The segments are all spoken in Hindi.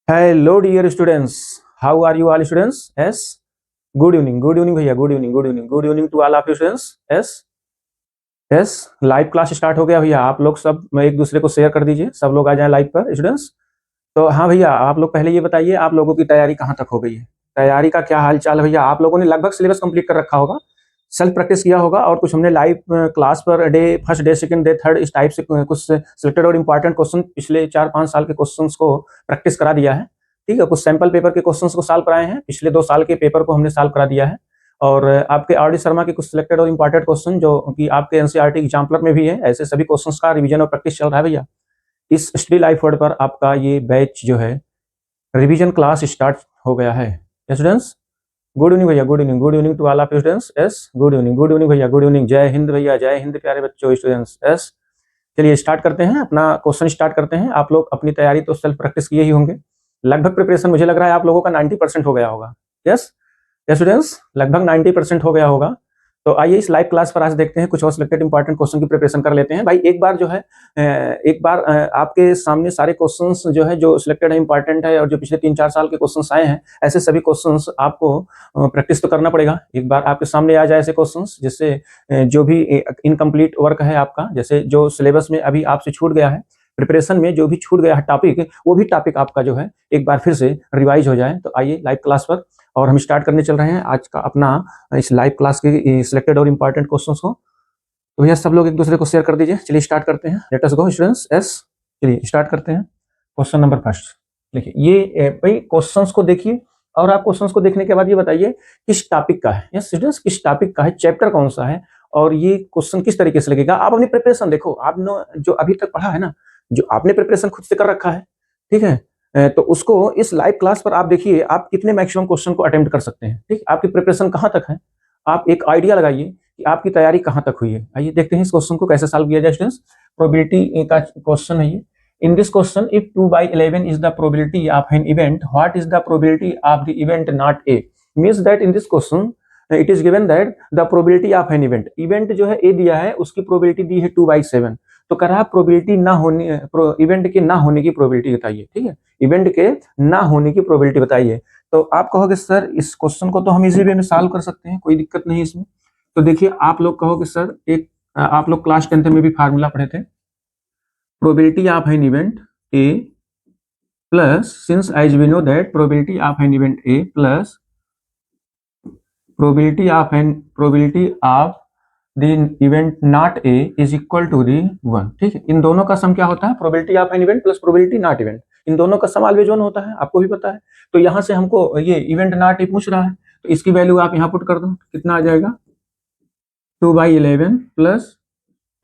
Hello dear students, how are you all students? Yes, good evening भैया, good evening to all of you students. Yes, live class start हो गया भैया। आप लोग सब एक दूसरे को शेयर कर दीजिए, सब लोग आ जाएं लाइव पर स्टूडेंट्स। तो हाँ भैया, आप लोग पहले ये बताइए, आप लोगों की तैयारी कहाँ तक हो गई है? तैयारी का क्या हाल चाल है भैया? आप लोगों ने लगभग सिलेबस कंप्लीट कर रखा होगा, सेल्फ प्रैक्टिस किया होगा, और कुछ हमने live class per day first day second day third इस टाइप से कुछ सिलेक्टेड और इंपॉर्टेंट क्वेश्चन पिछले 4-5 साल के क्वेश्चंस को प्रैक्टिस करा दिया है। ठीक है, कुछ सैंपल पेपर के क्वेश्चंस को सॉल्व कराए हैं, पिछले 2 साल के पेपर को हमने सॉल्व करा दिया है। और आपके आर.डी. शर्मा के कुछ सिलेक्टेड और इंपॉर्टेंट क्वेश्चन जो कि आपके एनसीईआरटी एग्जाम्पलर में भी है, ऐसे सभी क्वेश्चंस का रिवीजन और प्रैक्टिस चल रहा है भैया। इस स्टडी लाइफ वर्ड पर आपका ये बैच जो है रिवीजन क्लास स्टार्ट हो गया है स्टूडेंट्स। गुड इवनिंग भैया, good evening to all of students. Yes, good evening भैया, गुड इवनिंग। जय हिंद भैया, जय हिंद प्यारे बच्चों स्टूडेंट्स। यस, चलिए स्टार्ट करते हैं, अपना क्वेश्चन स्टार्ट करते हैं। आप लोग अपनी तैयारी तो सेल्फ प्रैक्टिस किए ही होंगे, लगभग प्रिपरेशन मुझे लग रहा है आप लोगों का 90% हो गया होगा। यस स्टूडेंट्स, लगभग 90% हो गया होगा। तो आइए इस लाइव क्लास पर आज देखते हैं, कुछ और सिलेक्टेड इंपॉर्टेंट क्वेश्चन की प्रिपरेशन कर लेते हैं भाई। एक बार जो है आपके सामने सारे क्वेश्चंस जो है जो सिलेक्टेड है, इंपॉर्टेंट है, और जो पिछले 3-4 साल के क्वेश्चंस आए हैं, ऐसे सभी क्वेश्चंस आपको प्रैक्टिस तो करना पड़ेगा। एक बार आपके सामने आ जाए ऐसे क्वेश्चंस, जिससे जो भी इनकम्प्लीट वर्क है आपका, जैसे जो सिलेबस में अभी आपसे छूट गया है, प्रिपरेशन में जो भी छूट गया है टॉपिक, वो भी टॉपिक आपका जो है एक बार फिर से रिवाइज हो जाए। तो आइए लाइव क्लास पर, और हम स्टार्ट करने चल रहे हैं आज का अपना इस लाइव क्लास के सिलेक्टेड और इंपॉर्टेंट क्वेश्चंस को। तो भैया सब लोग एक दूसरे को शेयर कर दीजिए। चलिए स्टार्ट करते हैं, लेट अस गो स्टूडेंट्स। यस, चलिए स्टार्ट करते हैं। क्वेश्चन नंबर फर्स्ट देखिए, ये भाई क्वेश्चंस को देखिए, और आप क्वेश्चंस को देखने के बाद ये बताइए किस टॉपिक का है। यस स्टूडेंट्स, किस टॉपिक का है, चैप्टर कौन सा है, और ये क्वेश्चन किस तरीके से लगेगा। आप अपनी प्रिपरेशन देखो, आपने जो अभी तक पढ़ा है ना, जो आपने प्रिपरेशन खुद से कर रखा है, ठीक है, तो उसको इस लाइव क्लास पर आप देखिए, आप कितने मैक्सिमम क्वेश्चन को अटेम्प्ट कर सकते हैं। ठीक, आपकी प्रिपरेशन कहाँ तक है, आप एक आइडिया लगाइए कि आपकी तैयारी कहाँ तक हुई है। आइए देखते हैं इस क्वेश्चन को कैसे सॉल्व किया जाए स्टूडेंट्स। प्रोबेबिलिटी का क्वेश्चन है ये। In this question, if 2/11 is the probability of an event, what is the probability of the event not A? Means that in this question it is given that the probability of an event जो है A दिया है, उसकी प्रोबेबिलिटी दी है 2/7। तो कह रहा है प्रोबेबिलिटी ना होने, इवेंट के ना होने की प्रोबेबिलिटी बताइए। ठीक है, इवेंट के ना होने की प्रोबेबिलिटी बताइए। तो आप कहोगे सर इस क्वेश्चन को तो हम इजी वे में सॉल्व कर सकते हैं, कोई दिक्कत नहीं इसमें। तो देखिए, आप लोग कहोगे सर एक आप लोग क्लास 10th में भी फार्मूला पढ़े थे, probability of an event A plus, since as we know that probability of an event A plus probability of the event not A is equal to the 1। ठीक है, इन दोनों का सम क्या होता है, probability of an event plus probability not event, इन दोनों का सम ऑलवेज 1 होता है, आपको भी पता है। तो यहाँ से हमको ये इवेंट नॉट ए पूछ रहा है, तो इसकी वैल्यू आप यहाँ पुट कर दो, कितना आ जाएगा 2/11 plus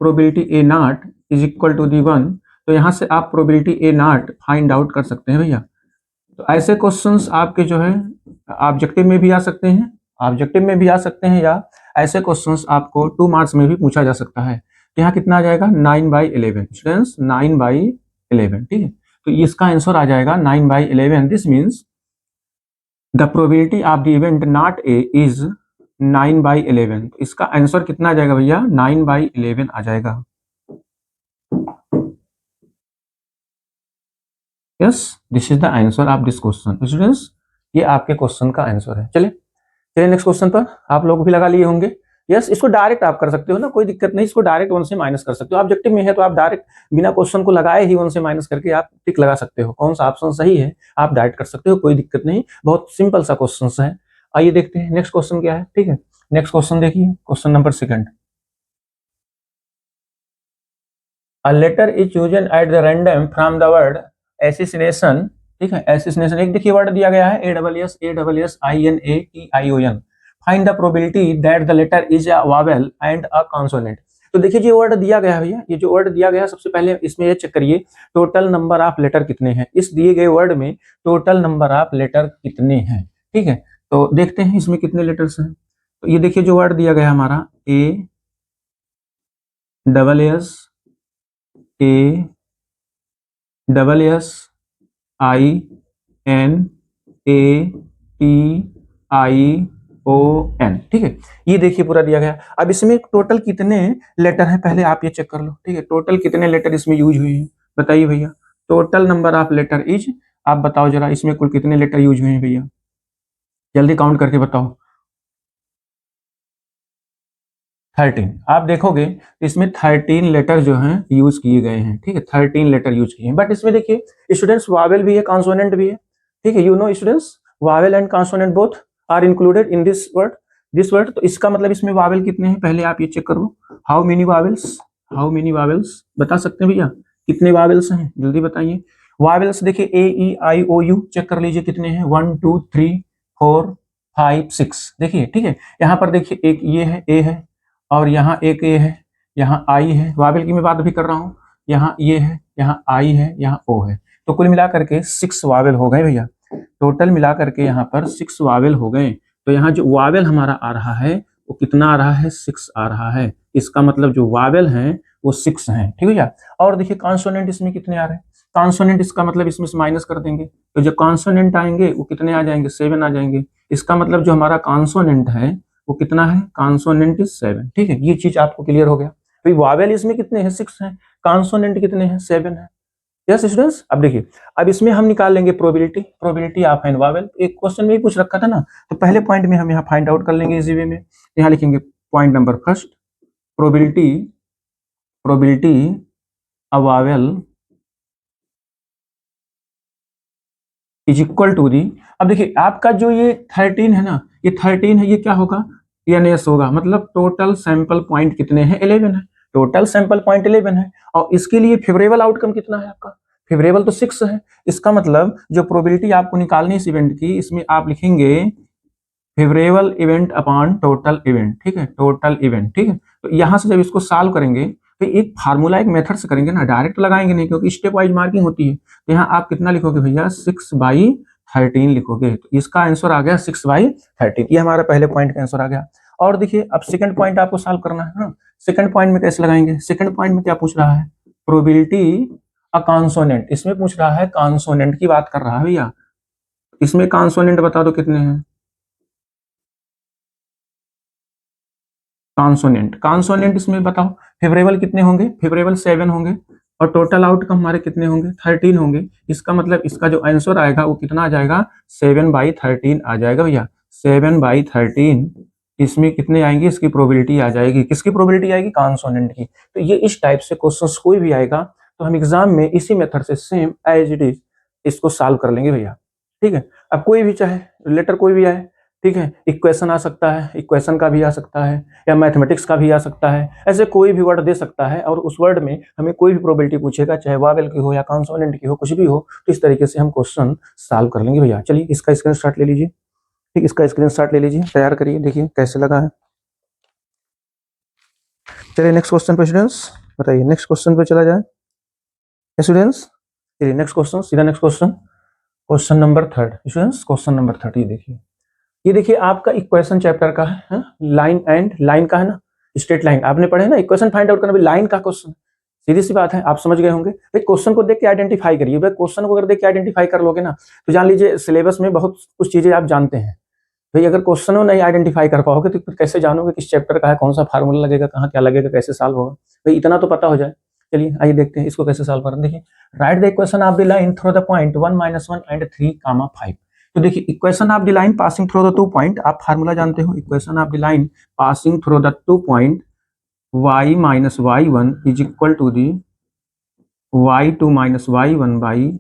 probability A not is equal to the 1। तो यहाँ से आप probability A not find out कर सकते हैं भैया। तो ऐसे क्वेश्चंस आपके जो है ऑब्जेक्टिव में भी आ सकते हैं, या ऐसे क्वेश्चंस आपको 2 मार्क्स में भी पूछा जा सकता है। तो यहाँ कितना आ जाएगा 9/11 स्टूडेंट्स, 9/11। ठीक है, तो इसका आंसर आ जाएगा 9/11। This means the probability of the event not A is 9/11। इसका आंसर कितना आ जाएगा भैया, 9/11 आ जाएगा। Yes, this is the answer of this question students, ये आपके क्वेश्चन का आंसर है। चलिए नेक्स्ट क्वेश्चन पर, आप लोग भी लगा लिए होंगे। यस, इसको डायरेक्ट आप कर सकते हो ना, कोई दिक्कत नहीं, इसको डायरेक्ट 1 से माइनस कर सकते हो। ऑब्जेक्टिव में है तो आप डायरेक्ट बिना क्वेश्चन को लगाए ही 1 से माइनस करके आप टिक लगा सकते हो, कौन सा ऑप्शन सही है आप डायरेक्ट कर सकते हो, कोई दिक्कत नहीं, बहुत सिंपल सा क्वेश्चन है। आइए देखते हैं नेक्स्ट क्वेश्चन क्या है। ठीक है, नेक्स्ट क्वेश्चन देखिए, question number 2। A letter is chosen at the random from the word assassination. ठीक है, एसिसिनेशन, एक देखिए वर्ड दिया गया है ASSINATION। Find the probability that the letter is a vowel and a consonant. तो देखिए जो वर्ड दिया गया है भैया, ये जो वर्ड दिया गया है, सबसे पहले इसमें ये चेक करिए टोटल नंबर ऑफ लेटर कितने हैं, इस दिए गए वर्ड में टोटल नंबर ऑफ लेटर कितने हैं। ठीक है, तो देखते हैं इसमें कितने लेटर्स हैं। तो ये देखिए जो वर्ड दिया गया है हमारा ASSINATION। ठीक है, ये देखिए पूरा दिया गया। अब इसमें टोटल कितने लेटर हैं पहले आप ये चेक कर लो। ठीक है, टोटल कितने लेटर इसमें यूज हुए हैं बताइए भैया। Total number of letter is आप बताओ जरा, इसमें कुल कितने लेटर यूज हुए हैं भैया, जल्दी काउंट करके बताओ। 13। आप देखोगे तो इसमें 13 लेटर जो हैं यूज किए गए हैं, ठीक है, 13 लेटर यूज किए हैं। बट इसमें देखिए स्टूडेंट्स, वावेल भी है, कॉन्सोनेंट भी है, ठीक है, you know students, vowel and consonant both are included in this word. तो इसका मतलब इसमें वावेल कितने हैं, पहले आप ये चेक करो। हाउ मेनी वावेल्स बता सकते हैं भैया, कितने वावेल्स हैं, जल्दी बताइए। वावेल्स देखिए A E I O U check कर लीजिए कितने हैं, 1 2 3 4 5 6, देखिए, ठीक है। यहाँ पर देखिए एक ये है, ए है, और यहाँ एक ए है, यहाँ आई है, वावेल की मैं बात भी कर रहा हूँ, यहाँ ये है, यहाँ आई है, यहाँ ओ है। तो कुल मिला करके 6 वावेल हो गए भैया, टोटल मिला करके यहाँ पर 6 वावेल हो गए। तो यहाँ जो वावेल हमारा आ रहा है वो कितना आ रहा है, 6 आ रहा है। इसका मतलब जो वावेल हैं वो 6 हैं, ठीक है भैया। और देखिए कॉन्सोनेंट इसमें कितने आ रहे हैं, कॉन्सोनेंट इसका मतलब इसमें से माइनस कर देंगे, तो जो कॉन्सोनेंट आएंगे वो कितने आ जाएंगे, 7 आ जाएंगे। इसका मतलब जो हमारा कॉन्सोनेंट है वो कितना है, कॉन्सोनेंट इज 7, ठीक है। ये चीज आपको क्लियर हो गया। तो वावेल इसमें कितने हैं, 6 हैं, कॉन्सोनेंट कितने हैं, 7 है। यस स्टूडेंट्स, अब देखिए, अब इसमें हम निकाल लेंगे प्रोबेबिलिटी ऑफ एन वावेल। एक क्वेश्चन में ही पूछ रखा था ना, तो पहले पॉइंट में हम यहाँ फाइंड आउट कर लेंगे इजी वे में। यहाँ लिखेंगे point number first, probability a vowel is equal to the. अब देखिए आपका जो ये 13 है ना, ये 13 है, ये क्या होगा, एस होगा, मतलब टोटल सैंपल पॉइंट कितने हैं, 11 है। टोटल सैंपल पॉइंट 11 है, और इसके लिए फेवरेबल आउटकम कितना है आपका, फेवरेबल तो 6 है। इसका मतलब जो प्रोबेबिलिटी आपको निकालनी है इस इवेंट की, इसमें आप लिखेंगे favourable event upon total event, ठीक है, टोटल इवेंट, ठीक है। तो यहां से जब इसको सॉल्व करेंगे तो एक फार्मूला, एक मेथड से करेंगे ना, डायरेक्ट लगाएंगे नहीं, क्योंकि स्टेप वाइज मार्किंग होती है। तो यहाँ आप कितना लिखोगे भैया, 6/13 लिखोगे। तो इसका आंसर आ गया 6/13। ये हमारा पहले पॉइंट का आंसर आ गया। और देखिए अब सेकंड पॉइंट आपको सॉल्व करना है ना। सेकंड पॉइंट में कैसे लगाएंगे, सेकंड पॉइंट में क्या पूछ रहा है, प्रोबेबिलिटी अ कॉन्सोनेंट, इसमें पूछ रहा है कॉन्सोनेंट की बात कर रहा है भैया। इसमें कॉन्सोनेंट बता दो कितने हैं, कॉन्सोनेंट इसमें बताओ फेवरेबल कितने होंगे, फेवरेबल 7 होंगे, और टोटल आउटकम हमारे कितने होंगे, 13 होंगे। इसका मतलब इसका जो आंसर आएगा वो कितना आ जाएगा, 7/13 आ जाएगा भैया, 7/13। इसमें कितने आएंगे, इसकी प्रोबेबिलिटी आ जाएगी, किसकी प्रोबेबिलिटी आएगी, कॉन्सोनेंट की। तो ये इस टाइप से क्वेश्चन कोई भी आएगा तो हम एग्जाम में इसी मेथड से सेम एज इट इज इसको सॉल्व कर लेंगे भैया, ठीक है। अब कोई भी चाहे लेटर कोई भी आए, ठीक है, इक्वेशन आ सकता है, इक्वेशन का भी आ सकता है, या मैथमेटिक्स का भी आ सकता है, ऐसे कोई भी वर्ड दे सकता है, और उस वर्ड में हमें कोई भी प्रोबेबिलिटी पूछेगा, चाहे वावेल की हो या कॉन्सोनेंट की हो, कुछ भी हो, तो इस तरीके से हम क्वेश्चन सॉल्व कर लेंगे भैया। चलिए इसका स्क्रीनशॉट ले लीजिए, ठीक, इसका स्क्रीनशॉट ले लीजिए, तैयार करिए, देखिए कैसे लगा है। चलिए नेक्स्ट क्वेश्चन पे स्टूडेंट्स, बताइए नेक्स्ट क्वेश्चन पे चला जाए स्टूडेंट्स। चलिए नेक्स्ट क्वेश्चन, सीधा next question, question number 3 students, question number 3 ये देखिए आपका इक्वेशन चैप्टर का है, लाइन एंड लाइन का है ना, स्ट्रेट लाइन आपने पढ़े ना, इक्वेशन फाइंड आउट करना भी लाइन का क्वेश्चन, सीधी सी बात है, आप समझ गए होंगे। भाई क्वेश्चन को देख के आइडेंटिफाई करिए, भाई क्वेश्चन को अगर देख के आइडेंटिफाई कर लोगे ना, तो जान लीजिए सिलेबस में बहुत कुछ चीजें आप जानते हैं। भाई अगर क्वेश्चन नहीं आइडेंटिफाई कर पाओगे तो फिर कैसे जानोगे किस चैप्टर का है, कौन सा फार्मूला लगेगा, कहाँ क्या लगेगा, कैसे सॉल्व होगा, भाई इतना तो पता हो जाए। चलिए आइए देखते हैं इसको कैसे सॉल्व करना। देखिए write the equation of the line through the point 1 -1 and 3, 5। तो देखिए equation of the line passing through the 2 point, आप फार्मूला जानते हो, equation of the line passing through the 2 point y - y1 is equal to the y2 - y1 by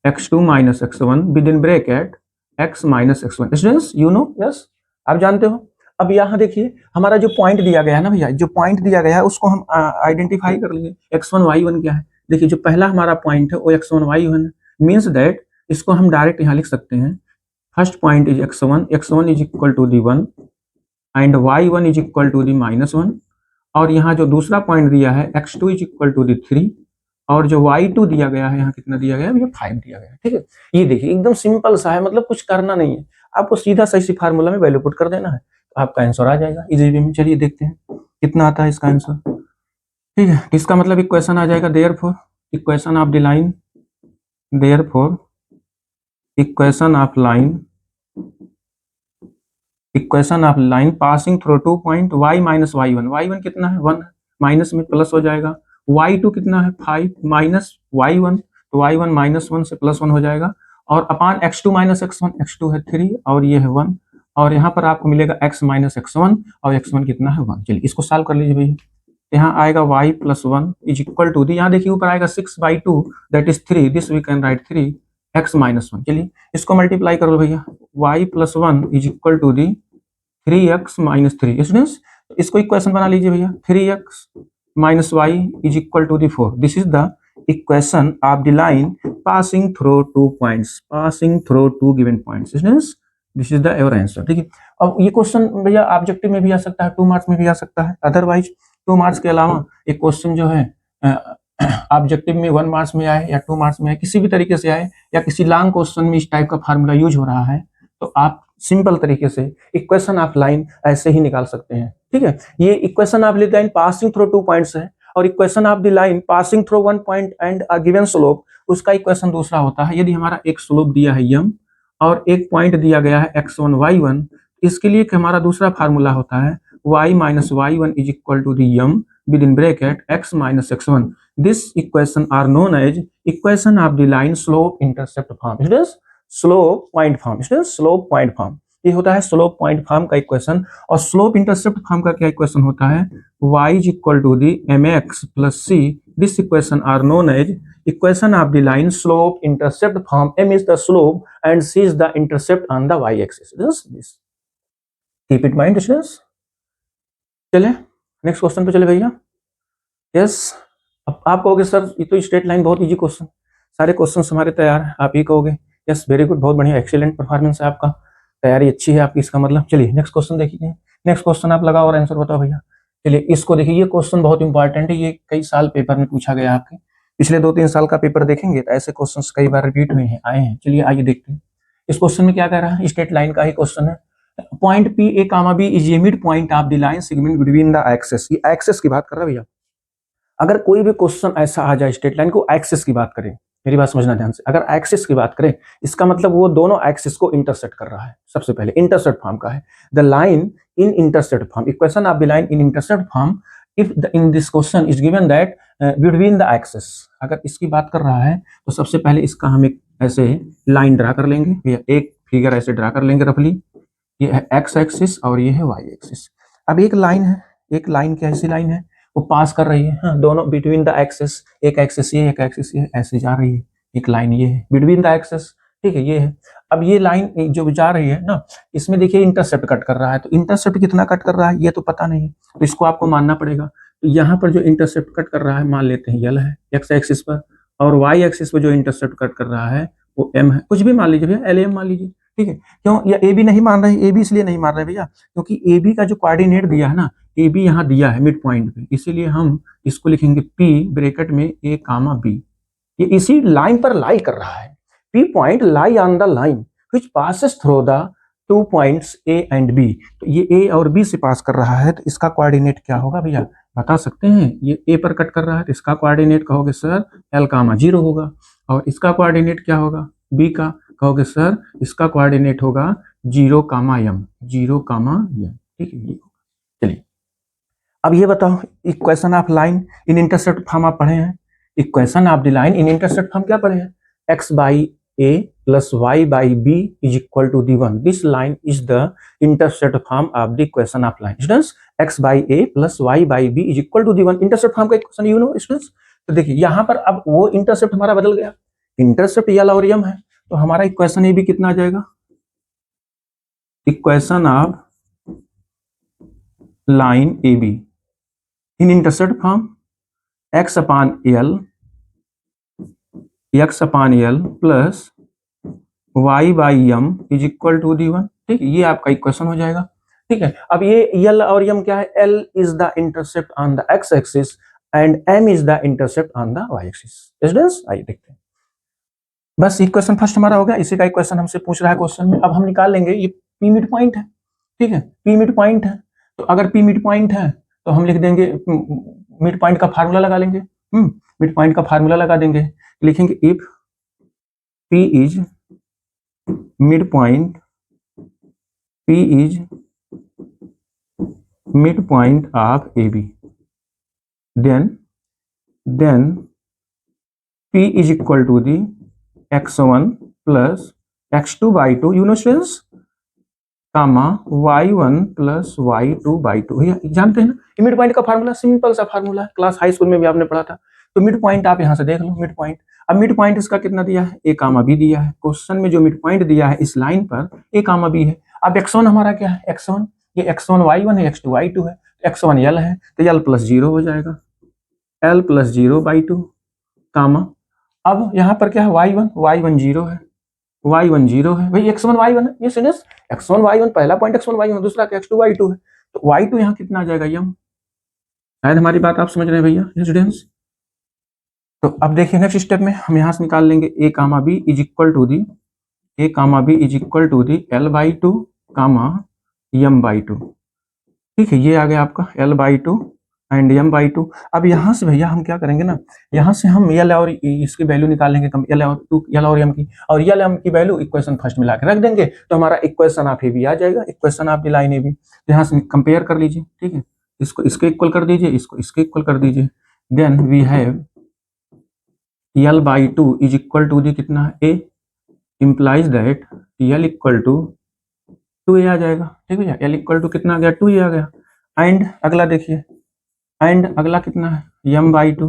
x2 - x1 within bracket x - x1। Students you know, yes आप जानते हो। अब यहाँ देखिए हमारा जो पॉइंट दिया गया है ना भैया, जो पॉइंट दिया गया है उसको हम आइडेंटिफाई कर लिए, x1 y1 क्या है। देखिए जो पहला हमारा पॉइंट है वो x1 y1 मीन्स दैट इसको हम डायरेक्ट यहाँ लिख सकते हैं, first point is x1 is equal to the 1 and y1 is equal to the -1, और यहाँ जो दूसरा पॉइंट दिया है x2 is equal to the 3, और जो y2 दिया गया है यहाँ कितना दिया गया है, 5 दिया गया है, ठीक है। ये देखिए एकदम सिंपल सा है, मतलब कुछ करना नहीं है, आपको सीधा सही फार्मूला में वैल्यू पुट कर देना है, तो आपका आंसर आ जाएगा इजी वे में। चलिए देखते हैं कितना आता है इसका आंसर, ठीक है। इसका मतलब इक्वेशन आ जाएगा therefore equation of the line, therefore equation of line passing through 2 point y - y1 कितना है 1, माइनस में प्लस हो जाएगा, y2 कितना है 5 माइनस y1, तो y1 -1 से +1 हो जाएगा, और अपान x2 - x1, x2 है 3 और ये है 1, और यहाँ पर आपको मिलेगा x - x1, और x1 कितना है 1। चलिए इसको सॉल्व कर लीजिए भैया। यहाँ आएगा y + 1 is equal to the, यहाँ देखिए ऊपर आएगा 6/2 that is 3, this we can write 3 x - 1। चलिए इसको मल्टीप्लाई करो भैया, y + 1 is equal to the 3x - 3। Students इसको इक्वेशन बना लीजिए भैया, 3x - y is equal to the 4। This is the equation of the line passing through 2 points, passing through 2 given points. Students this is the your answer. ठीक है, अब ये क्वेश्चन भैया ऑब्जेक्टिव में भी आ सकता है, 2 मार्क्स में भी आ सकता है, अदरवाइज 2 मार्क्स के अलावा एक क्वेश्चन जो है ऑब्जेक्टिव में 1 मार्क्स में आए या 2 मार्क्स में आए, किसी भी तरीके से आए, या किसी लॉन्ग क्वेश्चन में इस टाइप का फार्मूला यूज हो रहा है, तो आप सिंपल तरीके से इक्वेशन ऑफ लाइन ऐसे ही निकाल सकते हैं। ठीक है, ये equation of line passing through 2 points है, और equation of the line passing through 1 point and a given slope, उसका इक्वेशन दूसरा होता है। यदि हमारा एक स्लोप दिया है m और एक पॉइंट दिया गया है x1 y1, इसके लिए हमारा दूसरा फार्मूला होता है y - y1 is equal to the m within bracket x - x1। This equation are known as equation of the line slope intercept form। Students slope point form, slope point form, ये होता है स्लोप पॉइंट फॉर्म का इक्वेशन। और स्लोप इंटरसेप्ट फॉर्म का क्या इक्वेशन होता है, y is equal to the mx + c। This equation are known as equation of the line slope intercept form. m is the slope and c is the intercept on the y axis. This keep it mind students. चले नेक्स्ट क्वेश्चन पे चले भैया। यस, अब आप कहोगे सर ये तो स्ट्रेट लाइन बहुत इजी क्वेश्चन, सारे क्वेश्चन हमारे तैयार हैं, आप ही कहोगे यस वेरी गुड, बहुत बढ़िया, एक्सीलेंट परफॉर्मेंस है आपका, तैयारी अच्छी है आपकी, इसका मतलब। चलिए नेक्स्ट क्वेश्चन देखिए, नेक्स्ट क्वेश्चन आप लगाओ और आंसर बताओ भैया। चलिए इसको देखिए, ये क्वेश्चन बहुत इंपॉर्टेंट है, ये कई साल पेपर में पूछा गया आपके, पिछले 2-3 साल का पेपर देखेंगे तो ऐसे क्वेश्चन कई बार रिपीट हुए हैं, आए हैं। चलिए आइए देखते हैं इस क्वेश्चन में क्या कह रहा है, स्ट्रेट लाइन का ही क्वेश्चन है। Point P A comma B is a mid point of the line segment between the axes. ये एक्सेस की बात कर रहा है भैया। अगर कोई भी क्वेश्चन ऐसा आ जाए स्ट्रेट लाइन को एक्सिस की बात करें, मेरी बात समझना ध्यान से, अगर एक्सिस की बात करें इसका मतलब वो दोनों एक्सिस को इंटरसेक्ट कर रहा है। सबसे पहले इंटरसेप्ट फॉर्म का है, the line in intercept form, equation of the line in intercept form if in this question is given that between the axis. अगर इसकी बात कर रहा है तो सबसे पहले इसका हम एक ऐसे लाइन ड्रा कर लेंगे, एक फिगर ऐसे ड्रा कर लेंगे रफली, ये है एक्स एक्सिस और ये है वाई एक्सिस। अब एक लाइन है, एक लाइन कैसी लाइन है, वो पास कर रही है, हाँ, दोनों बिटवीन द एक्सेस, एक एक्सेस ये, एक एक्सेस ये, ऐसे जा रही है, एक लाइन ये है बिटवीन द एक्सेस। ठीक है, ये है। अब ये लाइन जो जा रही है ना, इसमें देखिए इंटरसेप्ट कट कर रहा है, तो इंटरसेप्ट कितना कट कर रहा है ये तो पता नहीं है, तो इसको आपको मानना पड़ेगा। तो यहाँ पर जो इंटरसेप्ट कट कर रहा है मान लेते हैं यल है एक्स एक्सिस पर, और वाई एक्सिस पर जो इंटरसेप्ट कट कर रहा है वो एम है, कुछ भी मान लीजिए भैया, एल एम मान लीजिए। ठीक है, क्यों या ए बी नहीं मान रहे, ए बी इसलिए नहीं मान रहे भैया क्योंकि ए बी का जो कोऑर्डिनेट दिया है ना, ए बी यहाँ दिया है मिड पॉइंट पे, इसीलिए हम इसको लिखेंगे पी ब्रैकेट में ए कामा बी, ये इसी लाइन पर लाई कर रहा है। P point lie on the line which passes through the 2 points A and B. तो ये ए और बी से पास कर रहा है, तो इसका कोऑर्डिनेट क्या होगा भैया बता सकते हैं। ये ए पर कट कर रहा है तो इसका कोऑर्डिनेट कहोगे सर एल कामा 0 होगा, और इसका कोऑर्डिनेट क्या होगा बी का, कहोगे सर इसका कोऑर्डिनेट होगा 0 कामा एम, 0 कामा एम। ठीक है, ये चलिए अब ये बताओ equation of line in intercept form आप पढ़े हैं, equation of the line in intercept form क्या पढ़े हैं, x by a plus y by b is equal to d1। This line is the intercept form of the equation of line. Students x by a plus y by b is equal to d1 intercept form का इक्वेशन यू नो स्टूडेंट्स। तो देखिए यहाँ पर अब वो इंटरसेप्ट हमारा बदल गया, इंटरसेप्ट यल और यम है, तो हमारा इक्वेशन ए भी कितना आ जाएगा, equation of line A B in intercept form x upon L plus y by M is equal to d1। ठीक है, ये आपका इक्वेशन हो जाएगा। ठीक है, अब ये एल और एम क्या है, L is the intercept on the x axis and m is the intercept on the y axis. Students आइए देखते हैं, बस इक्वेशन फर्स्ट हमारा हो गया, इसी का इक्वेशन हमसे पूछ रहा है क्वेश्चन में। अब हम निकाल लेंगे, ये p मिड पॉइंट है। ठीक है, p मिड पॉइंट है, तो अगर p मिड पॉइंट है तो हम लिख देंगे मिड पॉइंट का फार्मूला लगा लेंगे, मिड पॉइंट का फार्मूला लगा देंगे, लिखेंगे if p is mid point, p is mid point of AB, then p is equal to the x1 plus x2 by two, you know students, comma y1 plus y2 by two. भैया जानते हैं ना ये मिड पॉइंट का फार्मूला, सिंपल सा फार्मूला है, क्लास हाई स्कूल में भी आपने पढ़ा था। तो मिड पॉइंट आप यहाँ से देख लो, मिड पॉइंट। अब मिड पॉइंट इसका कितना दिया है, a कामा b दिया है। क्वेश्चन में जो मिड पॉइंट दिया है इस लाइन पर a कामा b है। अब x1 हमारा क्या है, x1, ये x1 y1 है, x2 y2 है, x1 l है तो l प्लस जीरो हो जाएगा, l plus zero by two, comma अब यहाँ पर क्या है, y1 जीरो है, y1 जीरो है भाई, x1 y1 है, ये सीनियस x1 y1, पहला पॉइंट x1 y1, दूसरा x2 y2 है, तो y2 यहाँ कितना आ जाएगा यम। शायद हमारी बात आप समझ रहे हैं भैया स्टूडेंट्स। तो अब देखिए नेक्स्ट स्टेप में हम यहाँ से निकाल लेंगे a कामा b is equal to the, a कामा b is equal to the l by two comma M by two. ठीक है, ये आ गया आपका l by two and m by two. अब यहाँ से भैया हम क्या करेंगे ना, यहाँ से हम l और इसकी वैल्यू निकालेंगे, कम l और टू, l और m की, और l m की वैल्यू इक्वेशन फर्स्ट में ला के रख देंगे, तो हमारा इक्वेशन आप ये भी आ जाएगा, इक्वेशन आप लाइन ए भी। यहाँ से कंपेयर कर लीजिए, ठीक है, इसको इसके इक्वल कर दीजिए, इसको इसके इक्वल कर दीजिए, then we have l by two is equal to the कितना है a, implies that l equal to 2a आ जाएगा। ठीक है, l इक्वल टू कितना आ गया, 2a आ गया। एंड अगला देखिए, एंड अगला कितना है, m बाई टू,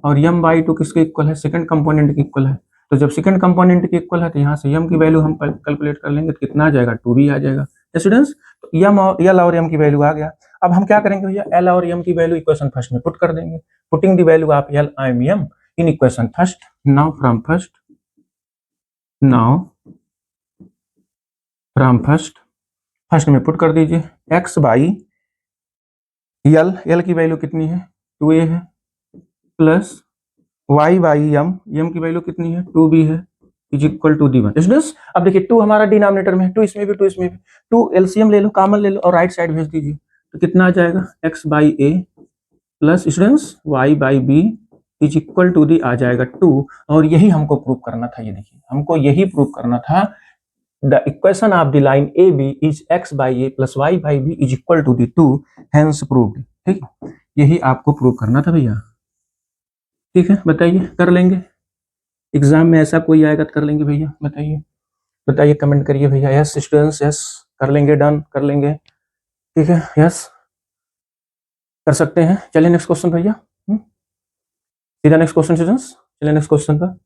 और m बाई टू किसके इक्वल है, सेकंड कंपोनेंट के इक्वल है। तो जब सेकंड कंपोनेंट के इक्वल है तो यहाँ से m की वैल्यू हम कैलकुलेट कर लेंगे, तो कितना आ जाएगा, 2b आ जाएगा। स्टूडेंट्स, तो m और l और m की वैल्यू आ गया। अब हम क्या करेंगे भैया, l और m की वैल्यू इक्वेशन फर्स्ट में पुट कर देंगे, putting the value of l and m in equation first. Now from first, now from first, first में पुट कर दीजिए x बाई l की वैल्यू कितनी है, 2a है, प्लस y बाई m की वैल्यू कितनी है, 2b है, is equal to the one. Students अब देखिए 2 हमारा डिनोमिनेटर में है, 2 इसमें भी, 2 इसमें भी, 2 एलसीएम ले लो, कॉमन ले लो और राइट साइड भेज दीजिए, तो कितना आ जाएगा, x by a plus students y by b is equal to दी आ जाएगा 2। और यही हमको प्रूव करना था, ये देखिए हमको यही प्रूव करना था, the equation of the line A B is x by a plus y by b is equal to the 2, hence proved. ठीक, यही आपको प्रूव करना था भैया। ठीक है, बताइए कर लेंगे, एग्जाम में ऐसा कोई आएगा तो कर लेंगे भैया, बताइए बताइए, कमेंट करिए भैया, यस स्टूडेंट्स, यस कर लेंगे, डन कर लेंगे, ठीक है, यस कर सकते हैं। चलिए नेक्स्ट क्वेश्चन भैया, सीधा नेक्स्ट क्वेश्चन स्टूडेंट्स, चलिए नेक्स्ट क्वेश्चन पर।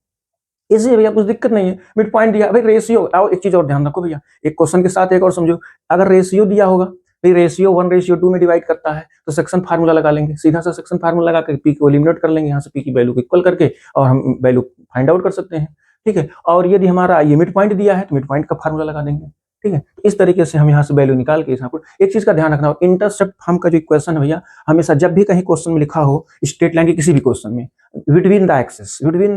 इजी है भैया, कुछ दिक्कत नहीं है, मिड पॉइंट दिया भाई, रेशियो आओ, एक चीज और ध्यान रखो भैया, एक क्वेश्चन के साथ एक और समझो, अगर रेशियो दिया होगा भाई, रेशियो 1:2 में डिवाइड करता है, तो सेक्शन फार्मूला लगा लेंगे, सीधा सा सेक्शन फार्मूला लगा कर पी को एलिमिनेट कर लेंगे, यहाँ से पी की वैल्यू को इक्वल करके, और हम वैल्यू फाइंड आउट कर सकते हैं। ठीक है, और यदि हमारा ये मिड पॉइंट दिया है तो मिड पॉइंट का फार्मूला लगा देंगे। ठीक है, तो इस तरीके से हम यहाँ से वैल्यू निकाल के, एक चीज का ध्यान रखना, इंटरसेप्ट फॉर्म का जो इक्वेशन है भैया, हमेशा जब भी कहीं क्वेश्चन में लिखा हो स्ट्रेट लाइन के किसी भी क्वेश्चन में, between the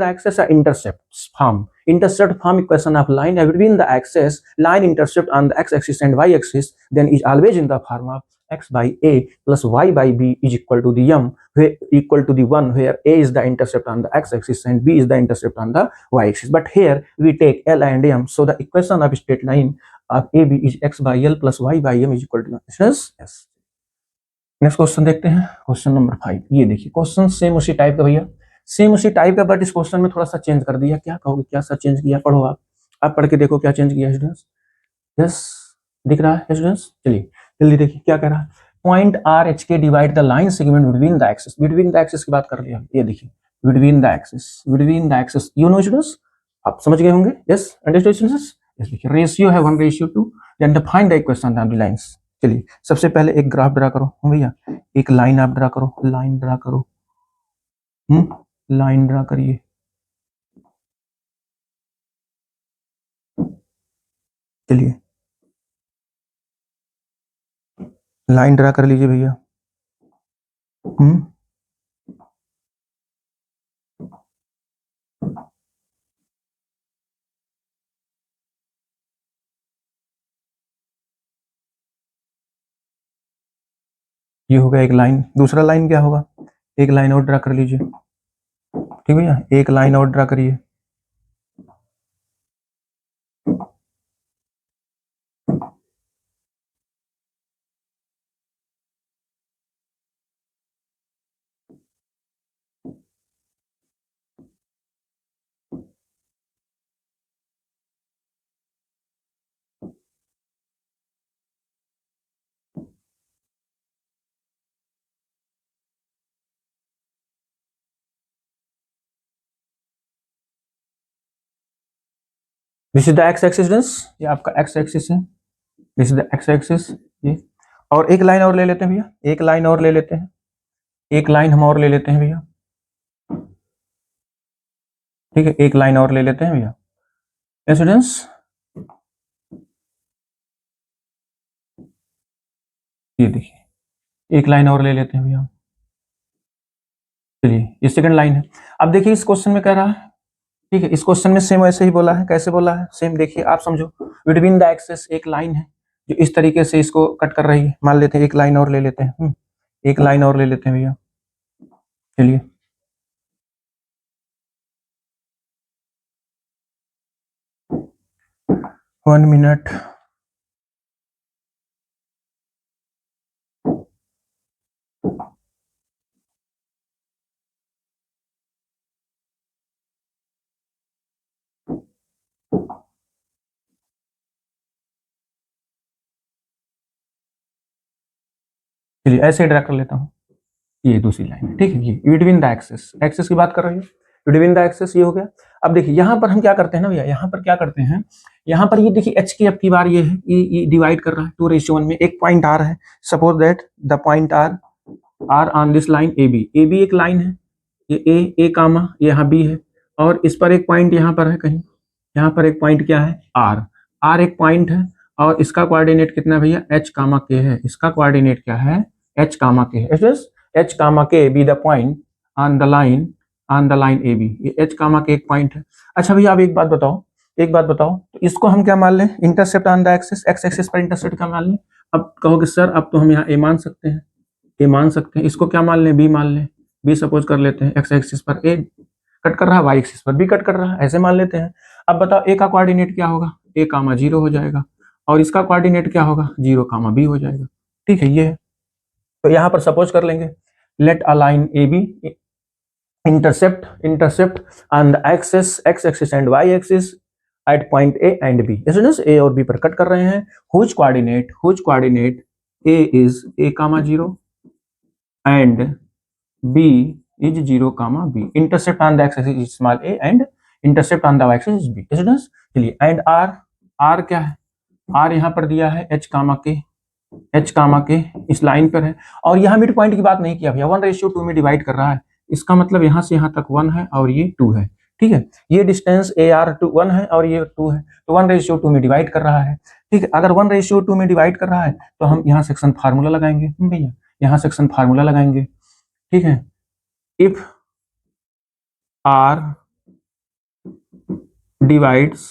axis are intercepts form, intercept form equation of line between the axis, line intercept on the x-axis and y-axis, then is always in the form of x by a plus y by b is equal to the m, where equal to the 1, where a is the intercept on the x-axis and b is the intercept on the y-axis. But here we take l and m, so the equation of straight line of ab is x by l plus y by m is equal to yes. Next question देखते हैं, क्वेश्चन नंबर 5। ये देखिए क्वेश्चन सेम उसी टाइप का भैया, सेम उसी टाइप का, बट इस क्वेश्चन में थोड़ा सा चेंज कर दिया। क्या कहोगे, क्या सा चेंज किया, पढ़ो आप पढ़ के देखो क्या चेंज किया स्टूडेंट्स। यस, दिख रहा है स्टूडेंट्स, चलिए जल्दी देखिए क्या कह रहा है। Point R H K divide the line segment between the axis, between the axis की बात कर लिया, ये देखिए between the axis, between the axis, you know students, आप समझ गए होंगे, यस अंडरस्टूड स्टूडेंट्स। यस देखिए रेशियो है 1:2, then define the equation of the lines. चलिए सबसे पहले एक ग्राफ ड्रा करो भैया, एक लाइन आप ड्रा करो, लाइन ड्रा करो, लाइन ड्रा करिए, चलिए लाइन ड्रा कर लीजिए भैया। ये हो गया एक लाइन, दूसरा लाइन क्या होगा, एक लाइन और ड्रा कर लीजिए। ठीक भैया, एक लाइन और ड्रा करिए, this is the X axis students, ये आपका एक्स एक्सिस है, this is the X axis ये। और एक लाइन और ले लेते हैं भैया, एक लाइन और ले लेते हैं, एक लाइन हम और ले लेते हैं भैया, ठीक है, एक लाइन और ले लेते हैं भैया स्टूडेंट्स। ये देखिए एक लाइन और ले लेते हैं भैया, चलिए ये सेकंड लाइन है। अब देखिए इस क्वेश्चन में कह रहा है, ठीक है, इस क्वेश्चन में सेम वैसे ही बोला है, कैसे बोला है सेम, देखिए आप समझो, बिटवीन द एक्सेस एक लाइन है जो इस तरीके से इसको कट कर रही है, मान लेते हैं एक लाइन और ले लेते हैं, एक लाइन और ले लेते हैं भैया, चलिए 1 मिनट। चलिए ऐसे ड्रा कर लेता हूँ, ये दूसरी लाइन है, ठीक है, ये बिटवीन द एक्सेस, एक्सेस की बात कर रही है, बिटवीन द एक्सेस ये हो गया। अब देखिए यहाँ पर हम क्या करते हैं ना भैया, यहाँ पर क्या करते हैं, यहाँ पर ये देखिए एच की अब की बार ये है, ये डिवाइड कर रहा है 2:1 में, एक पॉइंट आर है, suppose that the point R on this line A B एक लाइन है, ये ए कामा यहाँ बी है, और इस पर एक पॉइंट यहाँ पर है कहीं, यहाँ पर एक पॉइंट क्या है आर एक पॉइंट है, और इसका कोऑर्डिनेट कितना भैया एच कामा के है, इसका कोऑर्डिनेट क्या है एच कामा के है, H comma K be the point on the line A B, ये एच कामा के एक पॉइंट है। अच्छा भैया आप एक बात बताओ, तो इसको हम क्या मान लें, intercept on the axis, X axis पर इंटरसेप्ट क्या मान लें। अब कहोगे सर अब तो हम यहाँ ए मान सकते हैं, ए मान सकते हैं, इसको क्या मान लें बी मान लें, बी सपोज कर लेते हैं, एक्स एक्सिस पर ए कट कर रहा है, वाई एक्सिस पर बी कट कर रहा है, ऐसे मान लेते हैं। अब बताओ ए का कोऑर्डिनेट क्या होगा, ए कामा 0 हो जाएगा, और इसका कोऑर्डिनेट क्या होगा 0 कामा बी हो जाएगा, ठीक है ये है। तो यहाँ पर सपोज कर लेंगे, let a line A B intercept on the axis X axis and Y axis at point A and B, A और बी पर कट कर रहे हैं, whose coordinate A is A comma 0 and B is 0 comma B, intercept on the X axis is small a and intercept on the Y axis is B, चलिए एंड आर क्या है, आर यहाँ पर दिया है एच कामा के इस लाइन पर है, और यहाँ मिड पॉइंट की बात नहीं किया भैया, 1:2 में डिवाइड कर रहा है, इसका मतलब यहाँ से यहाँ तक 1 है और ये 2 है, ठीक है, ये डिस्टेंस ए आर 1 है और ये 2 है, तो 1:2 में डिवाइड कर रहा है, ठीक है। अगर 1:2 में डिवाइड कर रहा है तो हम यहाँ सेक्शन फार्मूला लगाएंगे भैया, यहाँ सेक्शन फार्मूला लगाएंगे, ठीक है, if R divides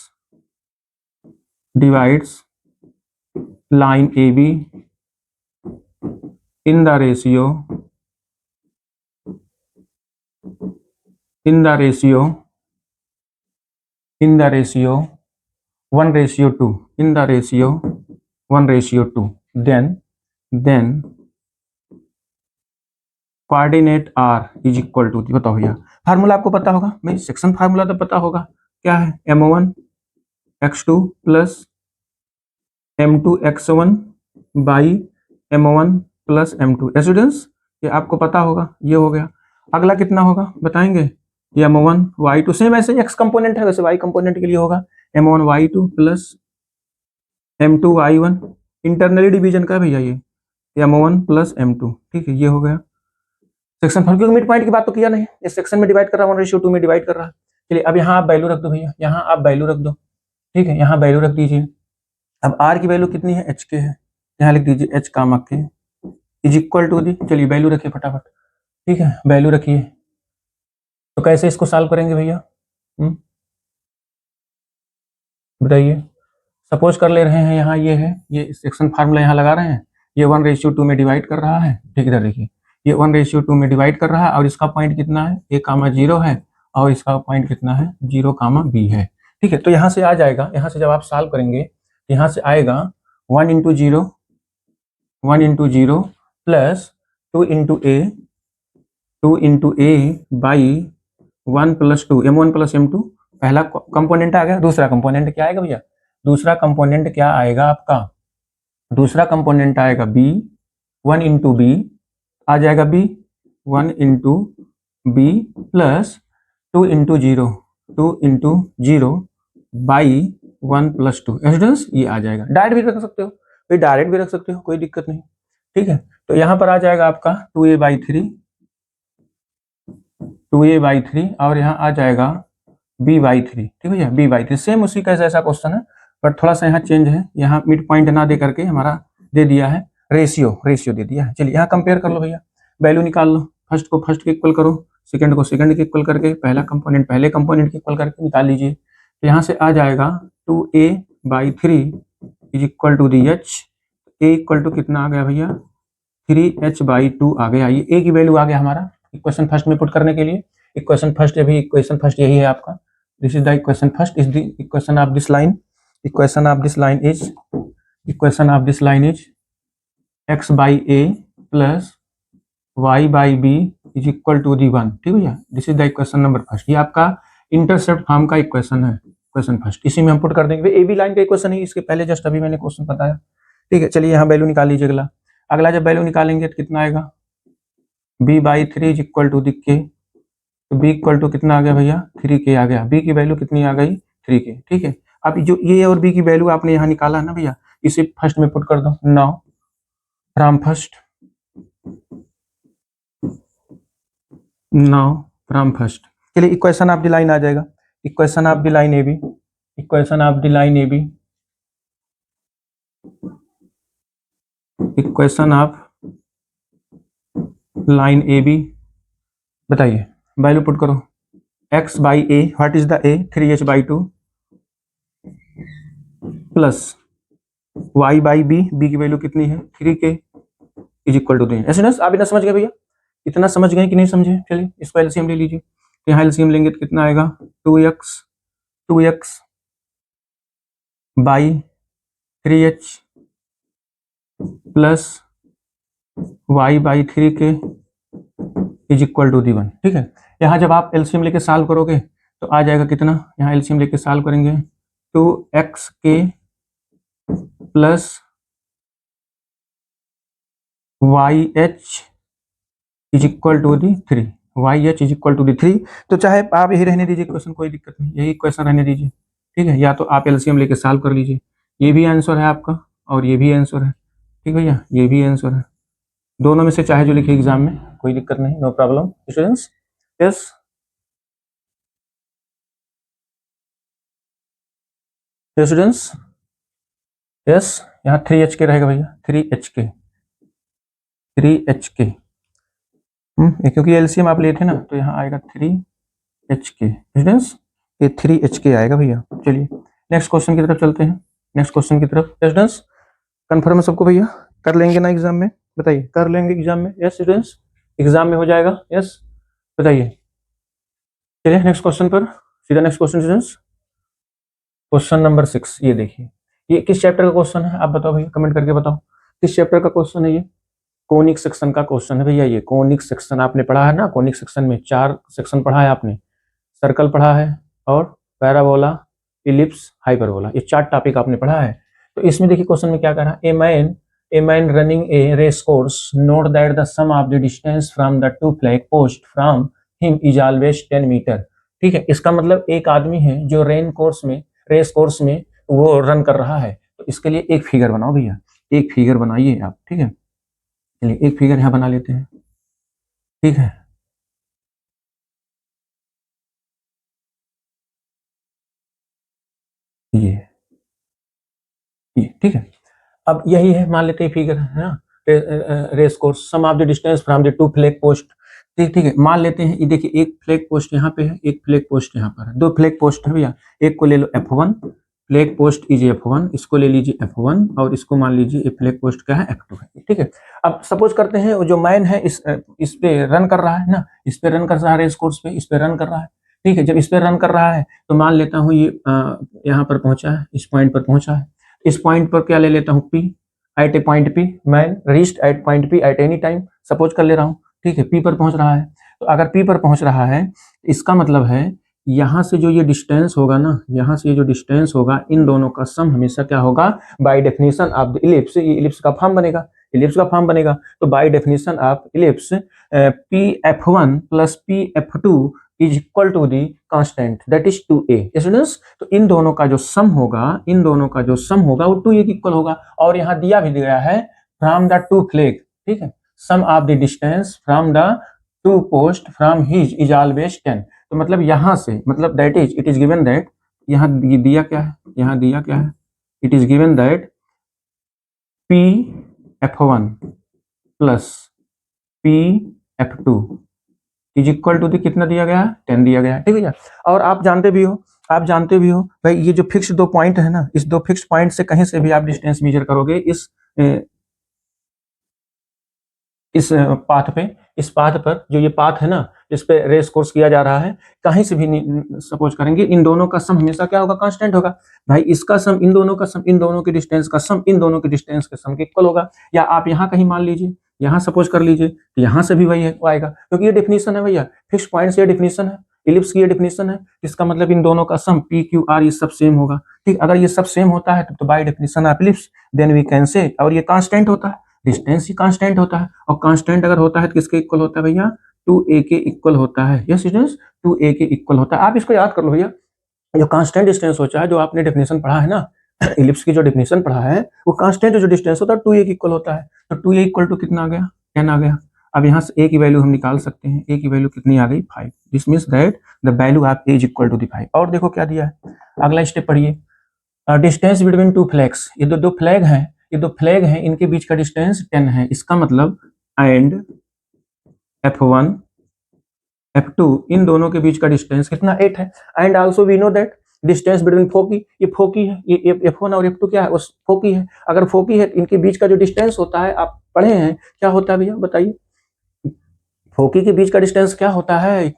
line AB in the ratio 1:2, then coordinate R is equal to, बताओ भैया फार्मूला आपको पता होगा, मैं सेक्शन फार्मूला तो पता होगा, क्या है M1 x2 plus M2 x1 by M1 plus M2, students ये आपको पता होगा, ये हो गया। अगला कितना होगा बताएंगे, ये M1 y2, सेम ऐसे x कंपोनेंट है वैसे y कंपोनेंट के लिए होगा M1 y2 plus M2 y1, internally division का भैया ये M1 प्लस M2, ठीक है ये हो गया सेक्शन फॉर्म, क्योंकि मिड पॉइंट की बात तो किया नहीं, इस सेक्शन में डिवाइड कर रहा है 1:2 में डिवाइड कर रहा है। चलिए अब यहाँ आप वैल्यू रख दो भैया, यहाँ आप वैल्यू रख दो, ठीक है, यहाँ वैल्यू रख दीजिए। अब आर की वैल्यू कितनी है एच के है, यहाँ लिख दीजिए एच कामा के इज इक्वल टू दी, चलिए वैल्यू रखिए फटाफट, ठीक है वैल्यू रखिए। तो कैसे इसको सॉल्व करेंगे भैया, बताइए। सपोज कर ले रहे हैं यहाँ ये है, ये सेक्शन फार्मूला यहाँ लगा रहे हैं, ये 1:2 में डिवाइड कर रहा है, ठीक है इधर देखिए ये 1:2 में डिवाइड कर रहा है, और इसका पॉइंट कितना है ए कामा 0 है, और इसका पॉइंट कितना है 0 कामा बी है, ठीक है। तो यहाँ से आ जाएगा, यहाँ से जब आप सॉल्व करेंगे यहाँ से आएगा 1 into 0 plus 2 into A by 1 plus 2 M1 plus M2, पहला कंपोनेंट आ गया। दूसरा कंपोनेंट क्या आएगा भैया, दूसरा कंपोनेंट क्या आएगा आपका, दूसरा कंपोनेंट आएगा बी 1 इंटू बी आ जाएगा B 1 into B plus 2 into 0 by 1 + 2 students ये आ जाएगा। डायरेक्ट भी रख सकते हो भाई, डायरेक्ट भी रख सकते हो, कोई दिक्कत नहीं, ठीक है। तो यहाँ पर आ जाएगा आपका 2a/3 और यहाँ आ जाएगा b/3, ठीक है भैया, b/3 सेम उसी का जैसा क्वेश्चन है, पर थोड़ा सा यहाँ चेंज है, यहाँ मिड पॉइंट ना दे करके हमारा दे दिया है रेशियो दे दिया है। चलिए यहाँ कंपेयर कर लो भैया, वैल्यू निकाल लो, फर्स्ट को फर्स्ट के इक्वल करो, सेकंड को सेकंड के इक्वल करके, पहला कंपोनेंट पहले कंपोनेंट के इक्वल करके निकाल लीजिए। तो यहाँ से आ जाएगा 2a/3 is equal to the h, a equal to कितना आ गया भैया 3h/2 आ गया। ये a की वैल्यू आ गया हमारा इक्वेशन फर्स्ट में पुट करने के लिए। इक्वेशन फर्स्ट यही है आपका, this is the equation first, is the equation of this line, equation of this line is x/a plus y/b is equal to the 1, ठीक है। This is the equation number first, ये आपका इंटरसेप्ट फॉर्म का इक्वेशन है, इक्वेशन फर्स्ट, इसी में हम पुट कर देंगे। ए बी लाइन का इक्वेशन है, इसके पहले जस्ट अभी मैंने क्वेश्चन बताया, ठीक है। चलिए यहाँ वैल्यू निकाल लीजिए। अगला जब वैल्यू निकालेंगे तो कितना आएगा b/3 is equal to the k, तो b इक्वल टू कितना आ गया भैया 3k आ गया, b की वैल्यू कितनी आ गई 3k, ठीक है। अब जो ये और b की वैल्यू आपने यहाँ निकाला है ना भैया, इसे फर्स्ट में पुट कर दो। नाउ फ्रॉम फर्स्ट, चलिए इक्वेशन ऑफ द लाइन आ जाएगा, equation of the line A B, equation of the line A B, equation of line A B, बताइए वैल्यू पुट करो। x/a, what is the a 3h/2 plus y/b, b की वैल्यू कितनी है 3k इज इक्वल टू 3। ऐसे आप इतना समझ गए भैया, इतना समझ गए कि नहीं समझे? चलिए इसको एलसीएम ले लीजिए, यहाँ एलसीएम लेंगे तो कितना आएगा 2x by 3h plus y/3k is equal to the 1, ठीक है। यहाँ जब आप एलसीएम लेके सॉल्व करोगे तो आ जाएगा कितना, यहाँ एलसीएम लेके सॉल्व करेंगे 2xk plus yh is equal to the 3, yh is equal to the 3। तो चाहे आप यही रहने दीजिए क्वेश्चन, कोई दिक्कत नहीं, यही क्वेश्चन रहने दीजिए, ठीक है। या तो आप एलसीएम लेके सॉल्व कर लीजिए, ये भी आंसर है आपका और ये भी आंसर है, ठीक भैया, ये भी आंसर है। दोनों में से चाहे जो लिखे एग्जाम में, कोई दिक्कत नहीं, no problem students. Yes students, yes यहाँ 3h के रहेगा भैया, 3h के, क्योंकि एलसीएम आप लिए थे ना, तो यहाँ आएगा 3h के स्टूडेंट्स, ये 3h के आएगा भैया। चलिए नेक्स्ट क्वेश्चन की तरफ चलते हैं, नेक्स्ट क्वेश्चन की तरफ। स्टूडेंट्स कंफर्म है सबको भैया, कर लेंगे ना एग्जाम में, बताइए कर लेंगे एग्जाम में? यस स्टूडेंट्स, एग्जाम में हो जाएगा, यस बताइए। चलिए नेक्स्ट क्वेश्चन पर, सीधा next question students, question number 6। ये देखिए, ये किस चैप्टर का क्वेश्चन है आप बताओ भैया, कमेंट करके बताओ किस चैप्टर का क्वेश्चन है ये। कोनिक सेक्शन का क्वेश्चन है भैया, ये कोनिक सेक्शन आपने पढ़ा है ना, कोनिक सेक्शन में 4 सेक्शन पढ़ा है आपने, सर्कल पढ़ा है और पैराबोला, इलिप्स, हाइपरबोला, ये 4 टॉपिक आपने पढ़ा है। तो इसमें देखिए क्वेश्चन में क्या कह रहा है, a man running a race course, note that the sum of the distance from the 2 flag post from him is always 10 meter, ठीक है। इसका मतलब एक आदमी है जो रेस कोर्स में वो रन कर रहा है, तो इसके लिए एक फिगर बनाओ भैया, एक फिगर बनाइए आप, ठीक है। चलिए एक फिगर यहाँ बना लेते हैं, ठीक है। ये ठीक है, अब यही है, मान लेते हैं फिगर है ना, race course, sum of the distance from the 2 flag post, ठीक है। मान लेते हैं, ये देखिए एक फ्लैग पोस्ट यहाँ पे है, एक फ्लैग पोस्ट यहाँ पर है, 2 फ्लैग पोस्ट है भैया, एक को ले लो F1, flag post is F1, इसको ले लीजिए F1 और इसको मान लीजिए फ्लैग पोस्ट क्या है F2 है, ठीक है। अब सपोज करते हैं जो मैन है इस पे रन कर रहा है ना, इस पे रन कर रहा है, रेस कोर्स पे इस पे रन कर रहा है, ठीक है। जब इस पे रन कर रहा है तो मान लेता हूँ ये यहाँ पर पहुंचा है, इस पॉइंट पर पहुंचा है, इस पॉइंट पर क्या ले लेता हूँ P, at a point P, man reached at point P at any time, suppose कर ले रहा हूँ, ठीक है। P पर पहुंच रहा है, तो अगर P पर पहुंच रहा है इसका मतलब है यहाँ से जो ये डिस्टेंस होगा ना, यहाँ से ये जो डिस्टेंस होगा, इन दोनों का सम हमेशा क्या होगा, by definition of the ellipse, ये इलिप्स का फॉर्म बनेगा, इलिप्स का फॉर्म बनेगा, तो by definition of ellipse Pf1 plus Pf2 is equal to the constant that is 2a। Students, तो इन दोनों का जो सम होगा, वो 2a इक्वल होगा। और यहाँ दिया भी गया है फ्रॉम द टू फ्लैग, ठीक है, sum of the distance from the two post from his is always 10। तो मतलब यहाँ से, मतलब that is, it is given that, यहाँ दिया क्या है, it is given that Pf1 plus Pf2 is equal to कितना दिया गया है, 10 दिया गया है, ठीक है। और आप जानते भी हो भाई, ये जो फिक्स 2 पॉइंट है ना, इस 2 फिक्स पॉइंट से कहीं से भी आप डिस्टेंस मेजर करोगे इस पाथ पर जो ये पाथ है ना, जिस पे रेस कोर्स किया जा रहा है, कहीं से भी सपोज करेंगे, इन दोनों का सम हमेशा क्या होगा, कांस्टेंट होगा। भाई इसका सम इन दोनों का सम, इन दोनों के डिस्टेंस का सम इन दोनों के डिस्टेंस के सम के इक्वल होगा। या आप यहाँ कहीं मान लीजिए, यहाँ सपोज कर लीजिए, यहाँ से भी वही आएगा, क्योंकि ये डेफिनेशन है भैया, फिक्स पॉइंट से ये डेफिनेशन है, इलिप्स की ये डेफिनेशन है। इसका मतलब इन दोनों का सम पी क्यू आर ये सब सेम होगा, ठीक। अगर ये सब सेम होता है तो by definition of ellipse then we can say, और ये कांस्टेंट होता है, डिस्टेंस ही कांस्टेंट होता है, और कांस्टेंट अगर होता है तो किसके इक्वल होता है भैया, 2a के इक्वल होता है। यस स्टूडेंट्स, 2a के इक्वल होता है। आप इसको याद कर लो भैया, जो कांस्टेंट डिस्टेंस होता है, जो आपने डेफिनेशन पढ़ा है ना, इलिप्स की जो डेफिनेशन पढ़ा है, वो कांस्टेंट जो डिस्टेंस होता है 2a के इक्वल होता है। तो 2a इक्वल टू कितना आ गया, 10 आ गया। अब यहाँ से a की वैल्यू हम निकाल सकते हैं, a की वैल्यू कितनी आ गई, 5। This means that the value of a is equal to 5। और देखो क्या दिया है, अगला स्टेप पढ़िए, डिस्टेंस बिटवीन टू फ्लैग्स। ये दो फ्लैग हैं, इनके बीच का डिस्टेंस 10 है। इसका मतलब एंड f1 f2 इन दोनों के बीच का डिस्टेंस कितना, 8 है। And also we know that distance between foci, ये फोकी है, ये f1 और f2 क्या है, उस फोकी है। अगर फोकी है, इनके बीच का जो डिस्टेंस होता है, आप पढ़े हैं, क्या होता है भैया बताइए, फोकी के बीच का डिस्टेंस क्या होता है,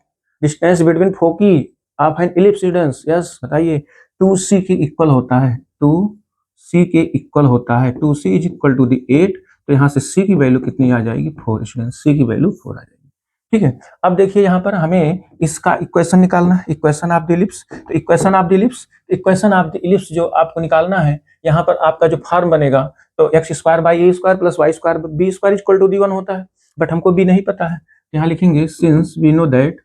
distance between foci of N ellipse distance, yes बताइए, 2c के इक्वल होता है, 2c के इक्वल होता है, 2c is equal to the 8। तो यहाँ से c की वैल्यू कितनी आ जाएगी, 4 स्टूडेंट, c की वैल्यू 4 आ जाएगी, ठीक है। अब देखिए यहाँ पर हमें इसका इक्वेशन निकालना है, इक्वेशन ऑफ द इलिप्स। तो इक्वेशन ऑफ द इलिप्स जो आपको निकालना है, यहाँ पर आपका जो फॉर्म बनेगा, तो X square by A square plus Y square B square equal to the 1 होता है। बट हमको बी नहीं पता है, यहाँ लिखेंगे since we know that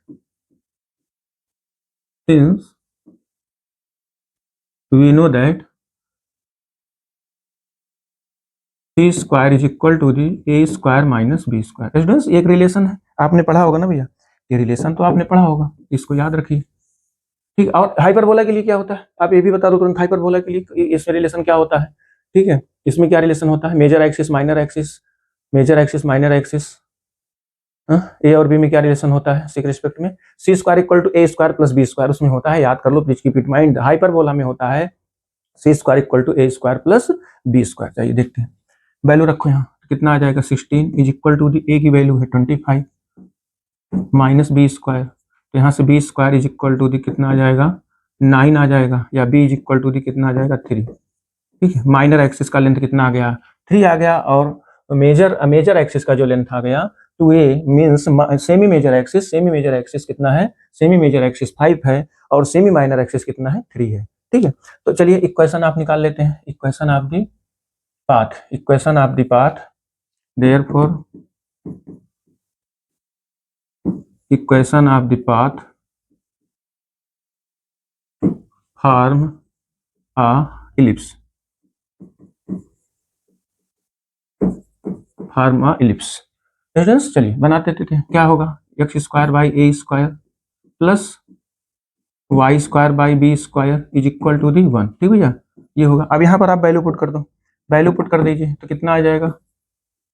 C square is equal to the A square minus B square. Students, एक रिलेशन है, आपने पढ़ा होगा ना भैया, ये रिलेशन तो आपने पढ़ा होगा, इसको याद रखिए, ठीक। और हाइपरबोला के लिए क्या होता है, आप ये भी बता दो तुरंत, हाइपरबोला के लिए इसमें रिलेशन क्या होता है, ठीक है। इसमें क्या रिलेशन होता है, मेजर एक्सिस माइनर एक्सिस, ए और बी में क्या रिलेशन होता है, सी के रिस्पेक्ट में, C square equal to A square plus B square, उसमें होता है, याद कर लो, please keep it mind. Hyperbola में होता है C square equal to A square plus B square. चाहिए देखते हैं, वैल्यू रखो यहाँ, कितना आ जाएगा, 16 इज इक्वल टू दी, ए की वैल्यू है 25 माइनस बी स्क्वायर, तो यहाँ से B square is equal to the कितना आ जाएगा, 9 आ जाएगा, या B is equal to the कितना आ जाएगा, 3, ठीक है। माइनर एक्सिस का लेंथ कितना आ गया, 3 आ गया, और मेजर एक्सिस का जो लेंथ आ गया 2a means semi major axis कितना है, सेमी मेजर एक्सिस 5 है, और सेमी माइनर एक्सिस कितना है, 3 है, ठीक है। तो चलिए इक्वेशन आप निकाल लेते हैं, equation of the path, therefore equation of the path form a ellipse, students चलिए बनाते थे, क्या होगा, X square by A square plus Y square by B square is equal to the 1, ठीक भैया, ये होगा। अब यहाँ पर आप वैल्यू पुट कर दो, वैल्यू पुट कर दीजिए, तो कितना आ जाएगा,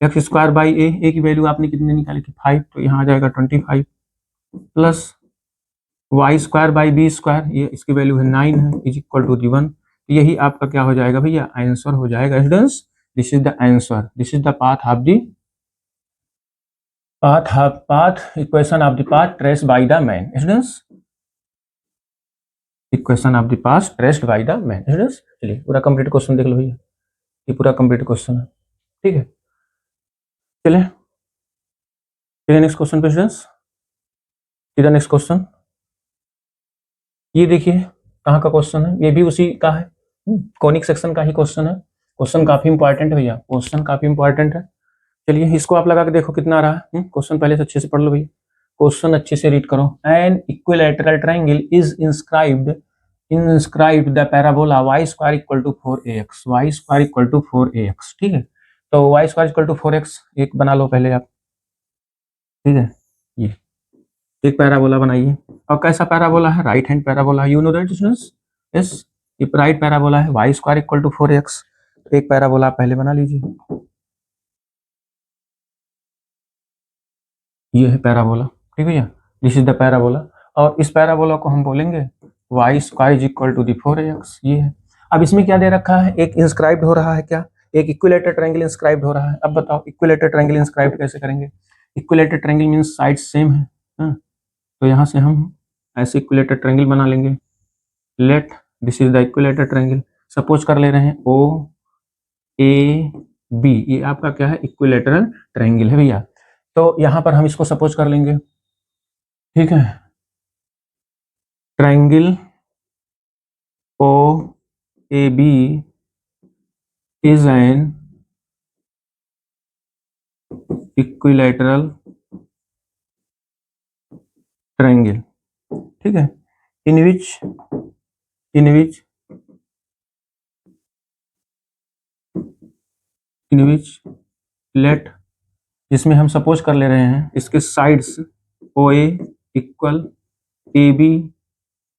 एक्स स्क्वायर बाई ए की वैल्यू आपने कितनी निकाली थी, 5, तो यहाँ आ जाएगा 25 plus Y square by B square, ये इसकी वैल्यू है 9 है, इज इक्वल टू दी 1। यही आपका क्या हो जाएगा भैया, आंसर हो जाएगा students, this is the answer, this is the path of the equation of the path traced by the man. Students, equation of the path traced by the man. Students चलिए पूरा कंप्लीट क्वेश्चन देख लो भैया, ये पूरा कंप्लीट क्वेश्चन है, ठीक है। चलिए नेक्स्ट क्वेश्चन पे स्टूडेंट्स, सीधा नेक्स्ट क्वेश्चन, ये देखिए कहाँ का क्वेश्चन है, ये भी उसी का है, कॉनिक सेक्शन का ही क्वेश्चन है। क्वेश्चन काफी इंपॉर्टेंट है भैया, क्वेश्चन काफी इंपॉर्टेंट है। चलिए इसको आप लगा के देखो कितना आ रहा है, क्वेश्चन पहले से अच्छे से पढ़ लो भैया। क्वेश्चन अच्छे से रीड करो। An equilateral triangle is inscribed the parabola y square equal to 4ax, y square equal to 4ax। ठीक है, तो y square equal to 4x एक बना लो पहले आप। ठीक है, ये एक पैराबोला बनाइए। और कैसा पैराबोला है? Right hand parabola. You know that students? Yes, ये राइट पैराबोला है, y square equal to 4x। एक पैराबोला आप पहले बना लीजिए। ये है पैराबोला। ठीक है भैया, दिस इज द पैराबोला। और इस पैराबोला को हम बोलेंगे y square is equal to the 4ax। ये है। अब इसमें क्या दे रखा है? एक इंस्क्राइब्ड हो रहा है, क्या? एक इक्विलेटरल ट्रायंगल इंस्क्राइब्ड हो रहा है। अब बताओ इक्विलेटरल ट्रायंगल इंस्क्राइब्ड कैसे करेंगे? Equilateral triangle means side same है। हाँ? तो यहाँ से हम ऐसे इक्विलेटरल ट्रायंगल बना लेंगे। Let this is the equilateral triangle. Suppose कर ले रहे हैं ओ ए बी, ये आपका क्या है? इक्विलेटरल ट्रायंगल है भैया। तो यहां पर हम इसको सपोज कर लेंगे। ठीक है, triangle O A B is an equilateral triangle. ठीक है, इन विच लेट, जिसमें हम सपोज कर ले रहे हैं इसके sides O A equal A B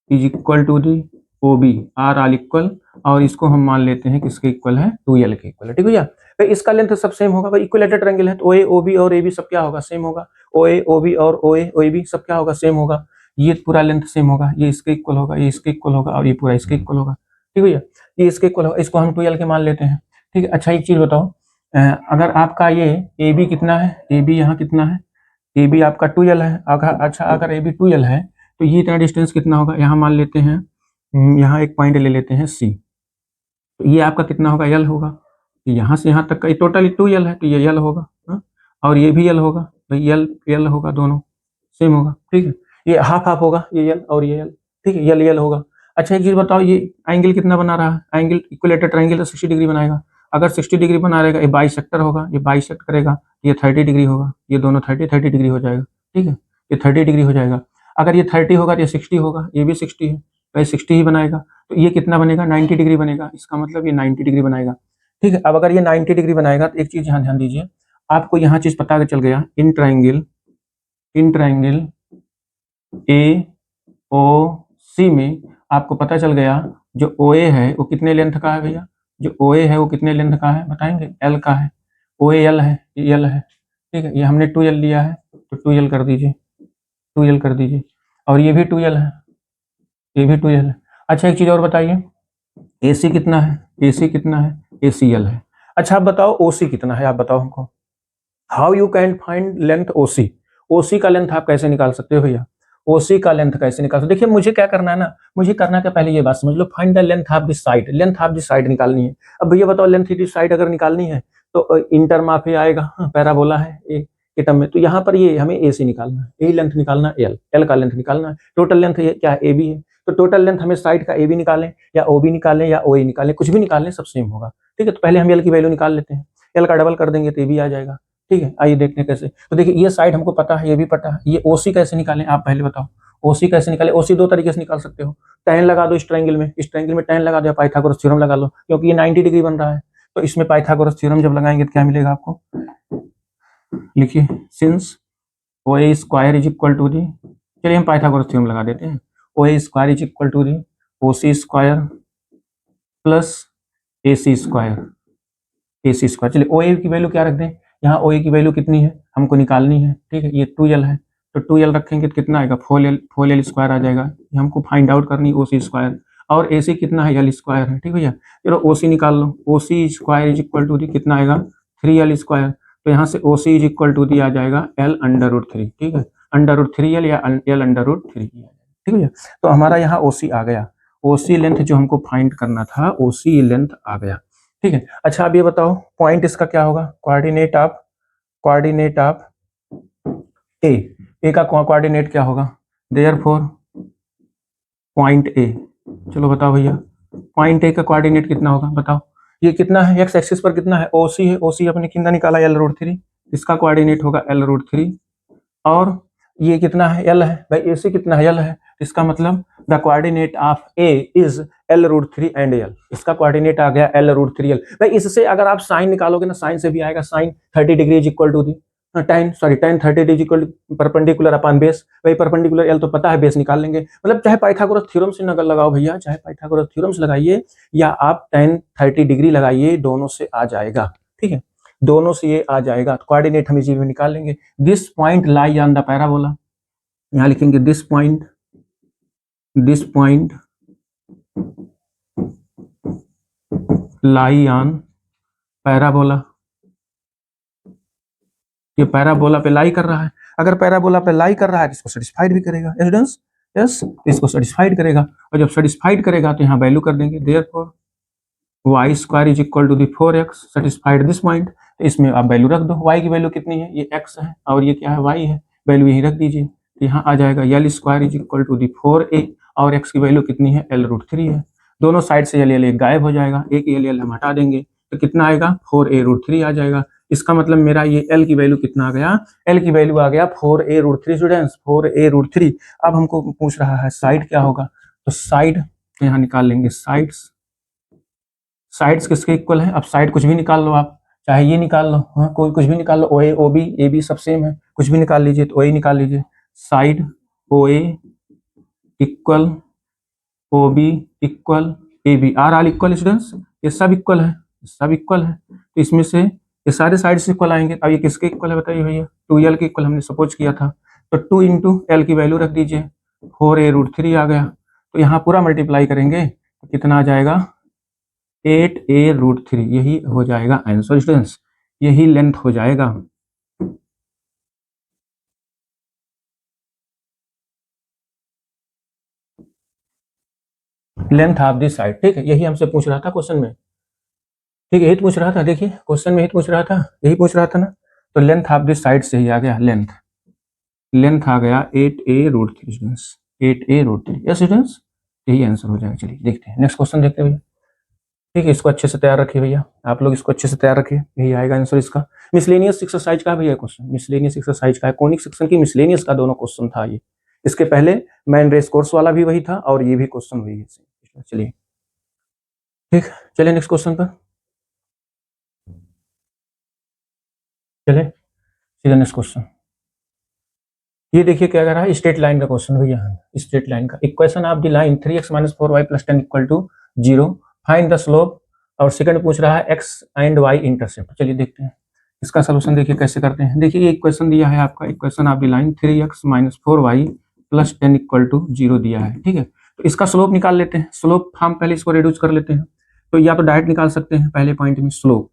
is equal to the O B, are all equal, और इसको हम मान लेते हैं किसके इक्वल है? 2l के इक्वल है। ठीक भैया, तो इसका लेंथ सब सेम होगा भाई, इक्विलेटरल ट्रायंगल है तो ओ ए ओ बी और ए बी सब क्या होगा? सेम होगा। ओ ए ओ बी और ओ ए ओ ए बी सब क्या होगा? सेम होगा। ये पूरा लेंथ सेम होगा, ये इसके इक्वल होगा, ये इसके इक्वल होगा, और ये पूरा इसके इक्वल होगा। ठीक भैया, ये इसके इक्वल होगा, इसको हम 2l के मान लेते हैं। ठीक है, अच्छा एक चीज बताओ, अगर आपका ये ए बी कितना है? ए बी यहाँ कितना है? ए बी आपका 2l है। अगर अच्छा अगर ए बी 2l है तो ये इतना डिस्टेंस कितना होगा? यहाँ मान लेते हैं, यहाँ एक पॉइंट ले लेते हैं सी, तो ये आपका कितना होगा? यल होगा। यहाँ से यहाँ तक का टोटल 2l है तो ये यल होगा। हाँ? और ये भी यल होगा भाई, यल यल होगा, दोनों सेम होगा। ठीक है, ये हाफ हाफ होगा, ये यल और ये यल। ठीक है, यल यल होगा। अच्छा एक चीज बताओ, ये एंगल कितना बना रहा है? एंगल इक्विलेटरल ट्रायंगल तो 60 डिग्री बनाएगा। अगर 60 डिग्री बना रहेगा, ये बाइसेक्टर होगा, ये बाइसेक्ट करेगा, ये 30 डिग्री होगा, ये दोनों 30 डिग्री हो जाएगा। ठीक है, ये 30 डिग्री हो जाएगा। अगर ये 30 होगा तो ये 60 होगा, ये भी 60 है तो ये 60 ही बनाएगा। तो ये कितना बनेगा? 90 डिग्री बनेगा। इसका मतलब ये 90 डिग्री बनाएगा। ठीक है, अब अगर ये 90 डिग्री बनाएगा तो एक चीज यहाँ ध्यान दीजिए, आपको यहाँ चीज पता चल गया, इन ट्रायंगल ए ओ सी में आपको पता चल गया जो ओ ए है वो कितने लेंथ का है भैया? जो ओ ए है वो कितने लेंथ का है बताएंगे? एल का है। ओ ए एल है, ये एल है। ठीक है, ये हमने 2l लिया है तो 2l कर दीजिए, 2l कर दीजिए। और ये भी 2l है, ये भी 2l है। अच्छा एक चीज और बताइए, AC कितना है? AC कितना है? ACL है। अच्छा आप बताओ OC कितना है? आप बताओ हमको। How you can find length OC? OC का लेंथ आप कैसे निकाल सकते हो भैया? OC का लेंथ कैसे निकाल सकते? देखिए मुझे क्या करना है ना, मुझे करना क्या, पहले ये बात समझ लो, find the length of this side. Length of this side निकालनी है। अब भैया बताओ, लेंथ दिस साइड अगर निकालनी है तो इन टर्म ऑफ ये आएगा, पैराबोला है ए टर्म में, तो यहाँ पर ये हमें AC निकालना है, ए लेंथ निकालना है, एल का लेंथ निकालना है। टोटल लेंथ ये क्या है? AB है, तो टोटल लेंथ हमें साइड का AB निकालें या OB निकालें या OA निकालें, कुछ भी निकालें, सब सेम होगा। ठीक है, तो पहले हम एल की वैल्यू निकाल लेते हैं, एल का डबल कर देंगे तो AB आ जाएगा। ठीक है, आइए देखते हैं कैसे। तो देखिए ये साइड हमको पता है, ये भी पता है, ये OC कैसे निकालें आप पहले बताओ। OC कैसे निकालें? OC दो तरीके से निकाल सकते हो, टैन लगा दो इस ट्रायंगल में, इस ट्रायंगल में टैन लगा दो, पाइथागोरस थ्योरम लगा लो, क्योंकि ये 90 डिग्री बन रहा है तो इसमें पाइथागोरस थ्योरम जब लगाएंगे तो क्या मिलेगा आपको? लिखिए, since O A square is equal to the, चलिए हम पाइथागोरस थ्योरम लगा देते हैं, O A square is equal to the OC square plus AC square, AC square. चलिए ओ ए की वैल्यू क्या रख दें? यहाँ ओ ए की वैल्यू कितनी है हमको निकालनी है। ठीक है, ये 2l है तो 2l रखेंगे तो कितना आएगा? 4l स्क्वायर आ जाएगा। ये हमको फाइंड आउट करनी OC स्क्वायर, और AC कितना है? l स्क्वायर है। ठीक भैया, चलो OC निकाल लो, OC square is equal to the कितना आएगा? 3l square. तो यहाँ से OC इज इक्वल टू दी आ जाएगा l अंडर रूट 3। ठीक है, अंडर रूट 3l या l अंडर रूट 3। ठीक है, तो हमारा यहाँ OC आ गया। OC लेंथ जो हमको फाइंड करना था, OC लेंथ आ गया। ठीक है, अच्छा अब ये बताओ पॉइंट इसका क्या होगा? कोऑर्डिनेट ऑफ ए का कोऑर्डिनेट क्या होगा? देयरफॉर पॉइंट ए, चलो बताओ भैया, पॉइंट ए का कोऑर्डिनेट कितना होगा बताओ? ये कितना है? एक्स एक्सिस पर कितना है? OC है, OC अपने कितना निकाला? l रूट 3, इसका कोऑर्डिनेट होगा l रूट 3, और ये कितना है, एल है भाई, AC कितना है, एल है। इसका मतलब the coordinate of A is L√3 and L. इसका कोऑर्डिनेट आ गया L√3 एल। भाई इससे अगर आप साइन निकालोगे ना, साइन से भी आएगा, sine 30 degree is equal to the tan 30 degree equal perpendicular upon base. भाई परपेंडिकुलर एल तो पता है, बेस निकाल लेंगे। मतलब चाहे पाइथागोरस थ्योरम से नकल लगाओ भैया, चाहे पाइथागोरस थ्योरम से लगाइए या आप tan 30 डिग्री लगाइए, दोनों से आ जाएगा। ठीक है, दोनों से ये आ जाएगा। कोऑर्डिनेट हम इसी में निकाल लेंगे। This point lie on the parabola, यहां लिखेंगे this point lie on parabola. ये पैराबोला पे लाई कर रहा है। अगर पैराबोला पे लाई कर रहा है तो इसको सेटिस्फाइड भी करेगा। एविडेंस यस, इसको सेटिस्फाइड करेगा। और जब सेटिस्फाइड करेगा तो यहाँ वैल्यू कर देंगे, therefore y square is equal to the 4x satisfied this point. तो इसमें आप वैल्यू रख दो, y की वैल्यू कितनी है, ये x है और ये क्या है, y है। वैल्यू यही रख दीजिए, तो यहाँ आ जाएगा l square is equal to the 4a और x की वैल्यू कितनी है, L√3 है। दोनों साइड से l गायब हो जाएगा, एक l हम हटा देंगे तो कितना आएगा, 4a√3 आ जाएगा। इसका मतलब मेरा ये l की वैल्यू कितना आ गया, l की वैल्यू आ गया 4a√3 स्टूडेंट्स, 4a√3। अब हमको पूछ रहा है साइड क्या होगा, तो साइड यहाँ निकाल लेंगे, साइड्स किसके इक्वल है। अब साइड कुछ भी निकाल लो आप, चाहे ये निकाल लो, हाँ कोई कुछ भी निकाल लो, OA OB AB सब सेम है, कुछ भी निकाल लीजिए। तो OA निकाल लीजिए, side OA equal OB equal AB, are all equal students, ये सब इक्वल है, सब इक्वल है। तो इसमें से ये सारे साइड से इक्वल आएंगे। अब ये किसके इक्वल है बताइए भैया, 2l के इक्वल हमने सपोज किया था। तो 2 इंटू l की वैल्यू रख दीजिए, 4a√3 आ गया। तो यहाँ पूरा मल्टीप्लाई करेंगे तो कितना आ जाएगा, 8a√3। यही हो जाएगा आंसर स्टूडेंट्स, यही लेंथ हो जाएगा। लेंथ ऑफ दिस साइड, ठीक है, यही हमसे पूछ रहा था क्वेश्चन में। ठीक है, यही पूछ रहा था, देखिए क्वेश्चन में यही पूछ रहा था, यही पूछ रहा था ना। तो लेंथ ऑफ दिस साइड से ही आ गया, लेंथ आ गया 8a√3 students, 8a√3। Yes students, यही आंसर हो जाएगा। चलिए देखते हैं नेक्स्ट क्वेश्चन, देखते हैं भैया। ठीक है, इसको अच्छे से तैयार रखिए भैया, आप लोग इसको अच्छे से तैयार रखिए, यही आएगा आंसर इसका। मिसलेनियस एक्सरसाइज का भैया क्वेश्चन, मिसलेनियस एक्सरसाइज का है, कॉनिक सेक्शन की मिसलेनियस का दोनों क्वेश्चन था ये। इसके पहले मैन रेस कोर्स वाला भी वही था और ये भी क्वेश्चन वही है। चलिए ठीक, चलिए नेक्स्ट क्वेश्चन पर चले, सीधा नेक्स्ट क्वेश्चन। ये देखिए क्या कह रहा है, स्ट्रेट लाइन का क्वेश्चन भैया, स्ट्रेट लाइन का equation of the line 3x - 4y + 10 = 0, find the slope. और सेकंड पूछ रहा है x एंड y इंटरसेप्ट। चलिए देखते हैं इसका सोल्यूशन, देखिए कैसे करते हैं। देखिए ये इक्वेशन दिया है आपका, equation of the line 3x - 4y + 10 = 0 दिया है। ठीक है, तो इसका स्लोप निकाल लेते हैं। स्लोप हम पहले इसको रिड्यूस कर लेते हैं, तो या तो डायरेक्ट निकाल सकते हैं पहले पॉइंट में स्लोप।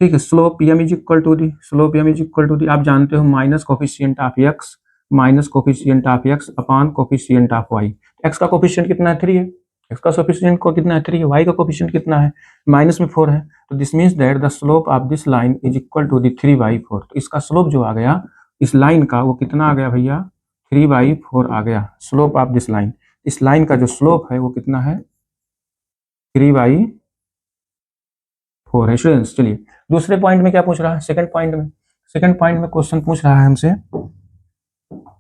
ठीक है, slope m is equal to the, slope m is equal to the, आप जानते हो minus coefficient of x minus coefficient of x upon coefficient of y। x का कोफिशिएंट कितना है, 3 है, x का कोफिशिएंट को कितना है, 3 है, y का कोफिशिएंट कितना है, माइनस में 4 है। तो this means that the slope of this line is equal to the 3/4। तो इसका स्लोप जो आ गया इस लाइन का, वो कितना आ गया भैया, 3/4 आ गया स्लोप ऑफ दिस लाइन। इस लाइन का जो स्लोप है वो कितना है, 3/4 है स्टूडेंट्स। चलिए दूसरे पॉइंट में क्या पूछ रहा है, सेकंड पॉइंट में क्वेश्चन पूछ रहा है हमसे,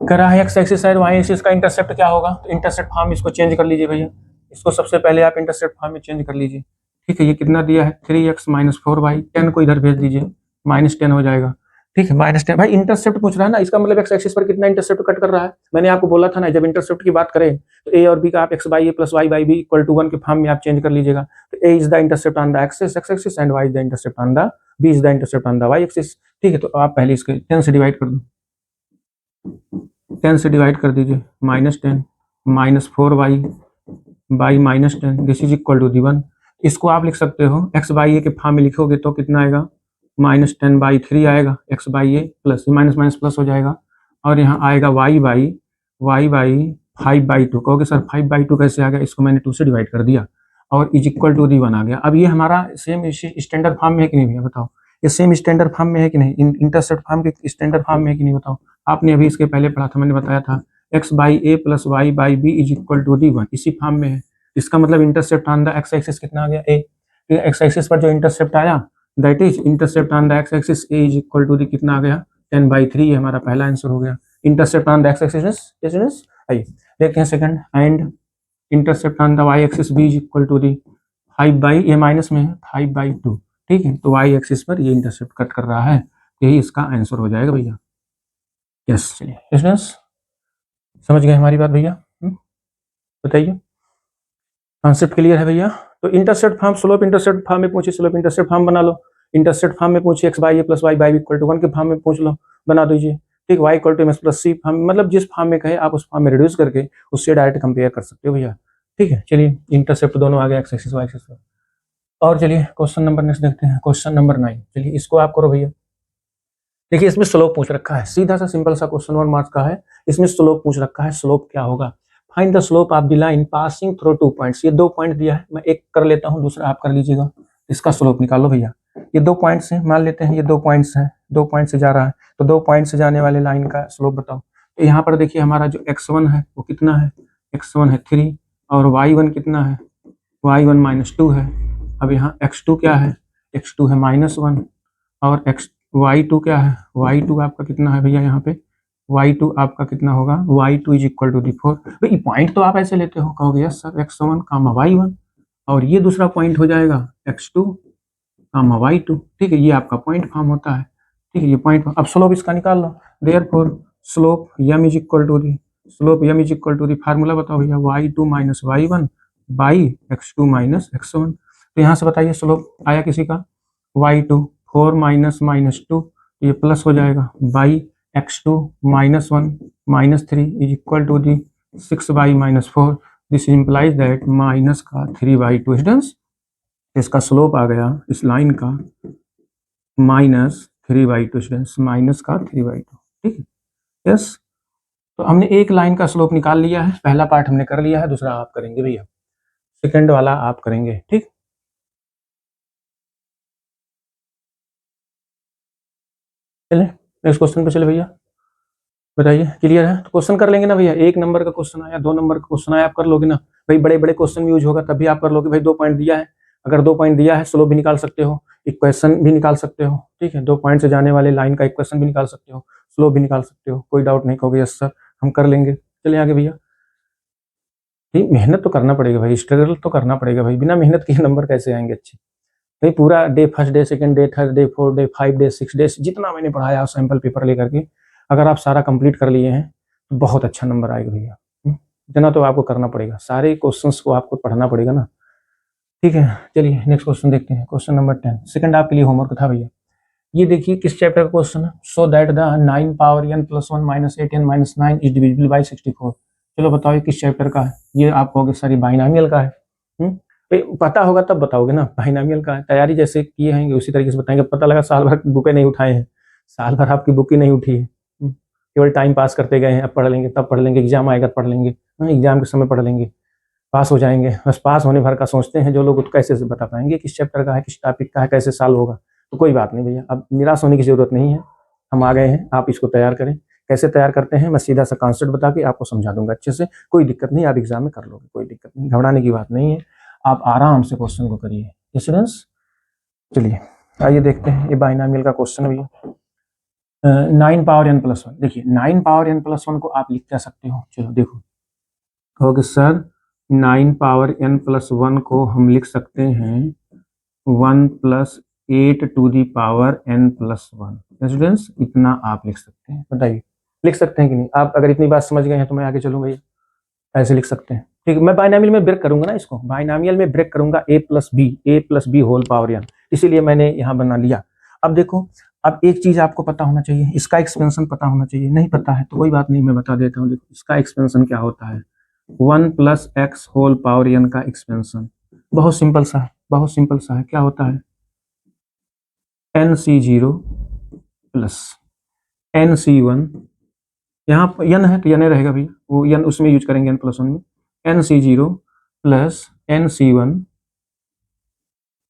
कह रहा है एक्स एक्सिस और वाई एक्सिस का इंटरसेप्ट क्या होगा। तो इंटरसेप्ट फॉर्म इसको चेंज कर लीजिए भैया, इसको सबसे पहले आप इंटरसेप्ट फॉर्म में चेंज कर लीजिए। ठीक है, ये कितना दिया है, 3x - 4y, 10 को इधर भेज दीजिए, -10 हो जाएगा। ठीक है, -10। भाई इंटरसेप्ट पूछ रहा है ना, इसका मतलब एक्स एक्सिस पर कितना इंटरसेप्ट कट कर रहा है। मैंने आपको बोला था ना, जब इंटरसेप्ट की बात करें तो ए और बी का आप x/a + y/b = 1 के फॉर्म में आप चेंज कर लीजिएगा। तो a is the intercept on the axis x axis and y is the intercept on the b is the intercept on the y axis. ठीक है, तो आप पहले इसके 10 से डिवाइड कर दो, 10 से डिवाइड कर दीजिए, -10 - 4y by -10 this is equal to 1। इसको आप लिख सकते हो x/a के फॉर्म में लिखोगे तो कितना आएगा, -10/3 आएगा, x/a प्लस माइनस प्लस हो जाएगा, और यहाँ आएगा y/5/2। कहोगे सर 5/2 कैसे आ गया, इसको मैंने 2 से डिवाइड कर दिया और इज इक्वल टू 1 आ गया। अब ये हमारा सेम स्टैंडर्ड फॉर्म में है कि नहीं भैया, बताओ ये सेम स्टैंडर्ड फॉर्म में है कि नहीं, इंटरसेप्ट फॉर्म के स्टैंडर्ड फॉर्म में है कि नहीं, बताओ। आपने अभी इसके पहले पढ़ा था, मैंने बताया था x/a + y/b is equal to 1, इसी फॉर्म में है। इसका मतलब intercept on the x axis कितना आ गया, a। x एक्सिस पर जो इंटरसेप्ट आया that is intercept on the x axis a is equal to कितना आ गया, 10/3। ये हमारा पहला आंसर हो गया। Intercept on the X axis, आइए देखते हैं second, and intercept on the Y axis B is equal to the 5 by, ये माइनस में है 5/2, ठीक है, तो वाई एक्सिस पर ये इंटरसेप्ट कट कर रहा है, यही इसका आंसर हो जाएगा भैया। यस, चलिए स्टूडेंट्स समझ गए हमारी बात भैया, बताइए कॉन्सेप्ट क्लियर है भैया। तो intercept form, slope intercept form में पूछिए, स्लोप इंटरसेप्ट फॉर्म बना लो, इंटरसेप्ट फॉर्म में पूछिए X by A plus Y by equal to 1 के फॉर्म में पूछ लो, बना दीजिए, ठीक, Y equal to M X plus C form, मतलब जिस फॉर्म में कहे आप उस फॉर्म में रिड्यूस करके उससे डायरेक्ट कंपेयर कर सकते हो भैया, ठीक है। चलिए इंटरसेप्ट दोनों आ गए, एक्स एक्सिस वाई एक्सिस पर। और चलिए क्वेश्चन नंबर नेक्स्ट देखते हैं, क्वेश्चन नंबर 9, चलिए इसको आप करो भैया। देखिए इसमें स्लोप पूछ रखा है, सीधा सा सिंपल सा क्वेश्चन 1 मार्क्स का है, इसमें स्लोप पूछ रखा है, स्लोप क्या होगा, find the slope of the line passing through 2 points, ये 2 पॉइंट दिया है, मैं एक कर लेता हूं, दूसरा आप कर लीजिएगा, इसका स्लोप निकालो भैया। ये 2 पॉइंट्स हैं, मान लेते हैं ये 2 पॉइंट्स हैं, 2 पॉइंट से जा रहा है, तो 2 पॉइंट से जाने वाले लाइन का स्लोप बताओ। तो यहाँ पर देखिए हमारा जो x1 है वो कितना है, x1 है 3, और y1 कितना है, y1 -2 है। अब यहाँ x2 क्या है, x2 है -1, और y2 क्या है, y2 आपका कितना है भैया, यहाँ पे y2 आपका कितना होगा, y2 is equal to the 4। भाई पॉइंट तो आप ऐसे लेते हो, कहोगे यस सर x1 कामा y1, और ये दूसरा पॉइंट हो जाएगा x2 कामा y2, ठीक है, ये आपका पॉइंट फॉर्म होता है, ठीक है, ये पॉइंट। अब स्लोप इसका निकाल लो, therefore slope m is equal to the, slope m is equal to the, formula बताओ भैया, y2 minus y1 by x2 minus x1। तो यहाँ से बताइए स्लोप आया किसी का, y2 4 माइनस -2, ये प्लस हो जाएगा, by x2 -1 -3 is equal to the 6/-4, this implies that minus का 3/2 स्टूडेंट्स, इसका स्लोप आ गया इस लाइन का -3/2 स्टूडेंट्स, माइनस का 3/2, ठीक है, यस। तो हमने एक लाइन का स्लोप निकाल लिया है, पहला पार्ट हमने कर लिया है, दूसरा आप करेंगे भैया, सेकंड वाला आप करेंगे, ठीक। चले नेक्स्ट क्वेश्चन पे चले भैया, बताइए क्लियर है, तो क्वेश्चन कर लेंगे ना भैया, 1 नंबर का क्वेश्चन आया, 2 नंबर का क्वेश्चन आया, आप कर लोगे ना भाई, बड़े बड़े क्वेश्चन में यूज होगा तभी आप कर लोगे भाई, 2 पॉइंट दिया है, अगर 2 पॉइंट दिया है स्लोप भी निकाल सकते हो, इक्वेशन भी निकाल सकते हो, ठीक है, 2 पॉइंट से जाने वाले लाइन का इक्वेशन भी निकाल सकते हो, स्लोप भी निकाल सकते हो, कोई डाउट नहीं, कहोगे यस सर हम कर लेंगे। चलिए आगे भैया, मेहनत तो करना पड़ेगा भाई, स्ट्रगल तो करना पड़ेगा भाई, बिना मेहनत के नंबर कैसे आएंगे अच्छे भाई, पूरा day, first day, second day, third day, 4 day, 5 day, 6 day, जितना मैंने पढ़ाया सैंपल पेपर लेकर के, अगर आप सारा कंप्लीट कर लिए हैं तो बहुत अच्छा नंबर आएगा भैया, इतना तो आपको करना पड़ेगा, सारे क्वेश्चंस को आपको पढ़ना पड़ेगा ना, ठीक है। चलिए नेक्स्ट क्वेश्चन देखते हैं, क्वेश्चन नंबर 10, सेकंड आपके लिए होमवर्क था भैया, ये देखिए किस चैप्टर का क्वेश्चन है, so that the 9 power n + 1 - 8n - 9 is divisible by 64, चलो बताओ ये किस चैप्टर का है, ये आप कहोगे सर ये बाइनॉमियल का है, पता होगा तब बताओगे ना, बाइनॉमियल का है, तैयारी जैसे किए हैं उसी तरीके से बताएंगे, पता लगा साल भर बुकें नहीं उठाए हैं, साल भर आपकी बुक ही नहीं उठी है, केवल टाइम पास करते गए हैं, अब पढ़ लेंगे तब पढ़ लेंगे, एग्जाम आएगा पढ़ लेंगे, एग्जाम के समय पढ़ लेंगे, पास हो जाएंगे, बस पास होने भर का सोचते हैं जो लोग, कैसे से बता पाएंगे किस चैप्टर का है, किस टॉपिक का है, कैसे सॉल्व होगा, तो कोई बात नहीं भैया, अब निराश होने की जरूरत नहीं है, हम आ गए हैं, आप इसको तैयार करें, कैसे तैयार करते हैं मैं सीधा सा कॉन्सेप्ट बता के आपको समझा दूंगा अच्छे से, कोई दिक्कत नहीं, आप एग्जाम में कर लोगे, कोई दिक्कत नहीं, घबराने की बात नहीं है, आप आराम से क्वेश्चन को करिए स्टूडेंट्स। चलिए आइए देखते हैं, ये बाइनॉमियल का क्वेश्चन है भैया, 9 पावर n + 1, देखिए 9 पावर n + 1 को आप लिख क्या सकते हो, चलो देखो, कहोगे सर 9 पावर n + 1 को हम लिख सकते हैं 1 + 8 to the power n + 1, students इतना आप लिख सकते हैं, बताइए लिख सकते हैं कि नहीं, आप अगर इतनी बात समझ गए हैं तो मैं आगे चलूंगा, ये ऐसे लिख सकते हैं, ठीक है, मैं बाइनॉमियल में ब्रेक करूंगा ना, इसको बाइनॉमियल में ब्रेक करूंगा, a + b whole power n, इसीलिए मैंने यहाँ बना लिया। अब देखो, अब एक चीज आपको पता होना चाहिए, इसका एक्सपेंशन पता होना चाहिए, नहीं पता है तो कोई बात नहीं, मैं बता देता हूँ, देखो इसका एक्सपेंशन क्या होता है, 1 + x होल पावर n का एक्सपेंशन, बहुत सिंपल सा है, बहुत सिंपल सा है, क्या होता है nc0 प्लस nc1, यहाँ n है तो n रहेगा भैया, वो n उसमें यूज करेंगे n + 1 में, nc0 plus nc1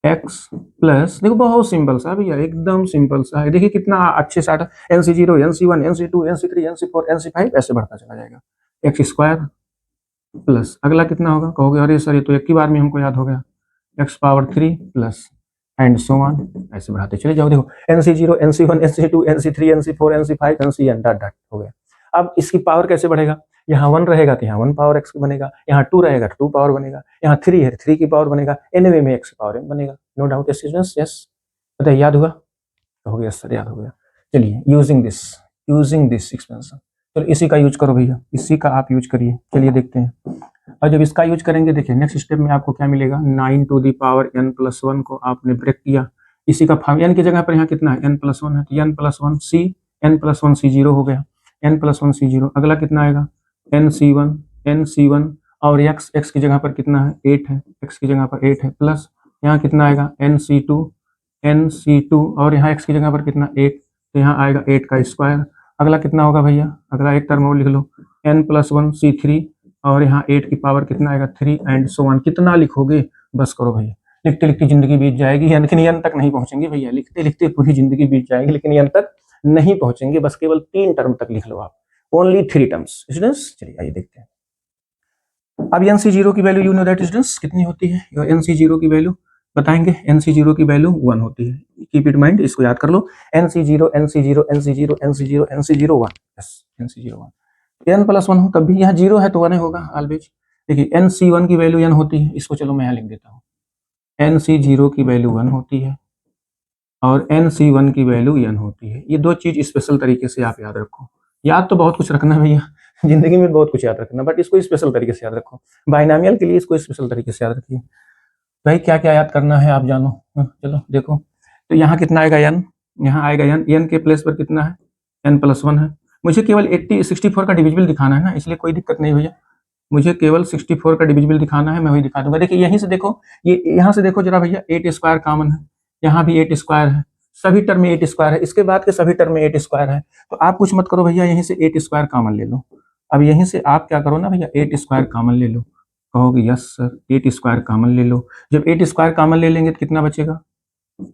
x plus, देखो बहुत सिंपल सा भैया, एकदम सिंपल सा है, देखिए कितना अच्छे से nc0 nc1 nc2 nc3 nc4 nc5 ऐसे बढ़ता चला जाएगा, x² प्लस अगला कितना होगा, कहोगे अरे सर ये तो एक ही बार में हमको याद हो गया, x³ plus and so on, ऐसे बढ़ाते चले जाओ, देखो nc0 nc1 nc2 nc3 nc4 nc5 ncn dot dot हो गया। अब इसकी पावर कैसे बढ़ेगा, यहाँ 1 रहेगा तो यहाँ 1 पावर x बनेगा, यहाँ 2 रहेगा तो 2 पावर बनेगा, यहाँ 3 है 3 की पावर बनेगा, एनीवे में x पावर m बनेगा। नो डाउट स्टूडेंट्स, यस बताइए याद हुआ? हो गया सर, याद हो गया। चलिए यूजिंग दिस एक्सपेंशन, चलो इसी का यूज करो भैया, इसी का आप यूज करिए। चलिए देखते हैं, और जब इसका यूज करेंगे देखिए नेक्स्ट स्टेप में आपको क्या मिलेगा, 9 टू दी पावर n+1 को आपने ब्रेक किया, इसी का फॉर्म n की जगह पर यहाँ कितना है n+1 है, तो n+1 c, n+1 c 0 हो गया, n+1 c 0। अगला कितना आएगा n c1 और x की जगह पर कितना है 8 है, x की जगह पर 8 है, प्लस यहाँ कितना आएगा nc2 और यहाँ x की जगह पर कितना 8, तो यहाँ आएगा 8 का स्क्वायर। अगला कितना होगा भैया, अगला एक टर्म और लिख लो n+1 c3 और यहाँ 8 की पावर कितना आएगा 3 एंड सो ऑन। कितना लिखोगे, बस करो भैया, लिखते लिखते जिंदगी बीत जाएगी, लेकिन n तक नहीं पहुंचेंगे भैया, लिखते लिखते पूरी जिंदगी बीत जाएगी लेकिन n तक नहीं पहुंचेंगे, बस केवल 3 टर्म तक लिख लो आप, ओनली 3 टर्म्स स्टूडेंट्स। चलिए आइए देखते हैं। अब nc0 की value you know that students कितनी होती है, nc0 की वैल्यू बताएंगे, nc0 की वैल्यू 1 होती है, कीप इट माइंड, इसको याद कर लो, nc0 1 यस nc0 1, n+1 हो तब भी यहाँ 0 है तो 1 होगा ऑलवेज। देखिए nc1 की वैल्यू n होती है, इसको चलो मैं यहाँ लिख देता हूँ, nc0 की वैल्यू 1 होती है और nc1 की वैल्यू n होती है। ये दो चीज स्पेशल तरीके से आप याद रखो, याद तो बहुत कुछ रखना है भैया, जिंदगी में बहुत कुछ याद रखना, बट इसको स्पेशल तरीके से याद रखो, बाइनोमियल के लिए इसको स्पेशल तरीके से याद रखिए। भाई क्या क्या याद करना है आप जानो, चलो देखो, तो यहाँ कितना आएगा n, यहाँ आएगा n के प्लेस पर कितना है n+1 है, मुझे केवल 64 का डिविजिबल दिखाना है ना, इसलिए कोई दिक्कत नहीं भैया, मुझे केवल 64 का डिविजिबल दिखाना है, मैं वही दिखा दूंगा। देखिए यहीं से देखो, ये यहाँ से देखो जरा भैया, 8 स्क्वायर कॉमन है, यहाँ भी 8 स्क्वायर है, सभी टर्म में 8 स्क्वायर है, इसके बाद के सभी टर्म में 8 स्क्वायर है, तो आप कुछ मत करो भैया, यहीं से 8 स्क्वायर कॉमन ले लो। अब यहीं से आप क्या करो ना भैया, 8 स्क्वायर कॉमन ले लो, कहोगे यस सर 8 स्क्वायर कॉमन ले लो। जब 8 स्क्वायर कॉमन ले लेंगे तो कितना बचेगा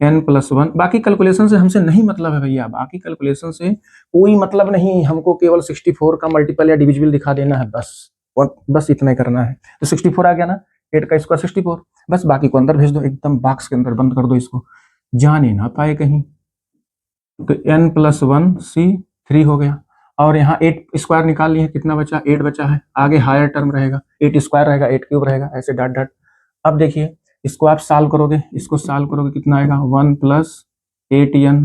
n+1। बाकी कैलकुलेशन से हमसे नहीं मतलब है भैया, बाकी कैलकुलेशन से कोई मतलब नहीं, हमको केवल 64 का मल्टीपल या डिविजिबल दिखा देना है, बस इतना ही करना है। तो 64 आ गया ना, 8 का स्क्वायर 64, बस बाकी को अंदर भेज दो, एकदम बॉक्स के अंदर बंद कर दो, इसको जाने ना पाए कहीं। तो n+1 c3 हो गया, और यहाँ 8 स्क्वायर निकाल लिए, कितना बचा 8 बचा है, आगे हायर टर्म रहेगा 8 स्क्वायर रहेगा 8 क्यूब रहेगा, ऐसे डॉट डॉट। अब देखिए इसको आप सॉल्व करोगे, इसको सॉल्व करोगे कितना आएगा 1 + 8n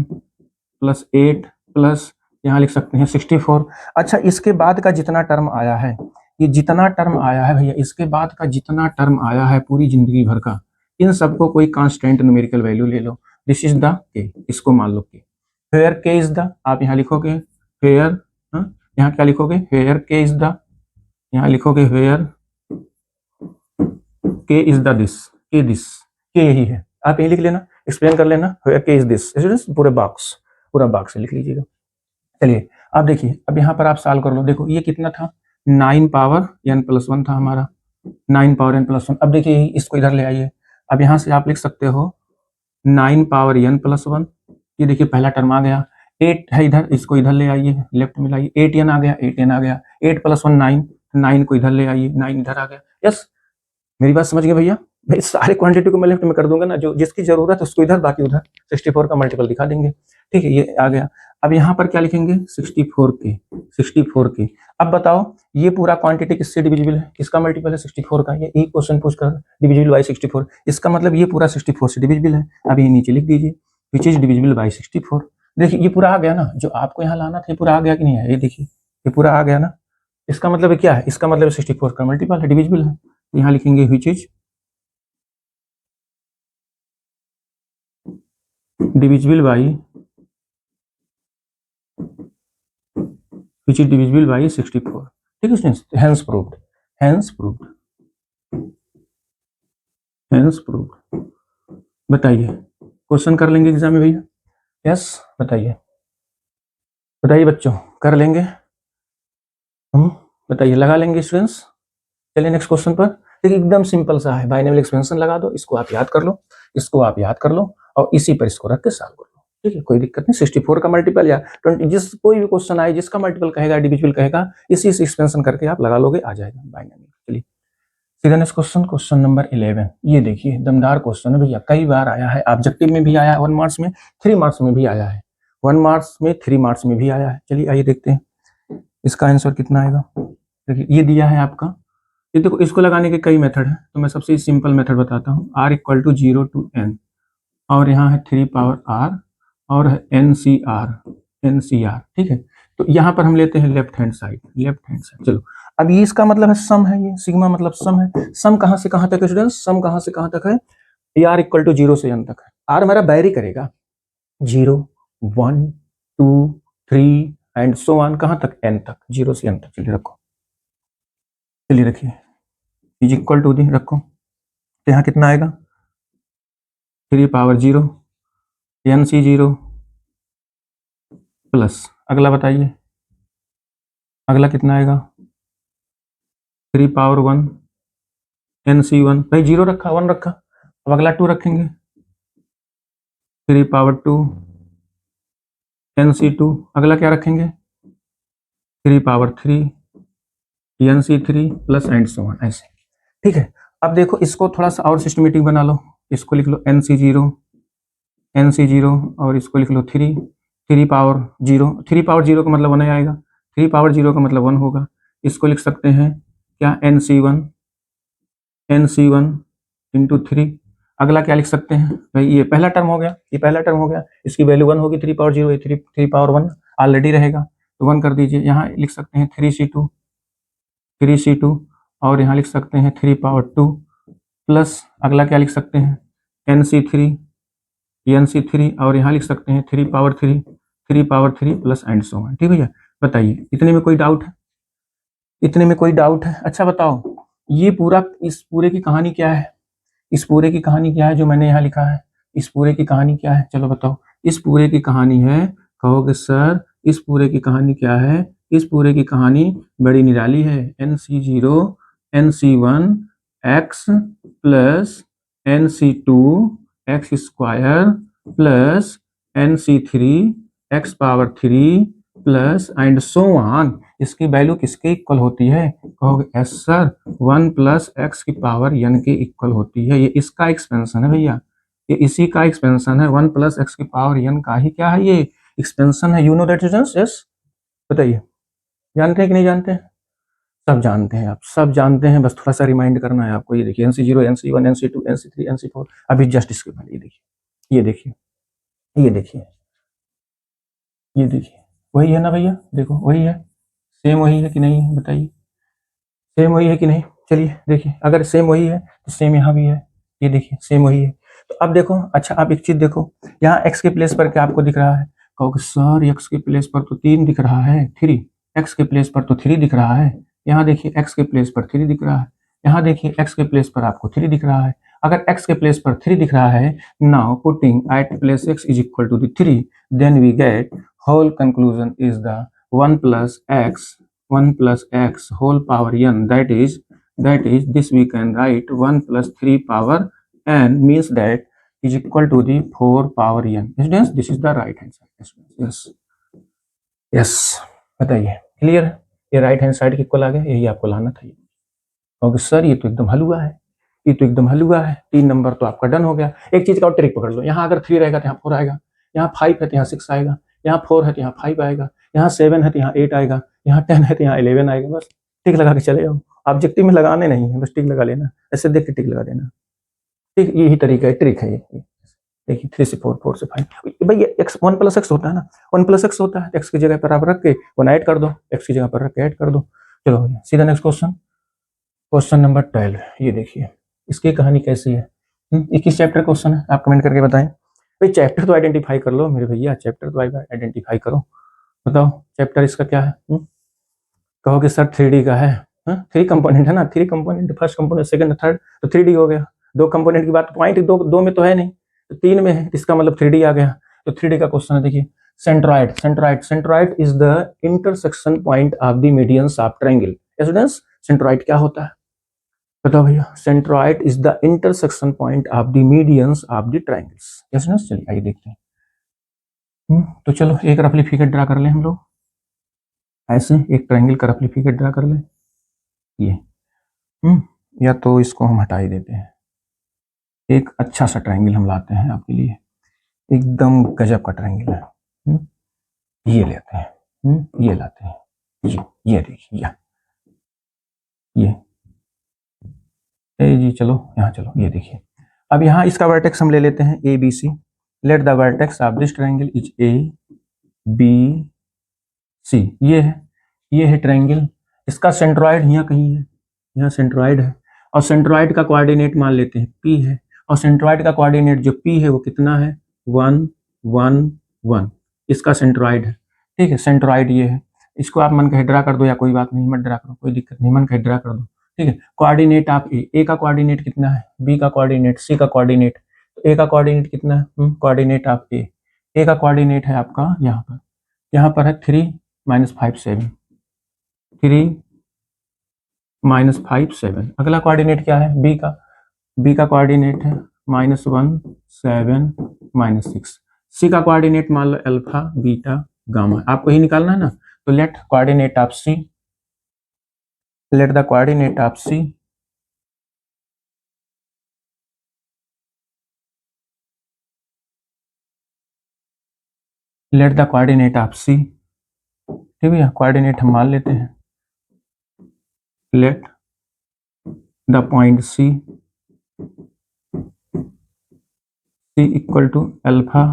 + 8 प्लस यहाँ लिख सकते हैं 64। अच्छा इसके बाद का जितना टर्म आया है, ये जितना टर्म आया है भैया, इसके बाद का जितना टर्म आया है पूरी जिंदगी भर का, इन सबको कोई कांस्टेंट न्यूमेरिकल वैल्यू ले लो, दिस इज द के, इसको मान लो के, वेयर के इज द, आप यहाँ लिखोगे वेयर, यहाँ क्या लिखोगे वेयर के इज द, यहाँ लिखोगे वेयर के इज द दिस, के दिस, के यही है, आप यही लिख लेना, एक्सप्लेन कर लेना, वेयर के इज दिस, पूरा बॉक्स लिख लीजिएगा। चलिए अब देखिए, अब यहाँ पर आप सॉल्व कर लो, देखो ये कितना था 9 पावर n+1 था हमारा, 9 पावर n+1। अब देखिए इसको इधर ले आइए, अब यहाँ से आप लिख सकते हो 9 पावर n+1, ये देखिए पहला टर्म आ गया, 8 है इधर, इसको इधर ले आइए, लेफ्ट में लाइए, 8n आ गया, 8n आ गया, 8 + 1 9, 9 को इधर ले आइए, 9 इधर आ गया। यस मेरी बात समझ गए भैया, भाई सारे क्वांटिटी को मैं लेफ्ट में कर दूंगा ना, जो जिसकी जरूरत है उसको इधर, बाकी उधर 64 का मल्टीपल दिखा देंगे, ठीक है ये आ गया। अब यहाँ पर क्या लिखेंगे 64 के। अब बताओ ये पूरा क्वांटिटी किससे डिविजिबल है, किसका मल्टीपल है 64 का, ये एक क्वेश्चन पूछ कर डिविजिबल बाय 64, इसका मतलब ये पूरा 64 से डिविजिबल है। अब ये नीचे लिख दीजिए विच इज डिविजिबल बाय 64। देखिए ये पूरा आ गया ना, जो आपको यहाँ लाना था ये पूरा आ गया कि नहीं है, ये देखिए ये पूरा आ गया ना, इसका मतलब क्या है, इसका मतलब 64 का मल्टीपल है, डिविजिबल है। यहाँ लिखेंगे विच इज डिविजिबल बाई 64, ठीक है स्टूडेंट्स, हेंस प्रूव्ड। बताइए क्वेश्चन कर लेंगे एग्जाम में भैया, यस बताइए बच्चों, कर लेंगे हम, बताइए लगा लेंगे स्टूडेंट्स। चलिए नेक्स्ट क्वेश्चन पर, देखिए एकदम सिंपल सा है, बाइनोमियल एक्सपेंशन लगा दो, इसको आप याद कर लो, और इसी पर इसको रख के सॉल्व कर लो, ठीक है कोई दिक्कत नहीं। 64 का मल्टीपल या 20, जिस कोई भी क्वेश्चन आए जिसका मल्टीपल कहेगा डिविजिबल कहेगा, इसी से एक्सपेंशन करके आप लगा लोगे, आ जाएगा बाइनोमियल। चलिए सीधा नेक्स्ट क्वेश्चन नंबर 11। ये देखिए दमदार क्वेश्चन है भैया, कई बार आया है, ऑब्जेक्टिव में भी आया है 1 मार्क्स में, 3 मार्क्स में भी आया है, 1 मार्क्स में 3 मार्क्स में भी आया है। चलिए आइए देखते हैं इसका आंसर कितना आएगा? देखिए ये दिया है आपका, ये देखो इसको लगाने के कई मेथड है, तो मैं सबसे सिंपल मेथड बताता हूँ। r equal to 0 to n और यहाँ है 3 पावर r और है NCR, ठीक है। तो यहाँ पर हम लेते हैं लेफ्ट हैंड साइड। चलो अब ये इसका मतलब है सम है, ये सिग्मा मतलब सम है। सम कहाँ से कहाँ तक है स्टूडेंट्स? सम कहाँ से कहाँ तक है? ये r इक्वल टू 0 से n तक है। r हमारा बैरी करेगा 0, 1, 2, 3 एंड सो ऑन, कहाँ तक? n तक, 0 से n तक। चलिए रखो, चलिए रखिए, इज इक्वल टू दी रखो, तो यहाँ कितना आएगा? 3 पावर 0 NC0 प्लस, अगला बताइए, अगला कितना आएगा? 3 पावर 1 NC1, भाई 0 रखा, 1 रखा, अब अगला 2 रखेंगे, 3 पावर 2 NC2, अगला क्या रखेंगे? 3 power 3 NC3 plus and so on, ऐसे, ठीक है। अब देखो इसको थोड़ा सा और सिस्टमेटिक बना लो, इसको लिख लो NC0 और इसको लिख लो 3 पावर 0, 3 पावर 0 का मतलब 1 ही आएगा, 3 पावर 0 का मतलब 1 होगा। इसको लिख सकते हैं क्या? NC1 इंटू 3, अगला क्या लिख सकते हैं भाई? ये पहला टर्म हो गया, ये पहला टर्म हो गया, इसकी वैल्यू 1 होगी, 3 पावर 0, 3 पावर 1 ऑलरेडी रहेगा, तो 1 कर दीजिए। यहाँ लिख सकते हैं 3C2 और यहाँ लिख सकते हैं 3 पावर 2 प्लस, अगला क्या लिख सकते हैं? NC3 और यहाँ लिख सकते हैं 3 power 3 plus and so on, ठीक भैया। बताइए इतने में कोई डाउट है? इतने में कोई डाउट है? अच्छा बताओ, ये पूरा, इस पूरे की कहानी क्या है? इस पूरे की कहानी क्या है जो मैंने यहाँ लिखा है? इस पूरे की कहानी क्या है? चलो बताओ, इस पूरे की कहानी है, कहोगे सर इस पूरे की कहानी क्या है? इस पूरे की कहानी बड़ी निराली है। NC0 NC1 x plus NC2 x square plus NC3 x power 3 plus and so on, इसकी वैल्यू किसके इक्वल होती है? कहोगे एस सर 1 प्लस एक्स की पावर n के इक्वल होती है। ये इसका एक्सपेंशन है भैया, ये इसी का एक्सपेंशन है, 1 प्लस एक्स की पावर n का ही क्या है? ये एक्सपेंशन है। You know that students? Yes, बताइए, जानते हैं कि नहीं जानते हैं? सब जानते हैं, आप सब जानते हैं, बस थोड़ा सा रिमाइंड करना है आपको। ये देखिए NC0 NC1 NC2 NC3 NC4, अभी जस्ट इसके पहले ये देखिए, ये देखिए, ये देखिए, ये देखिए, वही है ना भैया? देखो वही है, सेम वही है कि नहीं है? बताइए, सेम वही है कि नहीं? चलिए देखिए, अगर सेम वही है तो सेम यहाँ भी है, ये देखिए सेम वही है। तो अब देखो, अच्छा आप एक चीज देखो, यहाँ x के प्लेस पर क्या आपको दिख रहा है? कहोगे सर x के प्लेस पर तो 3 दिख रहा है, 3, x के प्लेस पर तो 3 दिख रहा है। यहाँ देखिए x के प्लेस पर 3 दिख रहा है, यहाँ देखिए x के प्लेस पर आपको 3 दिख रहा है। अगर x के प्लेस पर 3 दिख रहा है, now putting at place x is equal to the 3, then we get whole conclusion is the 1 plus x whole power n, that is this we can write 1 plus 3 power n means that is equal to the 4 power n. Students, this is the right hand side. Yes, बताइए, क्लियर है? ये राइट हैंड साइड के इक्वल आ गया, यही आपको लाना था। ओके सर, ये तो एकदम हलवा है, ये तो एकदम हलवा है, 3 नंबर तो आपका डन हो गया। एक चीज का और ट्रिक पकड़ लो, यहाँ अगर 3 रहेगा तो यहाँ 4 आएगा, यहाँ 5 है तो यहाँ 6 आएगा, यहाँ 4 है तो यहाँ 5 आएगा, यहाँ 7 है तो यहाँ 8 आएगा, यहाँ 10 है तो यहाँ 11 आएगा। बस टिक लगा के चले जाओ, ऑब्जेक्टिव में लगाने नहीं है, बस टिक लगा लेना, ऐसे देख के टिक लगा देना। ठीक, यही तरीका है, ट्रिक है ये। देखिए 3 से 4, 4 से 5, भाई x 1 प्लस एक्स होता है ना, 1 प्लस एक्स होता है, एक्स की जगह पर आप रख के 1 ऐड कर दो, एक्स की जगह पर रख के ऐड कर दो। चलो सीधा नेक्स्ट क्वेश्चन, क्वेश्चन नंबर 12। ये देखिए इसकी कहानी कैसी है। 21 चैप्टर क्वेश्चन है, आप कमेंट करके बताएं। भाई चैप्टर तो आइडेंटिफाई कर लो मेरे भैया, चैप्टर तो आइडेंटिफाई करो, बताओ चैप्टर इसका क्या है। कहोगे सर 3D का है, 3 कंपोनेंट है ना, 3 component, first component second third, तो 3D हो गया। 2 कंपोनेंट की बात, पॉइंट दो में तो है नहीं, तो 3 में है, इसका मतलब 3D आ गया। तो 3D का क्वेश्चन है, देखिए centroid is the intersection point of the medians of triangle. Students, centroid क्या होता है बताओ भैया? Centroid is the intersection point of the medians of the triangles. Yes ना, चलिए आइए देखते हैं। तो चलो एक रफली फिगर ड्रा कर लें हम लोग, ऐसे एक ट्रायंगल का रफली फिगर ड्रा कर लें। ये या तो इसको हम हटा ही देते हैं, एक अच्छा सा ट्रायंगल हम लाते हैं आपके लिए, एकदम गजब का ट्रायंगल है। ये लेते हैं, ये लाते हैं, ये देखिए ये जी चलो यहाँ चलो, ये देखिए अब यहाँ इसका वर्टेक्स हम ले लेते हैं A B C. Let the vertex of this triangle is A B C. ये है ट्रायंगल, इसका सेंट्रॉइड यहाँ कहीं है, यहाँ सेंट्रॉइड है और सेंट्रॉइड का कोऑर्डिनेट मान लेते हैं पी है, और सेंट्रॉइड का कोऑर्डिनेट जो पी है वो कितना है 1 1 1। इसका सेंट्रॉइड है, ठीक है, सेंट्रॉइड ये है। इसको आप मन कहे ड्रा कर दो या कोई बात नहीं, मत ड्रा करो, कोई दिक्कत नहीं, मन कहे ड्रा कर दो, ठीक है। कोऑर्डिनेट आप ए का कोऑर्डिनेट कितना है, बी का कोऑर्डिनेट, सी का कोऑर्डिनेट, ए का कोऑर्डिनेट कितना है, कोऑर्डिनेट आप ए का कोऑर्डिनेट है आपका यहाँ पर है 3 -5 7, 3 -5 7। अगला कोऑर्डिनेट क्या है बी का कोऑर्डिनेट है -1 7 -6। सी का कोऑर्डिनेट मान लो अल्फा बीटा गामा, आपको ही निकालना है ना, तो let the coordinate of C let the coordinate of C ठीक है, कोऑर्डिनेट हम मान लेते हैं। Let the point C equal to alpha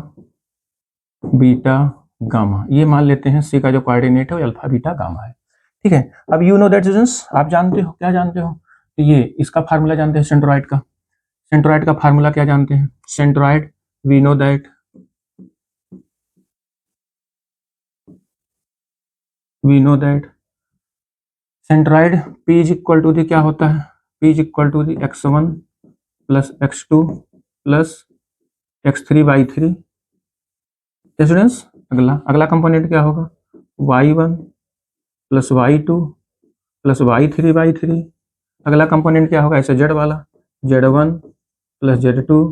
beta gamma, ये मान लेते हैं सी का जो कोऑर्डिनेट है वो अल्फा बीटा गामा है, ठीक है। अब यू नो दैट स्टूडेंट्स, आप जानते हो, क्या जानते हो, तो ये इसका फार्मूला जानते हैं सेंट्रॉइड का फार्मूला क्या जानते हैं, centroid we know that centroid P is equal to the क्या होता है, P is equal to the x1 plus x2 plus x3/3। Students अगला कंपोनेंट क्या होगा, y1 plus y2 plus y3/3। अगला कंपोनेंट क्या होगा ऐसे z वाला, z1 plus z2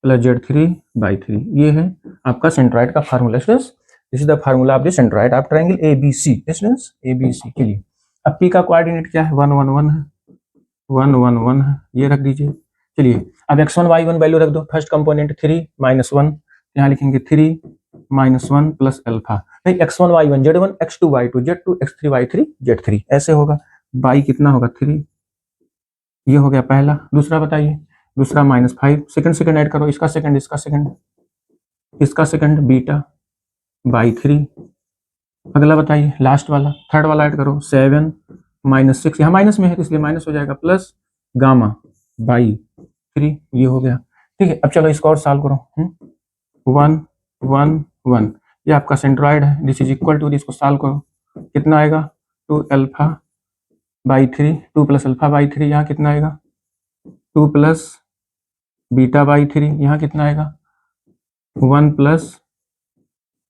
plus z3/3। ये है आपका सेंट्रॉइड का formula students. This is the formula of the centroid of triangle ABC students, ABC के लिए। अब P का कोऑर्डिनेट क्या है 1 1 1 है, 1 1 1 है, ये रख दीजिए। चलिए अब x1 y1 वैल्यू रख दो, फर्स्ट कंपोनेंट 3 -1, यहाँ लिखेंगे 3 -1 प्लस अल्फा, नहीं x1 y1 z1 x2 y2 z2 x3 y3 z3, ऐसे होगा। y कितना होगा 3, ये हो गया पहला। दूसरा बताइए, दूसरा -5, सेकंड ऐड करो, इसका सेकंड बीटा बाई 3। अगला बताइए लास्ट वाला, थर्ड वाला ऐड करो 7 -6, यहाँ माइनस में है तो इसलिए माइनस हो जाएगा, प्लस गामा बाई 3, ये हो गया, ठीक है। अब चलो इसको और सॉल्व करो, 1 1 1, ये आपका सेंट्रॉइड है, दिस इज इक्वल टू, इसको सॉल्व करो, कितना आएगा 2 अल्फा/3, 2 प्लस अल्फा/3, यहाँ कितना आएगा 2 प्लस बीटा/3, यहाँ कितना आएगा 1 प्लस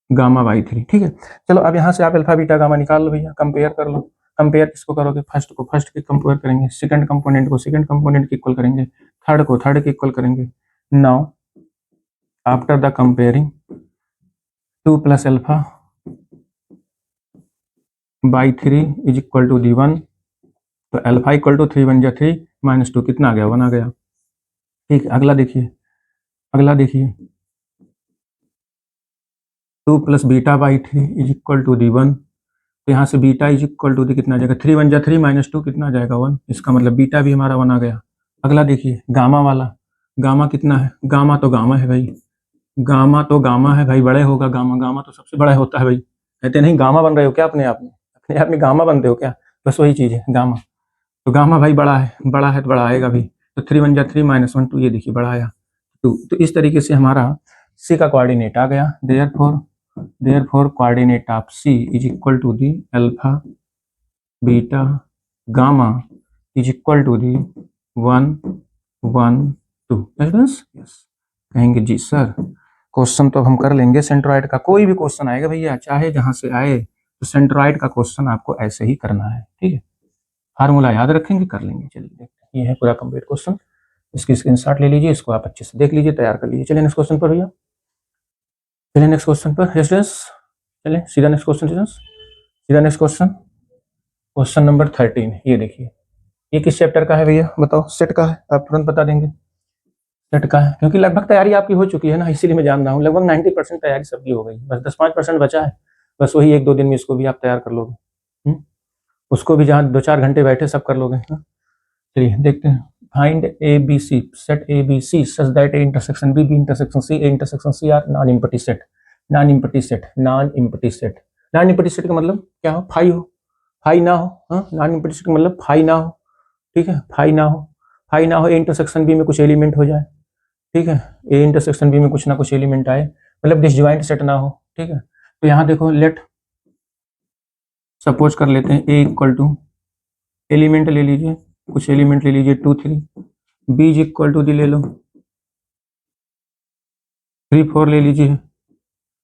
गामा/3, ठीक है। चलो अब यहाँ से आप अल्फा बीटा गामा निकाल लो भैया, कंपेयर कर लो। कंपेयर किसको करोगे, फर्स्ट को फर्स्ट के कंपेयर करेंगे, सेकंड कंपोनेंट को सेकंड कंपोनेंट के इक्वल करेंगे, थर्ड को थर्ड के इक्वल करेंगे। Now after the comparing 2 plus alpha by 3 is equal to the 1, तो अल्फा इक्वल टू 3 1 3 -2 कितना आ गया 1 आ गया, ठीक है। अगला देखिए 2 plus beta is equal to the 1, तो यहाँ से beta is equal to the कितना आ जाएगा 3 1 3 -2 कितना आ जाएगा 1, इसका मतलब बीटा भी हमारा 1 आ गया। अगला देखिए गामा वाला, गामा कितना है, गामा तो गामा है भाई, बड़े होगा गामा तो सबसे बड़ा होता है भाई। कहते नहीं गामा बन रहे हो क्या अपने आप में गामा बनते हो क्या, बस वही चीज़ है गामा। तो गामा भाई बड़ा है तो बड़ा आएगा भी, तो 3 1 3 -1 2, ये देखिए बड़ा आया 2। तो इस तरीके से हमारा सी का कोऑर्डिनेट आ गया। Therefore coordinate of C is equal to the alpha beta gamma is equal to the 1 1 2। Yes कहेंगे जी सर क्वेश्चन तो हम कर लेंगे सेंट्रॉइड का, कोई भी क्वेश्चन आएगा भैया चाहे जहां से आए, तो सेंट्रॉइड का क्वेश्चन आपको ऐसे ही करना है, ठीक है। फार्मूला याद रखेंगे, कर लेंगे। चलिए देखते हैं, ये है पूरा कंप्लीट क्वेश्चन, इसकी स्क्रीनशॉट ले लीजिए, इसको आप अच्छे से देख लीजिए, तैयार कर लीजिए। चलिए नेक्स्ट क्वेश्चन पर भैया, चलिए नेक्स्ट क्वेश्चन पर स्टूडेंट्स, चलिए सीधा नेक्स्ट क्वेश्चन स्टूडेंट्स, सीधा नेक्स्ट क्वेश्चन नंबर 13। ये देखिए ये किस चैप्टर का है भैया बताओ, सेट का है, आप तुरंत बता देंगे सेट का है, क्योंकि लगभग तैयारी आपकी हो चुकी है ना, इसीलिए मैं जान रहा हूँ लगभग 90% तैयारी सबकी हो गई, बस 10-5% बचा है, बस वही 1-2 दिन में इसको भी आप तैयार कर लोगे। उसको भी जहाँ 2-4 घंटे बैठे सब कर लोगे। चलिए देखते हैं। Find A B C, set A B C such that A intersection B intersection C, A intersection C are non empty set. Non empty set, non empty set, non empty set का मतलब क्या हो? फाई हो, फाई ना हो। हाँ, नॉन एम्प्टी सेट का मतलब फाई ना हो, ठीक है, फाई ना हो, फाई ना हो, ए इंटरसेक्शन बी में कुछ एलिमेंट हो जाए, ठीक है, ए इंटरसेक्शन बी में कुछ ना कुछ एलिमेंट आए, मतलब डिसजॉइंट सेट ना हो, ठीक है। तो यहाँ देखो, लेट सपोज कर लेते हैं ए इक्वल टू, एलिमेंट ले लीजिए, कुछ एलिमेंट ले लीजिए 2 3, B is equal to the ले लो 3 4 ले लीजिए,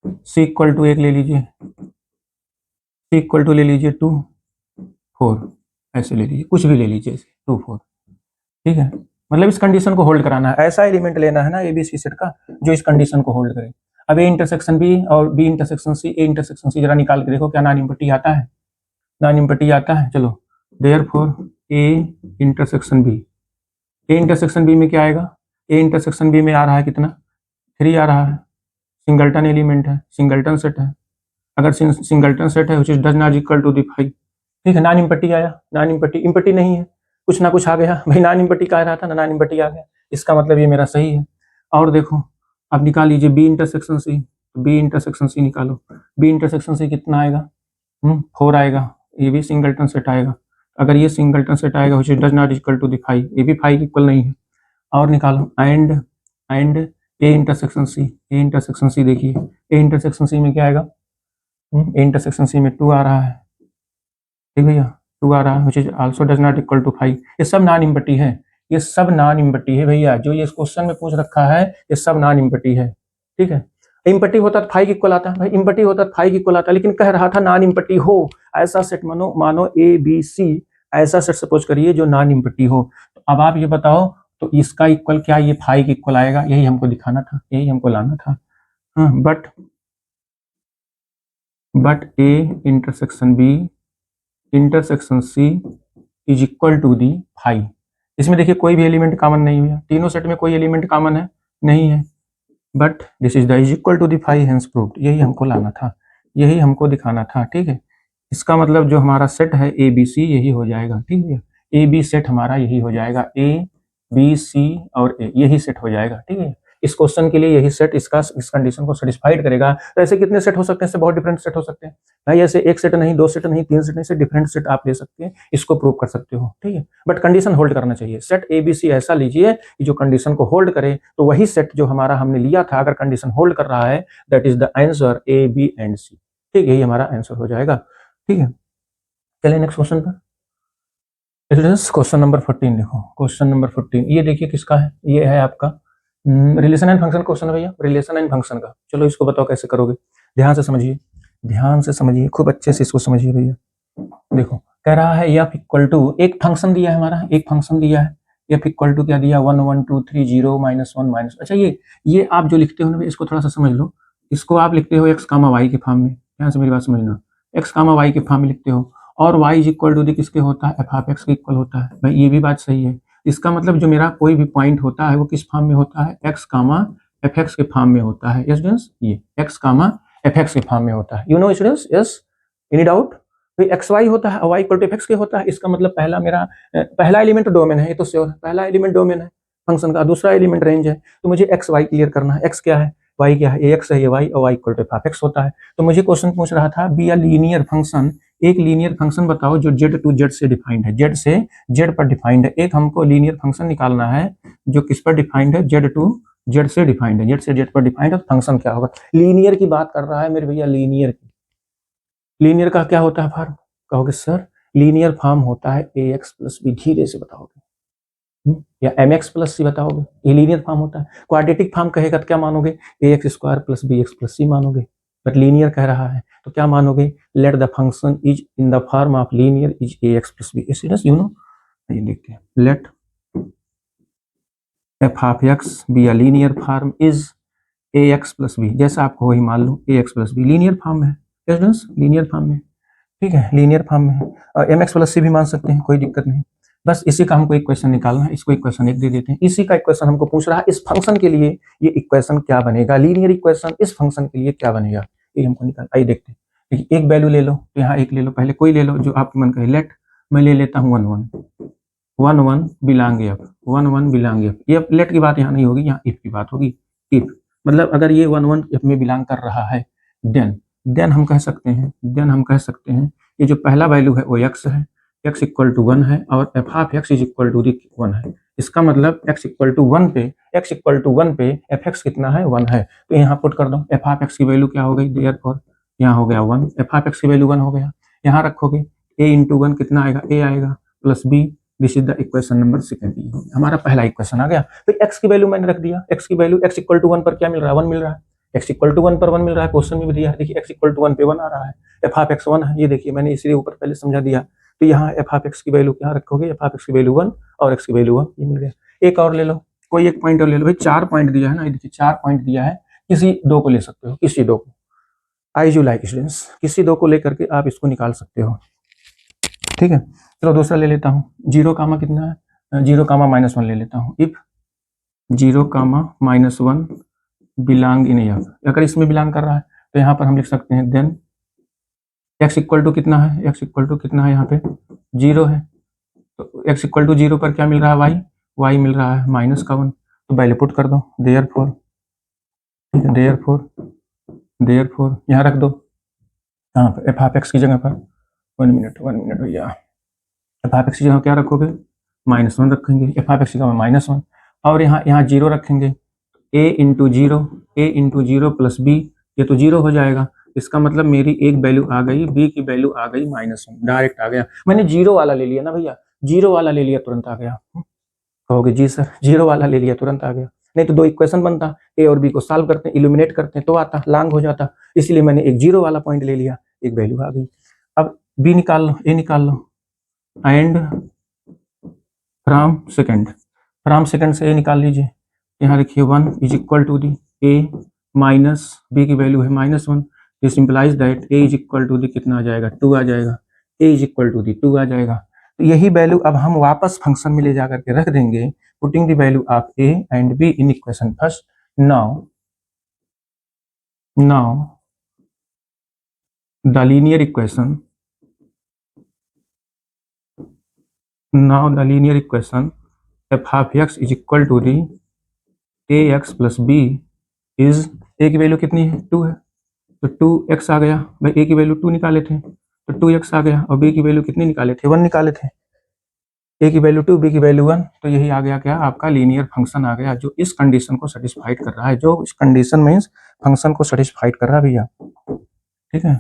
सी इक्वल टू 1 ले लीजिए, सी इक्वल टू ले लीजिए 2 4, ऐसे ले लीजिए, कुछ भी ले लीजिए 2 4, ठीक है। मतलब इस कंडीशन को होल्ड कराना है, ऐसा एलिमेंट लेना है ना एबीसी सेट का जो इस कंडीशन को होल्ड करे। अब ए इंटरसेक्शन बी और B intersection C, A intersection C जरा निकाल के देखो क्या नॉन एम्प्टी आता है, नॉन एम्प्टी आता है। चलो, therefore A intersection B, A intersection B में क्या आएगा? ए इंटरसेक्शन बी में आ रहा है कितना? 3 आ रहा है, सिंगल्टन एलिमेंट है, सिंगल्टन सेट है। अगर सिंगल्टन सेट है which is does not equal to the 5, ठीक है। नॉन एम्प्टी आया, नॉन एम्प्टी, एम्प्टी नहीं है, कुछ ना कुछ आ गया भाई, नॉन एम्प्टी कह रहा था ना, नॉन एम्प्टी आ गया, इसका मतलब ये मेरा सही है। और देखो, अब निकाल लीजिए B intersection C, B intersection C निकालो, बी इंटरसेक्शन सी कितना आएगा? 4 आएगा, ये भी सिंगल्टन सेट आएगा। अगर ये सिंगल्टन सेट आएगा which does not equal to the 5, ये भी 5 इक्वल नहीं है। और निकालो and A intersection C, A intersection C देखिए, ए इंटरसेक्शन सी में क्या आएगा? ए इंटरसेक्शन सी में 2 आ रहा है, ठीक भैया, 2 आ रहा है which is also does not equal to 5। ये सब नॉन एम्प्टी है, ये सब नॉन एम्प्टी है भैया, जो ये इस क्वेश्चन में पूछ रखा है ये सब नॉन एम्प्टी है, ठीक है। एम्प्टी होता तो 5 इक्वल आता भाई, एम्प्टी होता तो 5 इक्वल आता, लेकिन कह रहा था नॉन एम्प्टी हो, ऐसा सेट मानो ए बी सी, ऐसा सेट सपोज करिए जो नॉन एम्प्टी हो। तो अब आप ये बताओ, तो इसका इक्वल क्या ये 5 इक्वल आएगा? यही हमको दिखाना था, यही हमको लाना था। हाँ, but A intersection B intersection C is equal to the 5। इसमें देखिए कोई भी एलिमेंट कॉमन नहीं हुआ, तीनों सेट में कोई एलिमेंट कॉमन है नहीं है, but this is the is equal to the 5 hence proved. यही हमको लाना था, यही हमको दिखाना था, ठीक है। इसका मतलब जो हमारा सेट है ए बी सी यही हो जाएगा, ठीक है। ए बी सेट हमारा यही हो जाएगा, ए बी सी और ए, यही सेट हो जाएगा, ठीक है। इस क्वेश्चन के लिए यही सेट इसका इस कंडीशन को सेटिस्फाइड करेगा। तो ऐसे कितने सेट हो सकते हैं? ऐसे बहुत डिफरेंट सेट हो सकते हैं भाई, ऐसे एक सेट नहीं, 2 सेट नहीं, 3 सेट नहीं, से डिफरेंट सेट आप ले सकते हैं, इसको प्रूव कर सकते हो, ठीक है। बट कंडीशन होल्ड करना चाहिए, सेट ए बी सी ऐसा लीजिए कि जो कंडीशन को होल्ड करे, तो वही सेट जो हमारा हमने लिया था अगर कंडीशन होल्ड कर रहा है, that is the answer A B and C, ठीक, यही हमारा आंसर हो जाएगा, ठीक है। चलिए नेक्स्ट क्वेश्चन पर। क्वेश्चन नंबर 14 देखो, क्वेश्चन नंबर 14 ये देखिए किसका है, ये है आपका रिलेशन एंड फंक्शन क्वेश्चन है भैया, रिलेशन एंड फंक्शन का। चलो इसको बताओ कैसे करोगे, ध्यान से समझिए, ध्यान से समझिए, खूब अच्छे से इसको समझिए भैया। देखो कह रहा है एफ इक्वल टू, एक फंक्शन दिया है हमारा, एक फंक्शन दिया है, एफ इक्वल टू क्या दिया? 1 1 2 3 0 -1 माइनस। अच्छा ये आप जो लिखते हो ना, इसको थोड़ा सा समझ लो, इसको आप लिखते हो एक्स कामा वाई के फॉर्म में, ध्यान से मेरी बात समझना, एक्स कामा वाई के फॉर्म में लिखते हो, और y is equal to the किसके होता है? एफ ऑफ एक्स के इक्वल होता है भाई, ये भी बात सही है। इसका मतलब जो मेरा कोई भी पॉइंट होता है वो किस फॉर्म में होता है? एक्स कामा एफ एक्स के फॉर्म में होता है, यस स्टूडेंट्स, ये एक्स कामा एफ एक्स के फॉर्म में होता है, you know students, yes, any doubt? भाई एक्स वाई होता है, Y equal to F X के होता है, इसका मतलब पहला मेरा पहला एलिमेंट डोमेन है, ये तो श्योर है, पहला एलिमेंट डोमेन है फंक्शन का, दूसरा एलिमेंट रेंज है। तो मुझे एक्स वाई क्लियर करना है, एक्स क्या है, वाई क्या है, ये एक्स है, ये वाई, और Y equal to F of X होता है। तो मुझे क्वेश्चन पूछ रहा था बी अ लीनियर फंक्शन, एक लीनियर फंक्शन बताओ जो जेड टू जेड से डिफाइंड है, जेड से जेड पर डिफाइंड है। एक हमको लीनियर फंक्शन निकालना है जो किस पर डिफाइंड है? जेड टू जेड से डिफाइंड है, जेड से जेड पर डिफाइंड है, तो फंक्शन क्या होगा? लीनियर की बात कर रहा है मेरे भैया, लीनियर की। लीनियर का क्या होता है फॉर्म? कहोगे सर लीनियर फॉर्म होता है ए एक्स प्लस बी, धीरे से बताओगे, या एम एक्स प्लस सी बताओगे, ये लीनियर फॉर्म होता है। क्वाड्रेटिक फॉर्म कहेगा तो क्या मानोगे? A X square plus B X plus C मानोगे, बट लीनियर कह रहा है तो क्या मानोगे? Let the function is in the form of linear is A X plus B, you know, ये देखते हैं, let F of X be a linear form is A X plus B, जैसा आपको वही मान लो, A X plus B linear form है, लीनियर फॉर्म में, ठीक है, लीनियर फॉर्म में है, और एम एक्स प्लस सी भी मान सकते हैं, कोई दिक्कत नहीं। बस इसी का हमको इक्वेशन निकालना है, इसको इक्वेशन 1 दे देते हैं। इसी का इक्वेशन हमको पूछ रहा है इस फंक्शन के लिए ये इक्वेशन क्या बनेगा, लीनियर इक्वेशन इस फंक्शन के लिए क्या बनेगा, ये हमको निकाल, आइए देखते हैं। देखिए एक वैल्यू ले लो, तो यहाँ एक ले लो, पहले कोई ले लो जो आपके मन का है। लेट मैं ले लेता हूँ 1 1 1 1 बिलोंग एफ, 1 1 बिलोंग एफ। ये लेट की बात यहाँ नहीं होगी, यहाँ इफ की बात होगी। इफ मतलब अगर ये 1 1 एफ में बिलोंग कर रहा है, देन हम कह सकते हैं ये जो पहला वैल्यू है वो x है, x इक्वल टू 1 है, और F of x is equal to 1 है। इसका मतलब x इक्वल टू 1 पे एफ एक्स कितना है, 1 है। तो यहाँ पुट कर दो, एफ ऑफ x की वैल्यू क्या हो गई, देयरफॉर यहाँ हो गया 1, एफ ऑफ x की वैल्यू 1 हो गया। यहाँ रखोगे a इंटू 1 कितना आएगा, a आएगा plus b। This is the equation number second. हमारा पहला इक्वेशन आ गया। तो x की वैल्यू मैंने रख दिया, x की वैल्यू x इक्वल टू 1 पर क्या मिल रहा है, 1 मिल रहा है। x इक्वल टू 1 पर 1 मिल रहा है, क्वेश्चन में भी दिया है। देखिए x इक्वल टू 1 पे 1 आ रहा है, एफ ऑफ x 1 है, ये देखिए मैंने इसलिए ऊपर पहले समझा दिया। तो यहाँ एफ ऑफ x की वैल्यू क्या रखोगे, एफ ऑफ x की वैल्यू 1 और x की वैल्यू 1, ये मिल गया। एक और ले लो, कोई एक पॉइंट और ले लो भाई, 4 पॉइंट दिया है ना, देखिए 4 पॉइंट दिया है, किसी दो को ले सकते हो, किसी दो को, आई यू लाइक स्टूडेंट्स, किसी दो को लेकर के आप इसको निकाल सकते हो, ठीक है। चलो दूसरा ले लेता हूँ, 0 कामा कितना है, 0 कामा -1 ले लेता हूँ। If 0 comma -1 belong in F, अगर इसमें बिलोंग कर रहा है तो यहाँ पर हम लिख सकते हैं देन x इक्वल टू कितना है, x इक्वल टू कितना है, यहाँ पे 0 है। तो x इक्वल टू 0 पर क्या मिल रहा है, y मिल रहा है -1। तो वैल्यू पुट कर दो, देयरफॉर, ठीक है, देयरफॉर यहाँ रख दो, कहाँ पर, एफ ऑफ x की जगह पर। 1 मिनट भैया, एफ ऑफ x की जगह क्या रखोगे, -1 रखेंगे, एफ ऑफ x की जगह -1, और यहाँ 0 रखेंगे, a इंटू 0 प्लस b, ये तो 0 हो जाएगा। इसका मतलब मेरी एक वैल्यू आ गई, b की वैल्यू आ गई -1, डायरेक्ट आ गया। मैंने 0 वाला ले लिया ना भैया, 0 वाला ले लिया तुरंत आ गया। कहोगे जी सर 0 वाला ले लिया तुरंत आ गया, नहीं तो दो इक्वेशन बनता, ए और बी को सॉल्व करते हैं, इल्यूमिनेट करते हैं तो आता, लॉन्ग हो जाता। इसलिए मैंने एक 0 वाला पॉइंट ले लिया, एक वैल्यू आ गई। अब बी निकाल लो, ए निकाल लो, एंड फ्रॉम सेकंड से ए निकाल लीजिए। यहाँ देखिए 1 is equal to the A minus B की वैल्यू है -1। This implies that A is equal to the कितना आ जाएगा, 2 आ जाएगा, A is equal to the 2 आ जाएगा। तो यही वैल्यू अब हम वापस फंक्शन में ले जाकर के रख देंगे, putting the value of A and B in equation first. Now the linear equation F of x is equal to the ax plus B is, A की वैल्यू कितनी है, 2 है, तो 2x आ गया भाई, ए की वैल्यू 2 निकाले थे तो 2x आ गया, और बी की वैल्यू कितनी निकाले थे, 1 निकाले थे। ए की वैल्यू 2, बी की वैल्यू 1, तो यही आ गया क्या, आपका लीनियर फंक्शन आ गया, जो इस कंडीशन को सेटिस्फाइड कर रहा है, जो इस कंडीशन मींस फंक्शन को सेटिस्फाइड कर रहा है भैया, ठीक है।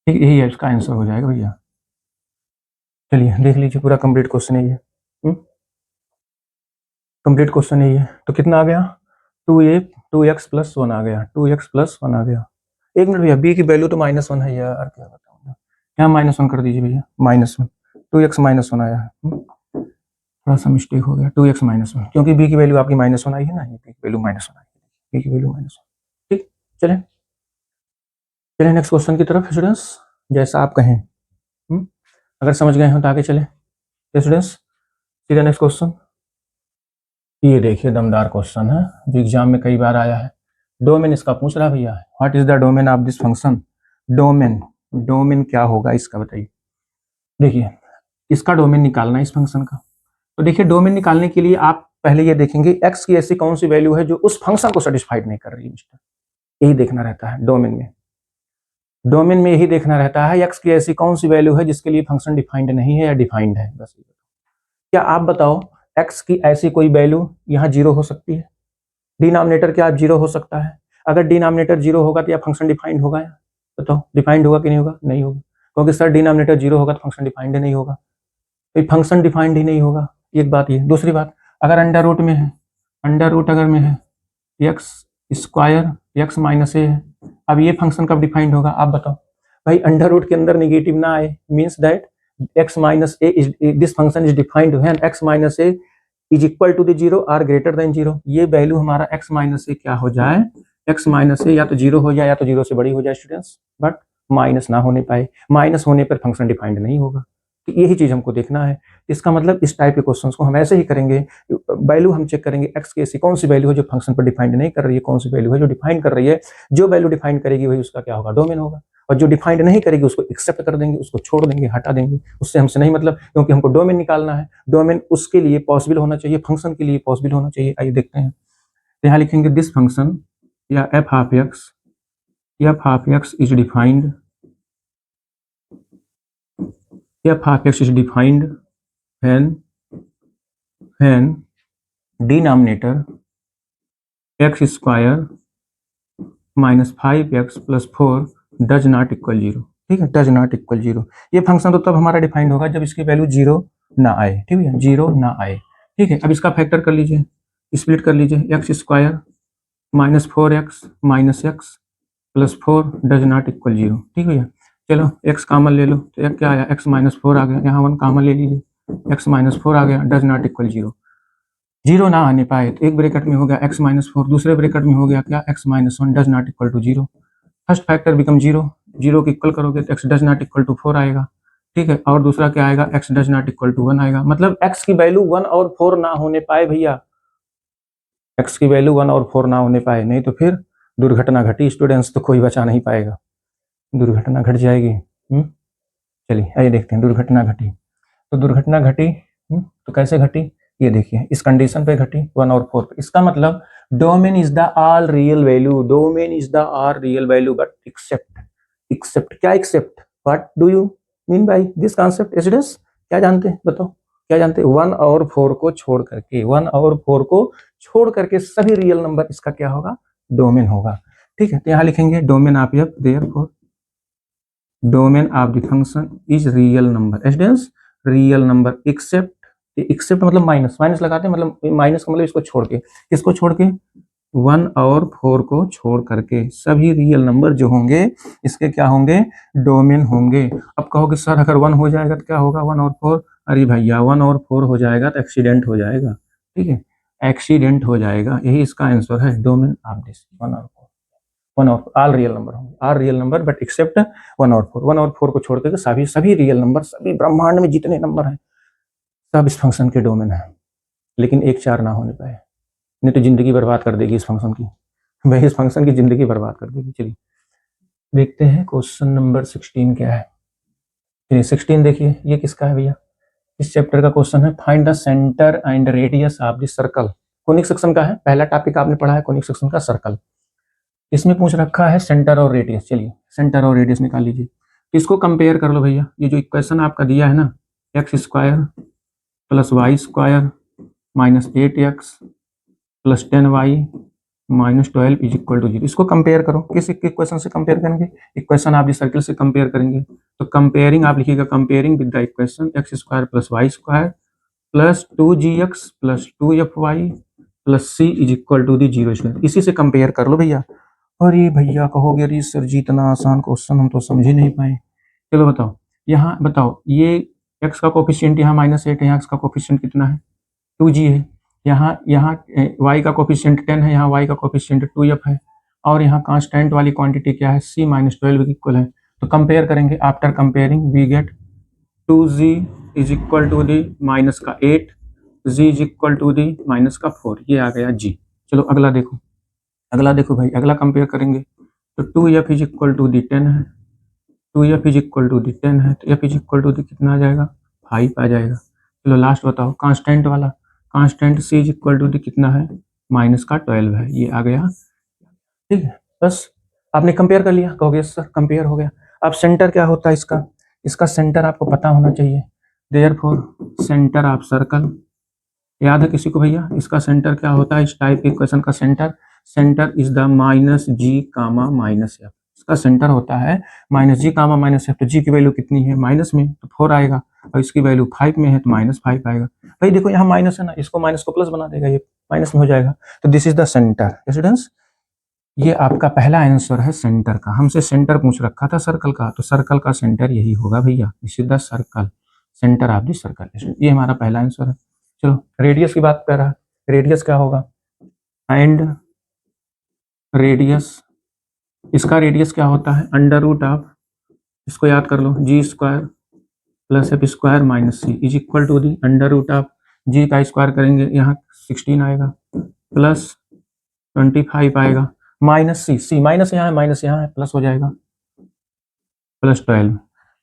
ठीक, यही है इसका आंसर हो जाएगा भैया। चलिए देख लीजिए, पूरा कंप्लीट क्वेश्चन है ये, कंप्लीट क्वेश्चन है ये। तो कितना आ गया, 2x प्लस 1 आ गया, 2x प्लस 1 आ गया। एक मिनट भैया, बी की वैल्यू तो -1 है यार, क्या बताऊँ, यहाँ -1 कर दीजिए भैया, -1, 2x -1 आया है, थोड़ा सा मिस्टेक हो गया, 2x -1, क्योंकि बी की वैल्यू आपकी -1 आई है ना, बी की वैल्यू -1 आई है, बी की वैल्यू -1। ठीक, चलें नेक्स्ट क्वेश्चन की तरफ स्टूडेंट्स, जैसा आप कहें। अगर समझ गए हो तो आगे चले स्टूडेंट्स, सीधा नेक्स्ट क्वेश्चन। ये देखिए दमदार क्वेश्चन है, जो एग्जाम में कई बार आया है। डोमेन इसका पूछ रहा है भैया, what is the domain of this function. Domain क्या होगा इसका बताइए। देखिए इसका डोमेन निकालना है इस फंक्शन का। तो देखिए डोमेन निकालने के लिए आप पहले ये देखेंगे x की ऐसी कौन सी वैल्यू है जो उस फंक्शन को सेटिस्फाइड नहीं कर रही है, यही देखना रहता है डोमेन में यही देखना रहता है, x की ऐसी कौन सी वैल्यू है जिसके लिए फंक्शन डिफाइंड नहीं है या डिफाइंड है, बस। क्या आप बताओ x की ऐसी कोई वैल्यू यहाँ 0 हो सकती है, डिनोमिनेटर क्या 0 हो सकता है। अगर डिनोमिनेटर 0 होगा तो या फंक्शन डिफाइंड होगा, या बताओ डिफाइंड होगा कि नहीं होगा, नहीं होगा, क्योंकि सर डिनोमिनेटर 0 होगा तो फंक्शन डिफाइंड नहीं होगा, तो फंक्शन डिफाइंड ही नहीं होगा। एक बात ये, दूसरी बात, अगर अंडर रूट में है, अगर में है x स्क्वायर x माइनस ए है, अब ये फंक्शन कब डिफाइंड होगा आप बताओ भाई। अंडर रूट के अंदर निगेटिव ना आए, means that x minus A is, this function is defined when x minus A is equal to the 0 or greater than 0। ये वैल्यू हमारा x माइनस ए क्या हो जाए, x माइनस ए या तो 0 हो जाए या तो 0 से बड़ी हो जाए स्टूडेंट्स, बट माइनस ना होने पाए, माइनस होने पर फंक्शन डिफाइंड नहीं होगा। यही चीज हमको देखना है। इसका मतलब इस टाइप के क्वेश्चंस को हम ऐसे ही करेंगे। वैल्यू हम चेक करेंगे एक्स की ऐसी कौन सी वैल्यू है जो फंक्शन पर डिफाइंड नहीं कर रही है, कौन सी वैल्यू है जो डिफाइन कर रही है। जो वैल्यू डिफाइन करेगी वही उसका क्या होगा, डोमेन होगा। और जो डिफाइंड नहीं करेगी उसको एक्सेप्ट कर देंगे, उसको छोड़ देंगे, हटा देंगे, उससे हमसे नहीं मतलब, क्योंकि हमको डोमेन निकालना है। डोमेन उसके लिए पॉसिबल होना चाहिए, फंक्शन के लिए पॉसिबल होना चाहिए। आइए देखते हैं। तो यहाँ लिखेंगे दिस फंक्शन या F half x is defined, f half x is defined when denominator x square minus 5x plus 4 does not equal 0। ठीक है, डज नॉट इक्वल 0। ये फंक्शन तो तब हमारा डिफाइंड होगा जब इसकी वैल्यू 0 ना आए। ठीक है, 0 ना आए। ठीक है, अब इसका फैक्टर कर लीजिए, स्प्लिट कर लीजिए। X square minus 4x minus x plus 4 does not equal 0। ठीक है, चलो x कॉमन ले लो, तो क्या आया, x माइनस 4 आ गया। यहाँ 1 कॉमन ले लीजिए, x माइनस 4 आ गया, डज नॉट इक्वल 0। 0 ना आने पाए तो एक ब्रैकेट में हो गया x माइनस 4, दूसरे ब्रैकेट में हो गया क्या, x minus 1 does not equal to 0। First factor become 0, 0 को इक्वल करोगे तो x does not equal to 4 आएगा। ठीक है, और दूसरा क्या आएगा, x does not equal to 1 आएगा। मतलब x की वैल्यू 1 और 4 ना होने पाए भैया, x की वैल्यू 1 और 4 ना होने पाए, नहीं तो फिर दुर्घटना घटी स्टूडेंट्स, तो कोई बचा नहीं पाएगा, दुर्घटना घट जाएगी। चलिए आइए देखते हैं, दुर्घटना घटी। तो दुर्घटना घटी तो कैसे घटी, ये देखिए, इस कंडीशन पे घटी 1 और 4 पे। इसका मतलब domain is the all real value, domain is the all real value but except क्या, except what do you mean by this concept students, क्या जानते हैं बताओ, क्या जानते हैं। 1 और 4 को छोड़ करके, 1 और 4 को छोड़ करके सभी रियल नंबर इसका क्या होगा, डोमेन होगा। ठीक है, तो यहाँ लिखेंगे domain of F, therefore domain of the function is real number. Students real number except मतलब माइनस, माइनस लगाते हैं, मतलब माइनस का मतलब इसको छोड़ के, किसको छोड़ के, 1 और 4 को छोड़ करके सभी रियल नंबर जो होंगे इसके क्या होंगे, डोमेन होंगे। अब कहोगे सर अगर 1 हो जाएगा तो क्या होगा, 1 और 4, अरे भैया 1 और 4 हो जाएगा तो एक्सीडेंट हो जाएगा। ठीक है, एक्सीडेंट हो जाएगा, यही इसका आंसर है, डोमेन ऑफ दिस 1 और 4। 1 और ऑल रियल नंबर होंगे, all real number but except 1 और 4। 1 और 4 को छोड़ करके सभी रियल नंबर, सभी ब्रह्मांड में जितने नंबर हैं सब इस फंक्शन के डोमेन है। लेकिन 1 4 ना होने पाए, नहीं तो जिंदगी बर्बाद कर देगी इस फंक्शन की, वही इस फंक्शन की जिंदगी बर्बाद कर देगी। चलिए देखते हैं क्वेश्चन नंबर 16 क्या है। चलिए 16 देखिए, ये किसका है भैया, इस चैप्टर का क्वेश्चन है, find the centre and radius of the circle. Conic section का है, पहला टॉपिक आपने पढ़ा है कोनिक सेक्शन का, सर्कल। इसमें पूछ रखा है सेंटर और रेडियस। चलिए सेंटर और रेडियस निकाल लीजिए, इसको कंपेयर कर लो भैया। ये जो इक्वेशन आपका दिया है ना, X square plus Y square minus 8x plus 10y minus 12 is equal to 0, इसको कंपेयर करो। किस इक्वेशन से कंपेयर करेंगे, इक्वेशन आप सर्कल से कंपेयर करेंगे। तो कंपेयरिंग आप लिखिएगा, comparing with the equation X square plus Y square plus 2gx plus 2fy plus c is equal to the 0 इसी से कंपेयर कर लो भैया। अरे भैया कहोगे अरे सर जी इतना आसान क्वेश्चन हम तो समझ ही नहीं पाए। चलो बताओ, यहाँ बताओ, ये x का कोफिशिएंट यहाँ -8 है, यहाँ x का कोफिशिएंट कितना है, 2g है। यहाँ यहाँ y का कोफिशिएंट 10 है, यहाँ y का कोफिशिएंट 2f है, और यहाँ कांस्टेंट वाली क्वांटिटी क्या है, c माइनस 12 इक्वल है। तो कंपेयर करेंगे, after comparing we get 2g is equal to the minus का 8, g is equal to the minus का 4, ये आ गया g। चलो अगला देखो, अगला देखो भाई, अगला कंपेयर करेंगे तो 2f is equal to the 10 है, 2f is equal to the 10 है, तो f is equal to the कितना आ जाएगा, 5 आ जाएगा। चलो लास्ट बताओ, कांस्टेंट वाला, constant c is equal to the कितना है, माइनस का 12 है, ये आ गया। ठीक है, बस आपने कंपेयर कर लिया, कहोगे सर कंपेयर हो गया। अब सेंटर क्या होता है इसका, इसका सेंटर आपको पता होना चाहिए, देयरफॉर सेंटर ऑफ सर्कल, याद है किसी को भैया, इसका सेंटर क्या होता है, इस टाइप के क्वेश्चन का centre, centre is the minus G comma minus F. इसका सेंटर होता है minus G comma minus F. तो जी की वैल्यू कितनी है, माइनस में, तो 4 आएगा, और इसकी वैल्यू 5 में है तो -5 आएगा। भाई देखो यहाँ माइनस है ना, इसको माइनस को प्लस बना देगा, ये माइनस में हो जाएगा। तो this is the centre students, ये आपका पहला आंसर है सेंटर का। हमसे सेंटर पूछ रखा था सर्कल का, तो सर्कल का सेंटर यही होगा भैया, this is the circle, centre of the circle, ये हमारा पहला आंसर है। चलो रेडियस की बात कर रहा है, रेडियस क्या होगा, एंड रेडियस, इसका रेडियस क्या होता है, अंडर रूट ऑफ, इसको याद कर लो, G square plus F square minus C is equal to the under root of G का स्क्वायर करेंगे, यहाँ 16 आएगा प्लस 25 आएगा माइनस सी, सी माइनस यहाँ है प्लस हो जाएगा प्लस 12।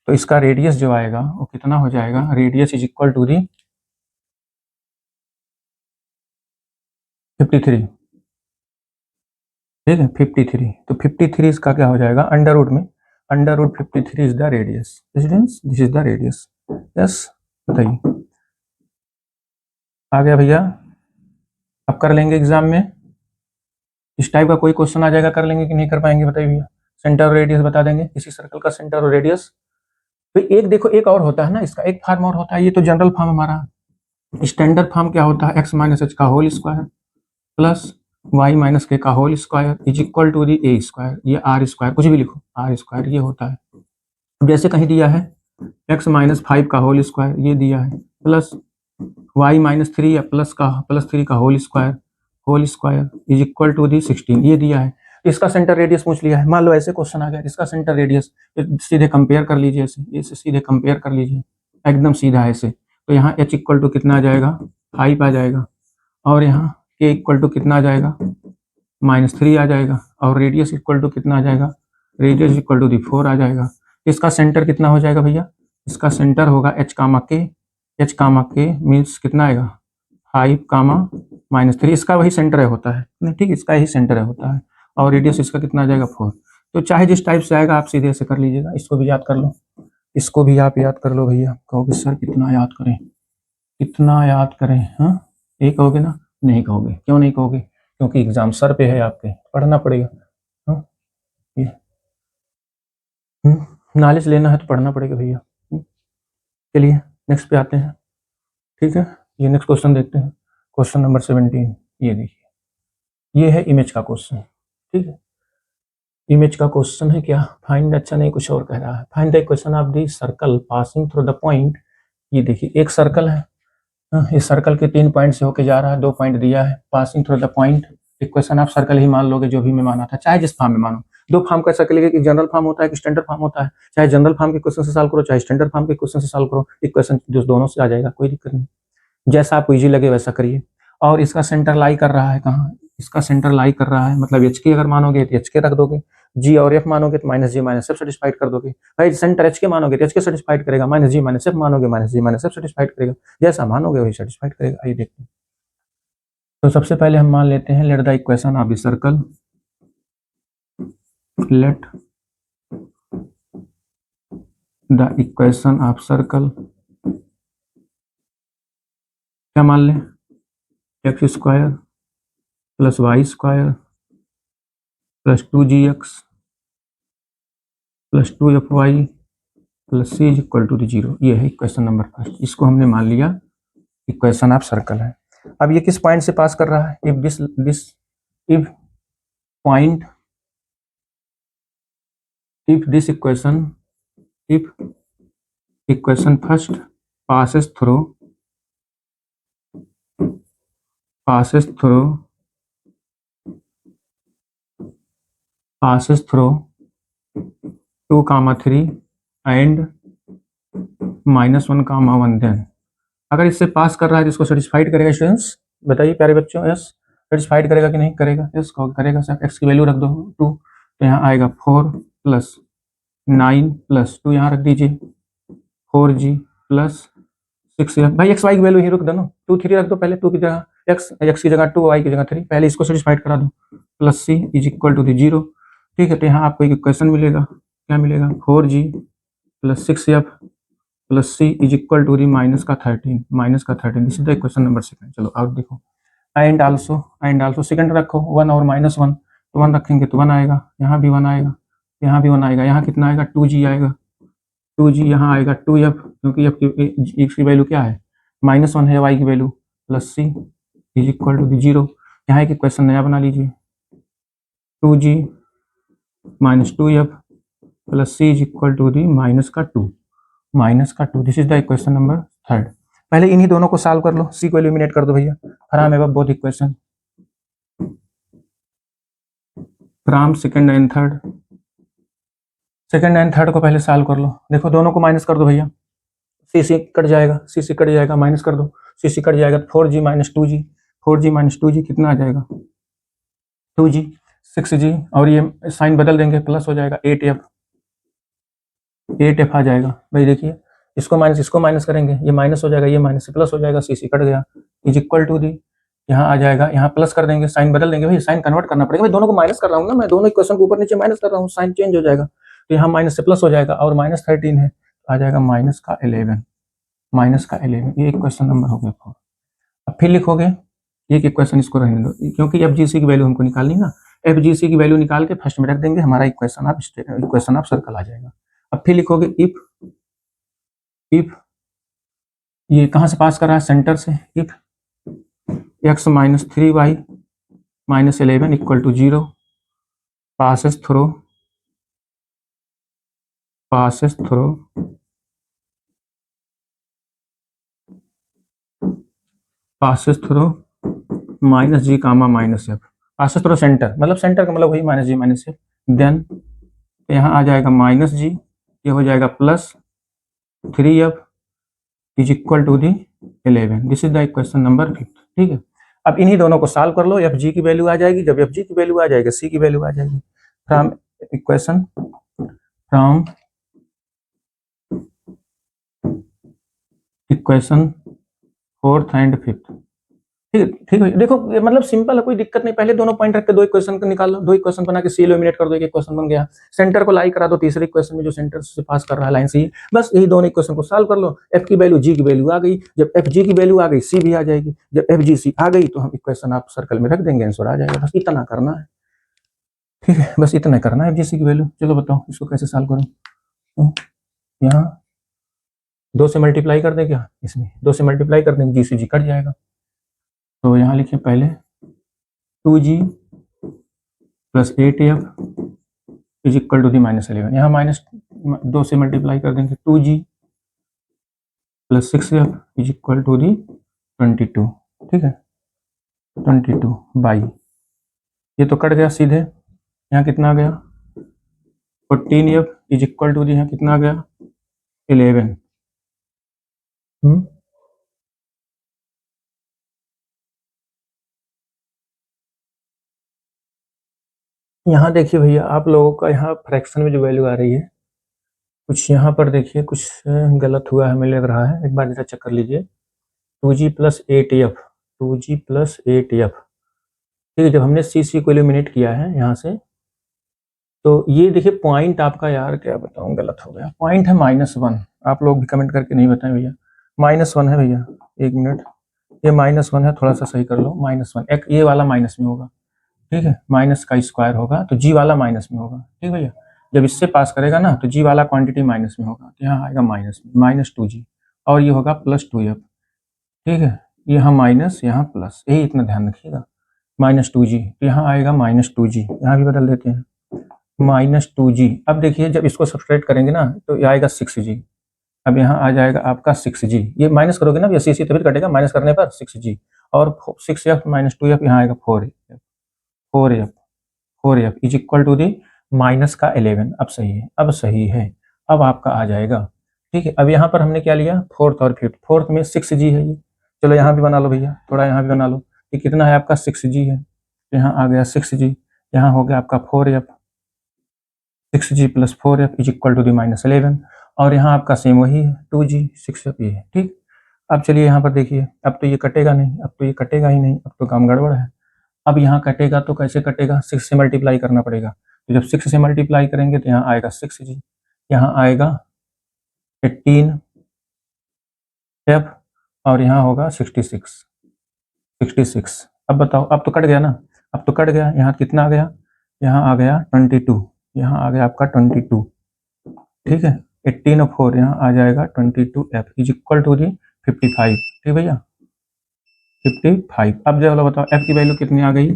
तो इसका रेडियस जो आएगा वो कितना हो जाएगा, radius is equal to the 53, ठीक है 53। तो 53 इसका क्या हो जाएगा, अंडर रूट में under root 53 is the radius, this is the radius. Yes बताइए, आ गया भैया? अब कर लेंगे एग्जाम में इस टाइप का कोई क्वेश्चन आ जाएगा, कर लेंगे कि नहीं कर पाएंगे बताइए भैया? सेंटर और रेडियस बता देंगे, किसी सर्कल का सेंटर और रेडियस। तो एक देखो एक और होता है ना, इसका एक फॉर्म और होता है, ये तो जनरल फॉर्म हमारा। स्टैंडर्ड फॉर्म क्या होता है, एक्स माइनस एच का whole square plus Y minus K का whole square is equal to the A square, ये आर स्क्वायर कुछ भी लिखो, आर स्क्वायर ये होता है। अब जैसे कहीं दिया है एक्स माइनस 5 का होल स्क्वायर ये दिया है प्लस वाई माइनस 3 या प्लस 3 का whole square is equal to the 16 ये दिया है। इसका सेंटर रेडियस पूछ लिया है, मान लो ऐसे क्वेश्चन आ गया, इसका सेंटर रेडियस सीधे कंपेयर कर लीजिए, ऐसे सीधे कंपेयर कर लीजिए एकदम सीधा ऐसे। तो यहाँ h इक्वल टू कितना आ जाएगा, 5 आ जाएगा, और यहाँ k इक्वल टू कितना आ जाएगा, -3 आ जाएगा, और रेडियस इक्वल टू कितना आ जाएगा, रेडियस इक्वल टू दी 4 आ जाएगा। इसका सेंटर कितना हो जाएगा भैया, इसका सेंटर होगा h के मीन्स कितना आएगा 5, -3, इसका वही सेंटर होता है, ठीक, इसका ही सेंटर होता है, और रेडियस इसका कितना आ जाएगा 4। तो चाहे जिस टाइप से आएगा आप सीधे से कर लीजिएगा, इसको भी याद कर लो, इसको भी आप याद कर लो भैया। कहोगे सर कितना याद करें, हाँ ये कहोगे ना, नहीं कहोगे, क्यों नहीं कहोगे, क्योंकि एग्जाम सर पे है आपके, पढ़ना पड़ेगा। हाँ ये नॉलेज लेना है तो पढ़ना पड़ेगा भैया। चलिए नेक्स्ट पे आते हैं, ठीक है। ये नेक्स्ट क्वेश्चन देखते हैं, क्वेश्चन नंबर 17। ये देखिए, ये है इमेज का क्वेश्चन, ठीक है। इमेज का क्वेश्चन है क्या, फाइंड, अच्छा नहीं कुछ और कह रहा है, find the equation of the circle passing through the point. ये देखिए एक सर्कल है, इस सर्कल के 3 पॉइंट से होके जा रहा है, 2 पॉइंट दिया है, passing through the point. Equation आप सर्कल ही मान लोगे, जो भी मैं माना था, चाहे जिस फॉर्म में मानो। 2 फॉर्म का सर्कल, एक जनरल फॉर्म होता है, एक स्टैंडर्ड फॉर्म होता है, चाहे जनरल फॉर्म के क्वेश्चन से सॉल्व करो, चाहे स्टैंडर्ड फॉर्म के क्वेश्चन से सॉल्व करो, इक्वेशन जो दोनों से आ जाएगा, कोई दिक्कत नहीं, जैसा आपको इजी लगे वैसा करिए। और इसका सेंटर लाई कर रहा है कहाँ, इसका सेंटर लाई कर रहा है, मतलब एच के अगर मानोगे तो एच के रख दोगे, जी और एफ मानोगे तो minus G minus F satisfied कर दोगे। भाई सेंटर एच के मानोगे तो एच के सेटिस्फाइड करेगा, माइनस जी माइनस एफ मानोगे minus G minus F satisfied करेगा, जैसा मानोगे वही सेटिस्फाइड करेगा। आइए देखते हैं। तो सबसे पहले हम मान लेते हैं, let the equation of the circle, let the equation of circle, क्या मान लें, X square plus Y square plus 2gx plus 2fy plus C is equal to 0। ये है इक्वेशन नंबर फर्स्ट, इसको हमने मान लिया इक्वेशन ऑफ सर्कल है। अब ये किस पॉइंट से पास कर रहा है, if point, if this equation first passes through 2, 3 and -1, 1, then अगर इससे पास कर रहा है तो इसको सेटिस्फाइड करेगा स्टूडेंट्स, बताइए प्यारे बच्चों, यस सेटिस्फाइड करेगा कि नहीं करेगा, यस करेगा सर। एक्स की वैल्यू रख दो 2, तो यहाँ आएगा 4 प्लस 9 प्लस 2 यहाँ रख दीजिए 4g प्लस 6, भाई एक्स वाई की वैल्यू ही रख दो ना, 2 3 रख दो पहले, 2 की जगह एक्स की जगह 2, वाई की जगह 3, पहले इसको सेटिस्फाइड करा दो, plus C is equal to 0, ठीक है। तो यहाँ आपको एक इक्वेशन मिलेगा, क्या मिलेगा, 4g plus 6f plus C is equal to minus का 13, this is the equation number second. चलो और देखो, एंड आल्सो सेकंड रखो 1 और -1, तो 1 रखेंगे तो 1 आएगा, यहाँ भी 1 आएगा, यहाँ भी 1 आएगा, यहाँ कितना आएगा 2g आएगा, 2g यहाँ आएगा 2f, क्योंकि f की वैल्यू क्या है -1 है, y की value plus C is equal to 0। यहाँ एक इक्वेशन नया बना लीजिए, 2g minus 2f plus C is equal to minus का 2, this is the equation number third. पहले इन्हीं दोनों को सॉल्व कर लो, सी को एलिमिनेट कर दो भैया, from above both equation, from second and third को पहले सॉल्व कर लो, देखो दोनों को माइनस कर दो भैया, सी सी कट जाएगा, सी सी कट जाएगा, माइनस कर दो, सी सी कट जाएगा तो 4g minus 2g, 4g minus 2g कितना आ जाएगा 2g, 6g, और ये साइन बदल देंगे प्लस हो जाएगा 8f, 8f आ जाएगा भाई। देखिए इसको माइनस करेंगे, ये माइनस हो जाएगा, ये माइनस से प्लस हो जाएगा, सी सी कट गया, इज इक्वल टू दी, यहाँ आ जाएगा, यहाँ प्लस कर देंगे, साइन बदल देंगे भाई, साइन कन्वर्ट करना पड़ेगा भाई, दोनों को माइनस कर रहा हूँ ना मैं, दोनों इक्वेशन को ऊपर नीचे माइनस कर रहा हूँ, साइन चेंज हो जाएगा, तो यहाँ माइनस से प्लस हो जाएगा, और माइनस 13 है, आ जाएगा माइनस का 11, माइनस का 11, ये इक्वेशन नंबर हो गया 4। अब फिर लिखोगे एक इक्वेशन, इसको रहने दो क्योंकि एफ जी सी की वैल्यू हमको निकालनी ना, एफ जी सी की वैल्यू निकाल के फर्स्ट में रख देंगे, हमारा इक्वेशन आप सर्कल आ जाएगा। अब फिर लिखोगे इफ ये कहाँ से पास कर रहा है, सेंटर से, if x minus 3y minus 11 equal to 0 passes through minus G comma minus F, passes through centre, मतलब सेंटर का मतलब वही minus G minus F, then यहाँ आ जाएगा माइनस जी, ये हो जाएगा plus 3f is equal to the 11, this is the equation number 5। ठीक है, अब इन्हीं दोनों को सॉल्व कर लो, एफ जी की वैल्यू आ जाएगी, जब एफ जी की वैल्यू आ जाएगी सी की वैल्यू आ जाएगी, from equation 4th and 5th। ठीक है, देखो मतलब सिंपल है, कोई दिक्कत नहीं, पहले दोनों पॉइंट रख के दो इक्वेशन को निकाल लो, दो इक्वेशन बना के सी एलिमिनेट कर दो, एक इक्वेशन बन गया, सेंटर को लाई करा दो तीसरे इक्वेशन में जो सेंटर से पास कर रहा है लाइन सी, बस यही दोनों इक्वेशन को सॉल्व कर लो, एफ की वैल्यू जी की वैल्यू आ गई, जब एफ जी की वैल्यू आ गई सी भी आ जाएगी, जब एफ जी सी आ गई तो हम इक्वेशन आप सर्कल में रख देंगे, आंसर आ जाएगा, बस इतना करना है। ठीक है, बस इतना करना है एफ जी सी की वैल्यू। चलो बताओ इसको कैसे सॉल्व करूँ, यहाँ 2 से मल्टीप्लाई कर दें क्या, इसमें 2 से मल्टीप्लाई कर देंगे, जी से जी कट जाएगा, तो यहाँ लिखिए पहले 2g plus 8f is equal to the minus 11, यहाँ माइनस 2 से मल्टीप्लाई कर देंगे, 2g plus 6f is equal to the 22। ठीक है, 22 बाई, ये तो कट गया सीधे, यहाँ कितना आ गया 14f is equal to the, यहाँ कितना आ गया 11। यहाँ देखिए भैया आप लोगों का यहाँ फ्रैक्शन में जो वैल्यू आ रही है, कुछ यहाँ पर देखिए कुछ गलत हुआ है हमें लग रहा है, एक बार जरा चेक कर लीजिए, 2g plus 8f, 2g plus 8f, ठीक है, जब हमने सी सी को एलिमिनेट किया है यहाँ से, तो ये देखिए पॉइंट आपका यार क्या बताऊँ गलत हो गया, पॉइंट है -1, आप लोग भी कमेंट करके नहीं बताएं भैया, -1 है भैया, एक मिनट, ये -1 है, थोड़ा सा सही कर लो, -1 एक ये वाला माइनस में होगा, ठीक है, माइनस का स्क्वायर होगा तो जी वाला माइनस में होगा, ठीक भैया, जब इससे पास करेगा ना तो जी वाला क्वांटिटी माइनस में होगा, तो यहाँ आएगा माइनस में, -2g, और ये होगा +2f, ठीक है, यहाँ माइनस यहाँ प्लस, यही इतना ध्यान रखिएगा, -2g, तो यहाँ आएगा -2g, यहाँ भी बदल देते हैं -2g। अब देखिए जब इसको सब्सट्रैक्ट करेंगे ना तो ये आएगा 6g, अब यहाँ आ जाएगा आपका 6g, ये माइनस करोगे ना सी सी तभी कटेगा, माइनस करने पर 6g, और 6f -2f, यहाँ आएगा 4f is equal to the minus का 11, अब सही है, अब सही है, अब आपका आ जाएगा, ठीक है। अब यहाँ पर हमने क्या लिया, 4th और 5th, 4th में 6g है ये, चलो यहाँ भी बना लो भैया, थोड़ा यहाँ भी बना लो, ये कितना है आपका 6g है, यहाँ आ गया 6g, यहाँ हो गया आपका 4f, 6g plus 4f is equal to the -11, और यहाँ आपका सेम वही है 2g 6f ये है, ठीक। अब चलिए यहाँ पर देखिए, अब तो ये कटेगा नहीं, अब तो ये कटेगा ही नहीं, अब तो काम गड़बड़ है, अब यहाँ कटेगा तो कैसे कटेगा, 6 से मल्टीप्लाई करना पड़ेगा, तो जब 6 से मल्टीप्लाई करेंगे तो यहाँ आएगा 6g, यहाँ आएगा 18f, और यहाँ होगा 66। अब बताओ, अब तो कट गया ना, अब तो कट गया, यहाँ कितना आ गया, यहाँ आ गया 22, यहाँ आ गया आपका 22, ठीक है, 18 और 4 यहाँ आ जाएगा 22f इज इक्वल टू दी 55, ठीक भैया 55। अब जो बताओ f की वैल्यू कितनी आ गई,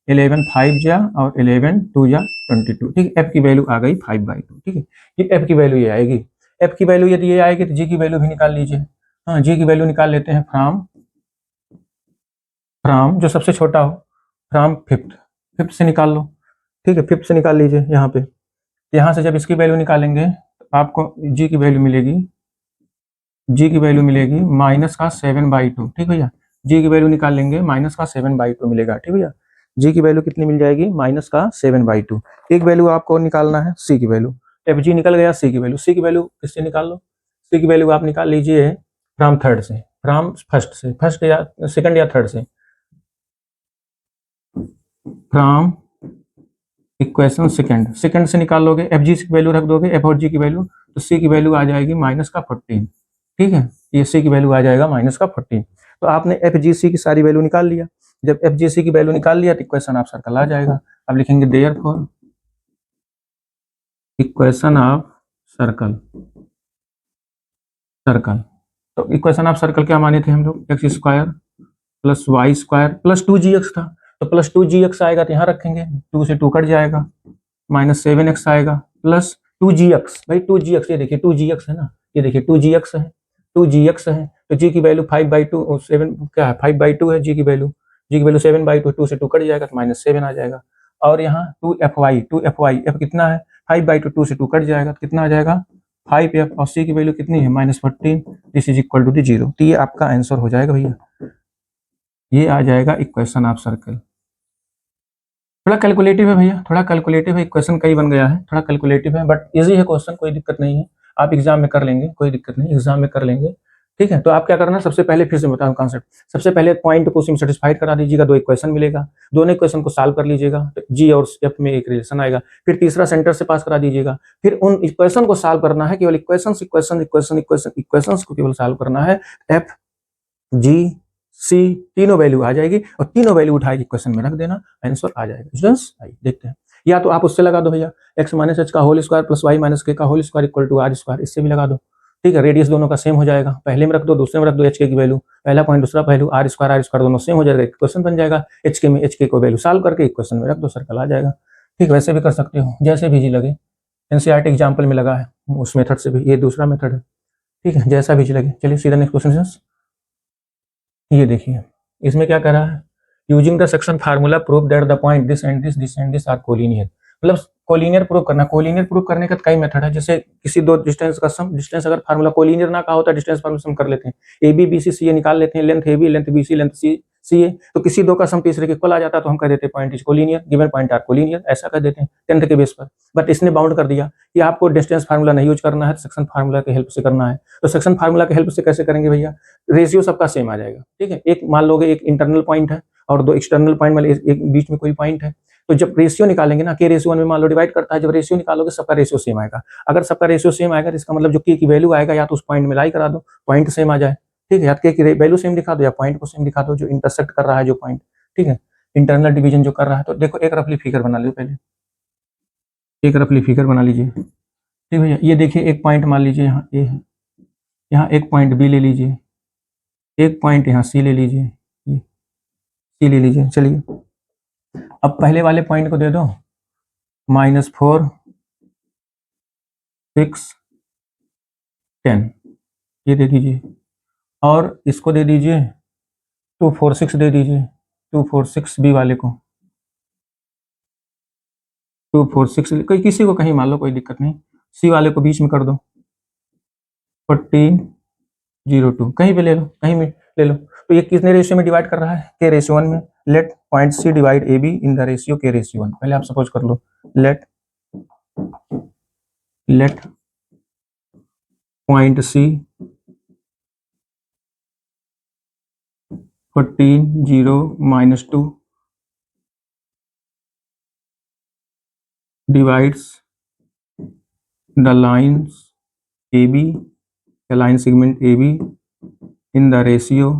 11 5 जा और 11 2 जा 22, ठीक है, f की वैल्यू आ गई 5/2, ठीक है, ये f की वैल्यू ये आएगी, f की वैल्यू यदि ये आएगी तो g की वैल्यू भी निकाल लीजिए, हाँ g की वैल्यू निकाल लेते हैं फ्रॉम जो सबसे छोटा हो, फ्रॉम 5th से निकाल लो, ठीक है, 5th से निकाल लीजिए, यहाँ पे, यहाँ से जब इसकी वैल्यू निकालेंगे तो आपको g की वैल्यू मिलेगी जी की वैल्यू मिलेगी माइनस का 7/2। ठीक भैया, जी की वैल्यू निकाल लेंगे, माइनस का 7/2 मिलेगा। ठीक भैया, जी की वैल्यू कितनी मिल जाएगी, माइनस का 7/2। एक वैल्यू आपको निकालना है सी की वैल्यू। एफ जी निकल गया, सी की वैल्यू, सी की वैल्यू किससे निकाल लो, सी की वैल्यू आप निकाल लीजिए फ्रॉम थर्ड से, फ्रॉम फर्स्ट से, फर्स्ट या सेकंड या थर्ड से, फ्रॉम इक्वेशन सेकंड, सेकंड से निकाल लोगे, एफ जी की वैल्यू रख दोगे, एफ और जी की वैल्यू, तो सी की वैल्यू आ जाएगी माइनस का 14। ठीक है, ये सी की वैल्यू आ जाएगा माइनस का 14। तो आपने एफ जी सी की सारी वैल्यू निकाल लिया। जब एफ जी सी की वैल्यू निकाल लिया तो इक्वेशन ऑफ सर्कल आ जाएगा। अब लिखेंगे therefore equation of circle, circle. तो इक्वेशन ऑफ सर्कल क्या माने थे हम लोग, X square plus Y square plus 2gx था, तो प्लस 2gx आएगा तो यहाँ रखेंगे, 2 से 2 कट जाएगा, माइनस 7x आएगा प्लस 2gx, भाई 2gx, ये देखिए 2gx है ना, ये देखिए 2gx है, 2gx है, तो g की वैल्यू 5/2, 7 क्या है, 5/2 है जी की वैल्यू, जी की वैल्यू 7/2, 2 से 2 कट जाएगा तो माइनस 7 आ जाएगा। और यहाँ 2fy f कितना है, 5/2, 2 से 2 कट जाएगा तो कितना आ जाएगा 5f, और सी की वैल्यू कितनी है -14, this is equal to the 0। तो ये आपका आंसर हो जाएगा भैया, ये आ जाएगा इक्वेशन ऑफ सर्कल। थोड़ा कैलकुलेटिव है भैया, थोड़ा कैलकुलेटिव है, इक्वेशन कई बन गया है, थोड़ा कैलकुलेटिव है, बट इजी है क्वेश्चन, कोई दिक्कत नहीं है, आप एग्जाम में कर लेंगे, कोई दिक्कत नहीं, एग्जाम में कर लेंगे। ठीक है, तो आप क्या करना, सबसे पहले फिर से बताऊं कॉन्सेप्ट, सबसे पहले पॉइंट को सेटिस्फाइड करा दीजिएगा, 2 इक्वेशन मिलेगा, दोनों इक्वेशन को सॉल्व कर लीजिएगा, जी और एफ में एक रिलेशन आएगा, फिर तीसरा सेंटर से पास करा दीजिएगा, फिर उन इक्वेशन को सॉल्व करना है, केवल equation equation equation equation equation को केवल सॉल्व करना है, एफ जी सी तीनों वैल्यू आ जाएगी, और तीनों वैल्यू उठाएगी इक्वेशन में रख देना, आंसर आ जाएगा। स्टूडेंट्स आइए देखते हैं, या तो आप उससे लगा दो भैया, x माइनस एच का whole square plus Y minus K का whole square equal to R square, इससे भी लगा दो। ठीक है, रेडियस दोनों का सेम हो जाएगा, पहले में रख दो, दूसरे में रख दो एच के की वैल्यू, पहला पॉइंट दूसरा पहलू, आर स्क्वायर दोनों सेम हो जाएगा, इक्वेशन बन जाएगा, एच के में एच के को वैल्यू सॉल्व करके इक्वेशन में रख दो, सर्कल आ जाएगा। ठीक, वैसे भी कर सकते हो, जैसे भी जी लगे, एनसीईआरटी एग्जाम्पल में लगा है उस मेथड से भी, ये दूसरा मेथड है। ठीक है, जैसा भी जी लगे। चलिए सीधा नेक्स्ट क्वेश्चन, ये देखिए इसमें क्या कह रहा है, using the section formula prove that the point this and this are collinear, मतलब कोलिनियर प्रूव करना, कोलिनियर प्रूव करने का कई मेथड है, जैसे किसी दो डिस्टेंस का सम, डिस्टेंस अगर फार्मूला कोलिनियर ना कहा होता डिस्टेंस फार्मूला सम कर लेते हैं, A B B C C ए निकाल लेते हैं, length A B length B C length C C A, तो किसी दो का सम तीसरे के इक्वल आ जाता है तो हम कह देते हैं point is collinear, given point are collinear, ऐसा कर देते हैं टेंथ के बेस पर। बट इसने बाउंड कर दिया कि आपको डिस्टेंस फार्मूला नहीं यूज करना है, सेक्शन फार्मूला की हेल्प से करना है, तो सेक्शन फार्मूला की हेल्प से कैसे करेंगे भैया, रेशियो सबका सेम आ जाएगा। ठीक है, एक मान लोगे एक इंटरनल पॉइंट है और दो एक्सटर्नल पॉइंट वाले एक बीच में कोई पॉइंट है, तो जब रेशियो निकालेंगे ना, के रेशियो 1 में मान लो डिवाइड करता है, जब रेशियो निकालोगे सबका रेशियो सेम आएगा, अगर सबका रेशियो सेम आएगा तो इसका मतलब जो के की वैल्यू आएगा या तो उस पॉइंट में लाई करा दो, पॉइंट सेम आ जाए। ठीक है, या के की वैल्यू सेम दिखा दो या पॉइंट को सेम दिखा दो जो इंटरसेक्ट कर रहा है जो पॉइंट। ठीक है, इंटरनल डिवीजन जो कर रहा है, तो देखो एक रफली फिगर बना लो पहले, एक रफली फिगर बना लीजिए। ठीक भैया, ये देखिए एक पॉइंट मान लीजिए यहाँ ए है, यहाँ एक पॉइंट बी ले लीजिए, एक पॉइंट यहाँ सी ले लीजिए, ये सी ले लीजिए। चलिए अब पहले वाले पॉइंट को दे दो -4 6 10, ये दे दीजिए, और इसको दे दीजिए 2 4 6 दे दीजिए, 2 4 6 बी वाले को 2 4 6, कोई किसी को कहीं मान लो, कोई दिक्कत नहीं, सी वाले को बीच में कर दो 14 02, कहीं भी ले लो, कहीं भी ले लो। तो ये कितने रेशियो में डिवाइड कर रहा है, के रेशियो 1 में, let point C divide A B in the ratio K ratio 1, पहले आप सपोज कर लो, let point C 14 0 -2 divides the lines AB, the line segment AB in the ratio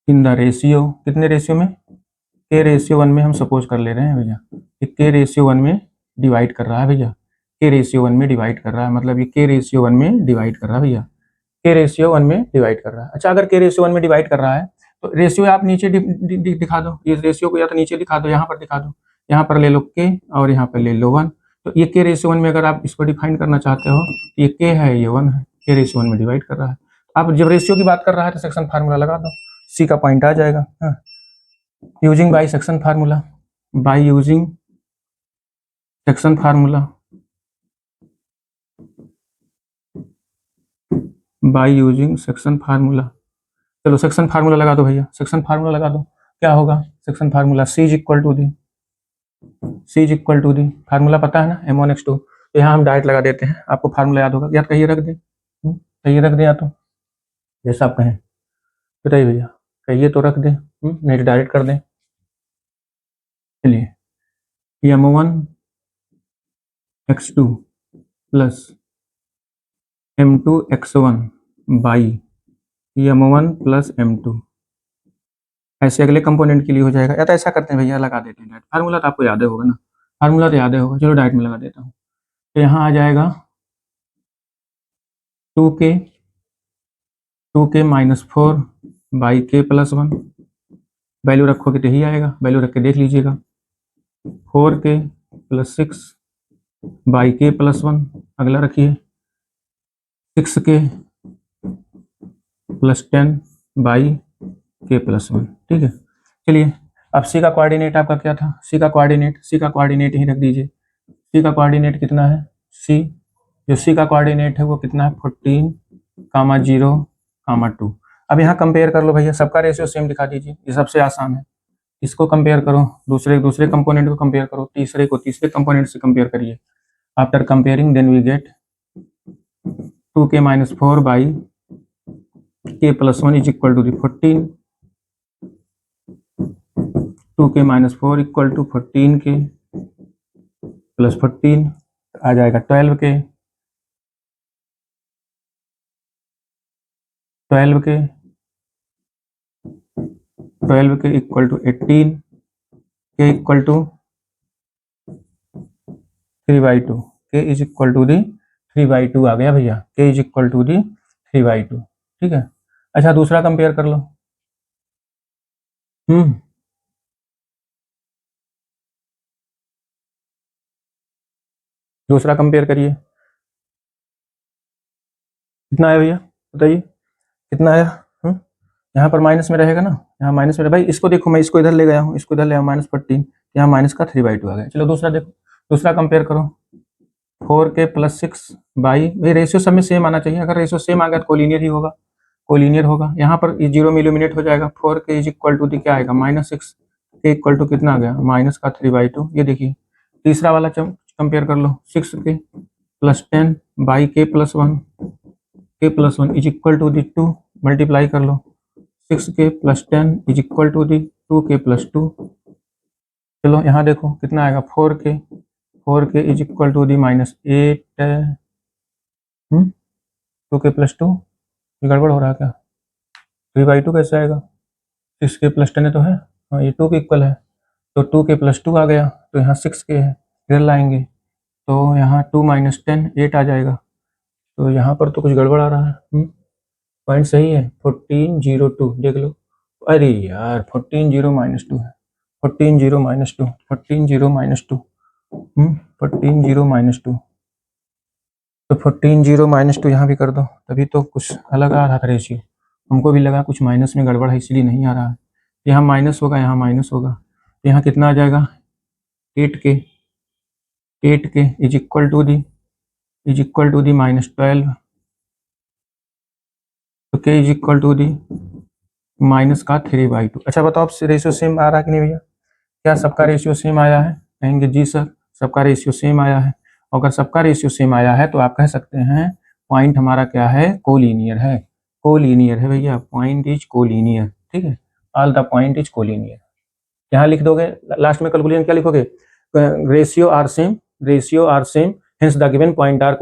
कितने रेशियो में, के रेशियो 1 में हम सपोज कर ले रहे हैं भैया, कि के रेशियो 1 में डिवाइड कर रहा है भैया, के रेशियो 1 में डिवाइड कर रहा है, मतलब ये के रेशियो 1 में डिवाइड कर रहा है भैया, के रेशियो 1 में डिवाइड कर रहा है। अच्छा, अगर के रेशियो 1 में डिवाइड कर रहा है तो रेशियो आप नीचे दिखा दो, ये रेशियो को या तो नीचे दिखा दो, यहाँ पर दिखा दो, यहाँ पर ले लो के और यहाँ पर ले लो 1, तो ये के रेशियो 1 में अगर आप इसको डिफाइन करना चाहते हो तो ये के है, ये 1 है, के रेशियो 1 में डिवाइड कर रहा है। आप जब रेशियो की बात कर रहा है तो सेक्शन फार्मूला लगा दो, सी का पॉइंट आ जाएगा। हाँ, using by section formula, by using section formula, by using section formula. चलो सेक्शन फार्मूला लगा दो भैया, सेक्शन फार्मूला लगा दो। क्या होगा section formula? C is equal to the formula पता है ना, M1x2। तो यहाँ हम डायरेक्ट लगा देते हैं, आपको फार्मूला याद होगा, या कहिए रख दें, कहिए रख दें, या तो जैसा आप कहें बताइए भैया, कहिए तो रख दें, नहीं तो डायरेक्ट कर दें। चलिए M1x2 plus M2x1 by M1 plus M2, ऐसे अगले कंपोनेंट के लिए हो जाएगा। या तो ऐसा करते हैं भैया, लगा देते हैं डायरेक्ट, फार्मूला तो आपको याद ही होगा ना, फार्मूला तो याद ही होगा, चलो डायरेक्ट में लगा देता हूँ। तो यहाँ आ जाएगा 2k minus 4 by k plus 1, value रखोगे तो यही आएगा, वैल्यू रख के देख लीजिएगा। 4k plus 6 by k plus 1, अगला रखिए 6k plus 10 by k plus 1, ठीक है। चलिए अब सी का कोऑर्डिनेट आपका क्या था? सी का कोऑर्डिनेट ही रख दीजिए। सी का कोऑर्डिनेट कितना है? जो सी का कोऑर्डिनेट है वो कितना है? 14, 0, 2। अब यहाँ कंपेयर कर लो भैया, सबका रेशियो सेम दिखा दीजिए, ये सबसे आसान है। इसको कंपेयर करो, दूसरे कंपोनेंट को कंपेयर करो, तीसरे कंपोनेंट से कंपेयर करिए। After comparing then we get 2k minus 4 by k plus 1 is equal to 14, 2k minus 4 equal to 14k plus 14 आ जाएगा 12k equal to 18, k equal to 3/2, k is equal to 3/2 आ गया भैया, k इज इक्वल टू 3/2, ठीक है। अच्छा दूसरा कंपेयर कर लो, दूसरा कंपेयर करिए, कितना आया भैया बताइए, कितना आया? यहाँ पर माइनस में रहेगा ना, यहाँ माइनस में भाई, इसको देखो, मैं इसको इधर ले गया हूँ, इसको इधर ले आया -14, यहाँ माइनस का 3/2 आ गया। चलो दूसरा देखो, दूसरा कंपेयर करो, 4k प्लस 6 बाई, भाई रेशियो सब में सेम आना चाहिए, अगर रेशियो सेम आ गया तो कोलिनियर ही होगा, कोलिनियर होगा। यहाँ पर 0 में इल्यूमिनेट हो जाएगा, 4k इज इक्वल टू क्या आएगा? -6, k इक्वल टू कितना आ गया? माइनस का 3/2। ये देखिए तीसरा वाला कंपेयर कर लो, 6k plus 10 by k plus 1 is equal to 2, multiply कर लो, 6k plus 10 is equal to 2k plus 2। चलो यहाँ देखो कितना आएगा? 4k is equal to -8, 2k plus 2, गड़बड़ हो रहा है क्या? 3/2 कैसे आएगा? 6k प्लस 10 तो है, हाँ ये 2 के इक्वल है, तो 2k प्लस 2 आ गया, तो यहाँ 6k है, इधर लाएंगे तो यहाँ 2 माइनस 10 8 आ जाएगा, तो यहाँ पर तो कुछ गड़बड़ आ रहा है। पॉइंट सही है, 1402 देख लो, अरे यार 140 माइनस 2 है, 140 माइनस 2, 140 माइनस 2, 140 माइनस 2, तो 140 माइनस 2 यहाँ भी कर दो, तभी तो कुछ अलग आ रहा था रेशियो, हमको भी लगा कुछ माइनस में गड़बड़ है इसलिए नहीं आ रहा है। यहाँ माइनस होगा, यहाँ माइनस होगा, यहाँ कितना आ जाएगा? 8k इज इक्वल टू -12, तो k is equal to minus का 3/2। अच्छा बताओ अब रेशियो सेम आ रहा है कि नहीं भैया? क्या सबका रेशियो सेम आया है? कहेंगे जी सर सबका रेशियो सेम आया है। अगर सबका रेशियो सेम आया है तो आप कह सकते हैं पॉइंट हमारा क्या है? कोलिनियर है, कोलिनियर है भैया, पॉइंट इज कोलिनियर, ठीक है, all the point is collinear. यहाँ लिख दोगे लास्ट में, कैलकुलेशन क्या लिखोगे? Ratio are same hence the given point are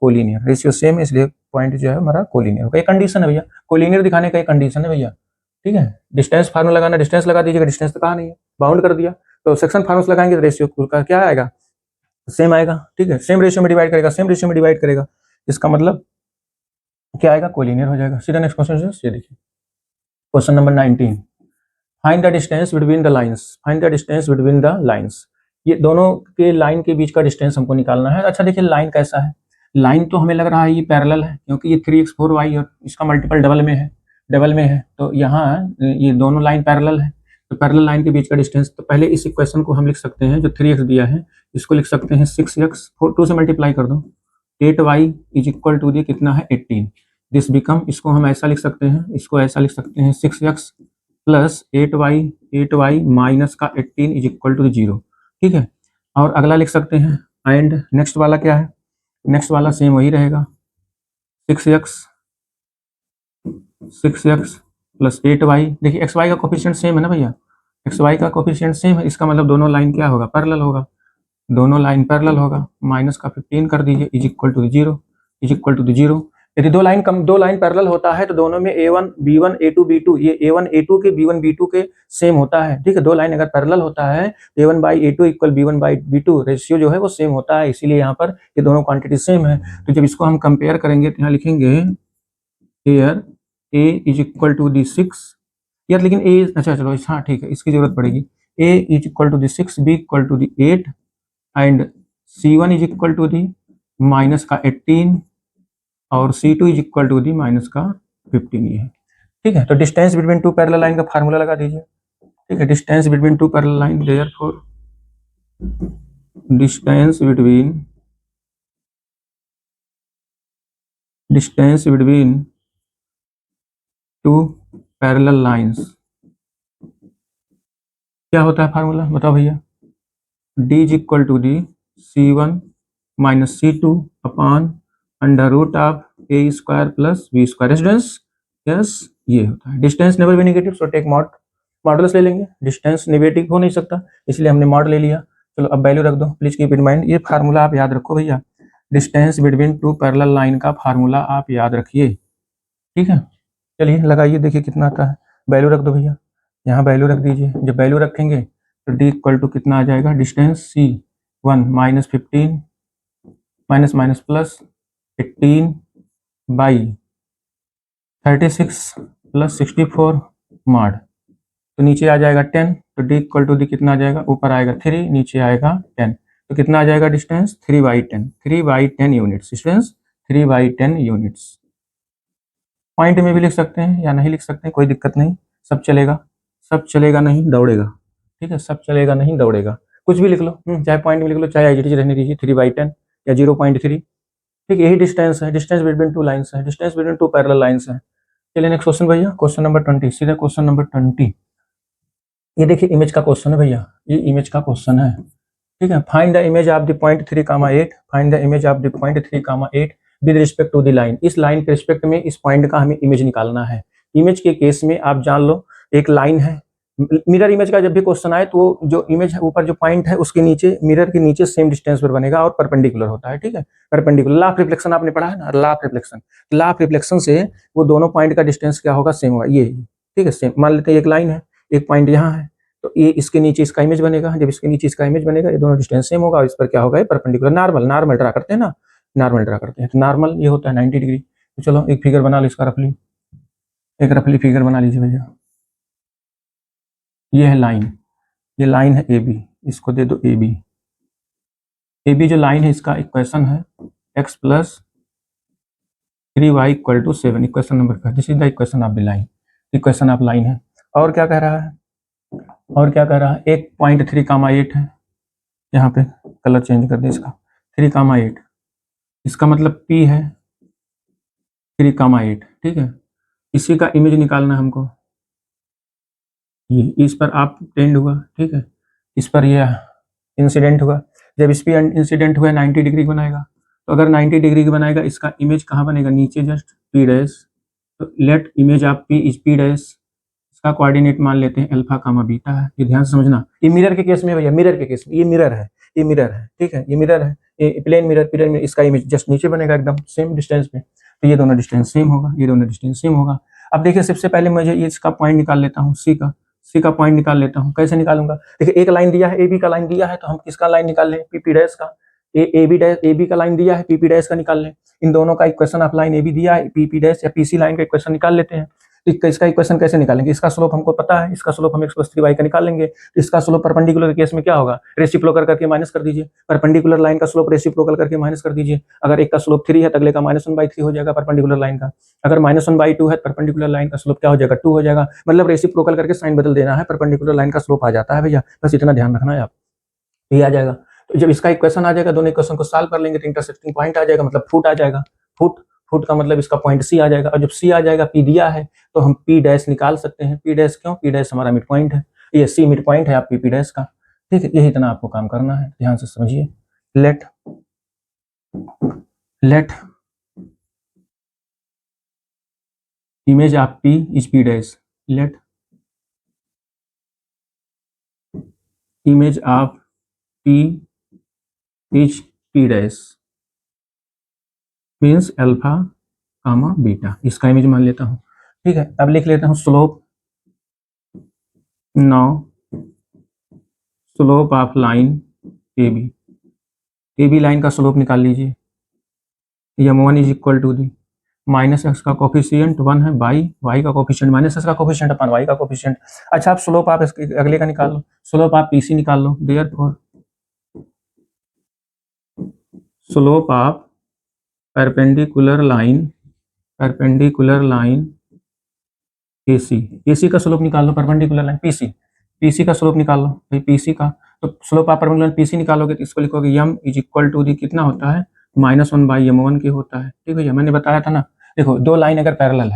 collinear, ratio same इसलिए पॉइंट जो है हमारा कोलिनियर होगा। ये कंडीशन है भैया, कोलिनियर दिखाने का एक कंडीशन है भैया, ठीक है। डिस्टेंस फार्मूला लगाना, डिस्टेंस लगा दीजिएगा, डिस्टेंस तो कहा नहीं है, बाउंड कर दिया, तो सेक्शन फार्मूला लगाएंगे तो रेशियो का क्या आएगा? सेम आएगा, ठीक है, सेम रेशियो में डिवाइड करेगा, इसका मतलब क्या आएगा? कोलिनियर हो जाएगा। सीधा नेक्स्ट क्वेश्चन, ये देखिए question number 19, find the distance between the lines, ये दोनों के लाइन के बीच का डिस्टेंस हमको निकालना है। अच्छा देखिए लाइन कैसा है, लाइन तो हमें लग रहा है ये पैरेलल है, क्योंकि ये 3x4y और इसका मल्टीपल डबल में है, तो यहाँ ये दोनों लाइन पैरेलल है, तो पैरेलल लाइन के बीच का डिस्टेंस, तो पहले इस इक्वेशन को हम लिख सकते हैं, जो 3x दिया है इसको लिख सकते हैं 6x, 2 से मल्टीप्लाई कर दो, 8y is equal to the कितना है 18। दिस बिकम, इसको हम ऐसा लिख सकते हैं, इसको ऐसा लिख सकते हैं 6x प्लस 8y माइनस का 18 इज इक्वल टू 0। ठीक है, और अगला लिख सकते हैं एंड नेक्स्ट वाला क्या है, नेक्स्ट वाला सेम वही रहेगा 6x प्लस 8y। देखिए एक्स वाई का कोफिशिएंट सेम है ना भैया, एक्स वाई का कोफिशिएंट सेम है, इसका मतलब दोनों लाइन क्या होगा, पैरेलल होगा, दोनों लाइन पैरेलल होगा। माइनस का 15 कर दीजिए is equal to 0, is equal to 0। यदि दो लाइन पैरेलल होता है तो दोनों में a1 b1 a2 b2, ये a1 a2 के b1 b2 के सेम होता है। ठीक है, दो लाइन अगर पैरेलल होता है तो a1 by a2 equal b1 by b2 ratio जो है वो सेम होता है, इसीलिए यहाँ पर ये दोनों क्वांटिटी सेम है। तो जब इसको हम कंपेयर करेंगे तो यहाँ लिखेंगे here a is equal to the 6 यार, लेकिन a, अच्छा चलो हाँ ठीक है, इसकी जरूरत पड़ेगी। a is equal to the 6, b equal to the 8 and c1 is equal to the minus का 18 और c2 is equal to the minus का 15 ये है। ठीक है, तो distance between two parallel line का फार्मूला लगा दीजिए। ठीक है, distance between two parallel line, therefore distance between two parallel lines क्या होता है फार्मूला, बताओ भैया। d is equal to the c1 minus c2 upon under root of a square plus b square. Distance yes ये होता है, distance never be negative, so take modulus ले लेंगे, डिस्टेंस नेगेटिव हो नहीं सकता इसलिए हमने मॉड ले लिया। चलो अब वैल्यू रख दो, प्लीज कीप इन माइंड, ये फार्मूला आप याद रखो भैया, distance between two parallel line का फार्मूला आप याद रखिए। ठीक है, चलिए लगाइए, देखिए कितना आता है। वैल्यू रख दो भैया, यहाँ वैल्यू रख दीजिए। जब वैल्यू रखेंगे तो d इक्वल टू कितना आ जाएगा, distance c1 minus 15 minus minus plus 18 by 36 plus 64 mod, तो नीचे आ जाएगा 10, तो d इक्वल टू दी कितना आ जाएगा, ऊपर आएगा 3 नीचे आएगा 10, तो कितना आ जाएगा distance 3/10 units, distance 3/10 units. Point में भी लिख सकते हैं या नहीं लिख सकते हैं, कोई दिक्कत नहीं, सब चलेगा, सब चलेगा नहीं दौड़ेगा। ठीक है, सब चलेगा नहीं दौड़ेगा, कुछ भी लिख लो, चाहे पॉइंट में लिख लो चाहे आईजीटी रहने दीजिए, 3/10 या 0.3। ठीक, यही डिस्टेंस है, डिस्टेंस बिटवीन टू लाइंस है, distance between two parallel lines है। चलिए नेक्स्ट क्वेश्चन भैया, क्वेश्चन नंबर 20, सीधा क्वेश्चन नंबर 20। ये देखिए इमेज का क्वेश्चन है भैया, ये इमेज का क्वेश्चन है। ठीक है, find the image of the point 3,8, find the image of the point 3,8 with respect to the line. इस लाइन के रिस्पेक्ट में इस पॉइंट का हमें इमेज निकालना है। इमेज के केस में आप जान लो, एक लाइन है, मिरर इमेज का जब भी क्वेश्चन आए तो जो इमेज है ऊपर जो पॉइंट है उसके नीचे, मिरर के नीचे सेम डिस्टेंस पर बनेगा और परपेंडिकुलर होता है। ठीक है, परपेंडिकुलर, लॉ ऑफ रिफ्लेक्शन आपने पढ़ा है ना, law of reflection, law of reflection से वो दोनों पॉइंट का डिस्टेंस क्या होगा, सेम होगा। ये ठीक है, सेम, मान लेते हैं एक लाइन है, एक पॉइंट यहाँ है, तो ये इसके नीचे इसका इमेज बनेगा, जब इसके नीचे इसका इमेज बनेगा ये दोनों डिस्टेंस सेम होगा, और इस पर क्या होगा, ये परपेंडिकुलर, नॉर्मल ड्रा करते हैं ना, नॉर्मल ड्रा करते हैं, तो नॉर्मल ये होता है 90 डिग्री। तो चलो एक फिगर बना लो इसका रफली, एक रफली फिगर बना लीजिए भैया। ये है लाइन, ये लाइन है ए बी, इसको दे दो ए बी। ए बी जो लाइन है इसका इक्वेशन है x plus 3y equal to 7, equation number 5, this is the equation of the line, equation of line है। और क्या कह रहा है, और क्या कह रहा है, एक पॉइंट 3,8 है, यहाँ पे कलर चेंज कर दे इसका, 3,8, इसका मतलब P है 3,8। ठीक है, इसी का इमेज निकालना है हमको, ये इस पर आप टेंड हुआ, ठीक है, इस पर ये इंसिडेंट हुआ, जब इस पर इंसिडेंट हुआ 90 डिग्री बनाएगा, तो अगर 90 डिग्री की बनाएगा इसका इमेज कहाँ बनेगा, नीचे जस्ट P डैश, तो let image of P is P dash, इसका कोऑर्डिनेट मान लेते हैं अल्फा कामा बीटा है। ये ध्यान से समझना, ये मिरर के केस में भैया, मिरर के केस में ये मिरर है, ये मिरर है, ठीक है, ये मिरर है, ये प्लेन मिरर में इसका इमेज जस्ट नीचे बनेगा एकदम सेम डिस्टेंस पे, तो ये दोनों डिस्टेंस सेम होगा, ये दोनों डिस्टेंस सेम होगा। अब देखिए सबसे पहले मुझे ये इसका पॉइंट निकाल लेता हूँ, सी का पॉइंट निकाल लेता हूँ। कैसे निकालूंगा, देखिए एक लाइन दिया है, ए बी का लाइन दिया है, तो हम किसका लाइन निकाल लें, पी डैश का, ए बी का लाइन दिया है, पी डैश का निकाल लें। इन दोनों का equation of line A B दिया है, पी डैश या पीसी लाइन का इक्वेशन निकाल लेते हैं। तो इसका इक्वेशन कैसे निकालेंगे, इसका स्लोप हमको पता है, इसका स्लोप हम x + 3y का निकाल लेंगे। तो इसका स्लोप परपेंडिकुलर केस में क्या होगा, रेसिप्रोकल करके माइनस कर दीजिए, परपेंडिकुलर लाइन का स्लोप रेसिप्रोकल करके माइनस कर दीजिए। अगर एक का स्लोप 3 है तो अगले का -1/3 हो जाएगा परपेंडिकुलर लाइन का, अगर -1/2 है परपेंडिकुलर लाइन का स्लोप क्या हो जाएगा, 2 हो जाएगा। मतलब रेसिप्रोकल करके साइन बदल देना है, परपेंडिकुलर लाइन का स्लोप आ जाता है भैया, बस इतना ध्यान रखना है आप, ये आ जाएगा। तो जब इसका इक्वेशन आ जाएगा, दोनों इक्वेशन को सॉल्व कर लेंगे तो इंटरसेक्टिंग पॉइंट आ जाएगा, मतलब फुट आ जाएगा। फुट का मतलब इसका पॉइंट सी आ जाएगा, और जब सी आ जाएगा, पी दिया है तो हम पी डैश निकाल सकते हैं। पी डैश क्यों? पी डैश हमारा मिड पॉइंट है, ये सी मिड पॉइंट है आपकी पी डैश का। ठीक है, यही इतना आपको काम करना है, ध्यान से समझिए। Let image of P is P dash. Let image of P is P dash means alpha comma beta. इसका इमेज मान लेता हूँ। ठीक है, अब लिख लेता हूँ slope. Now slope of line A B line का स्लोप निकाल लीजिए। m1 is equal to the minus x का कोफिशिएंट 1 है, वाई का कोफिशिएंट माइनस एक्स का कोफिशिएंट अपन वाई का कोफिशिएंट। अच्छा, आप स्लोप आप इसके अगले का निकाल लो, स्लोप आप पीसी निकाल लो। Therefore slope of perpendicular line AC का स्लोप निकाल लो, परपेंडिकुलर लाइन पीसी का स्लोप निकाल लो भाई, पीसी का। तो स्लोप आप परपेंडिकुलर पीसी निकालोगे तो इसको लिखोगे m is equal to the कितना होता है, -1/m1 के होता है। ठीक है, मैंने बताया था ना। देखो, दो लाइन अगर पैरेलल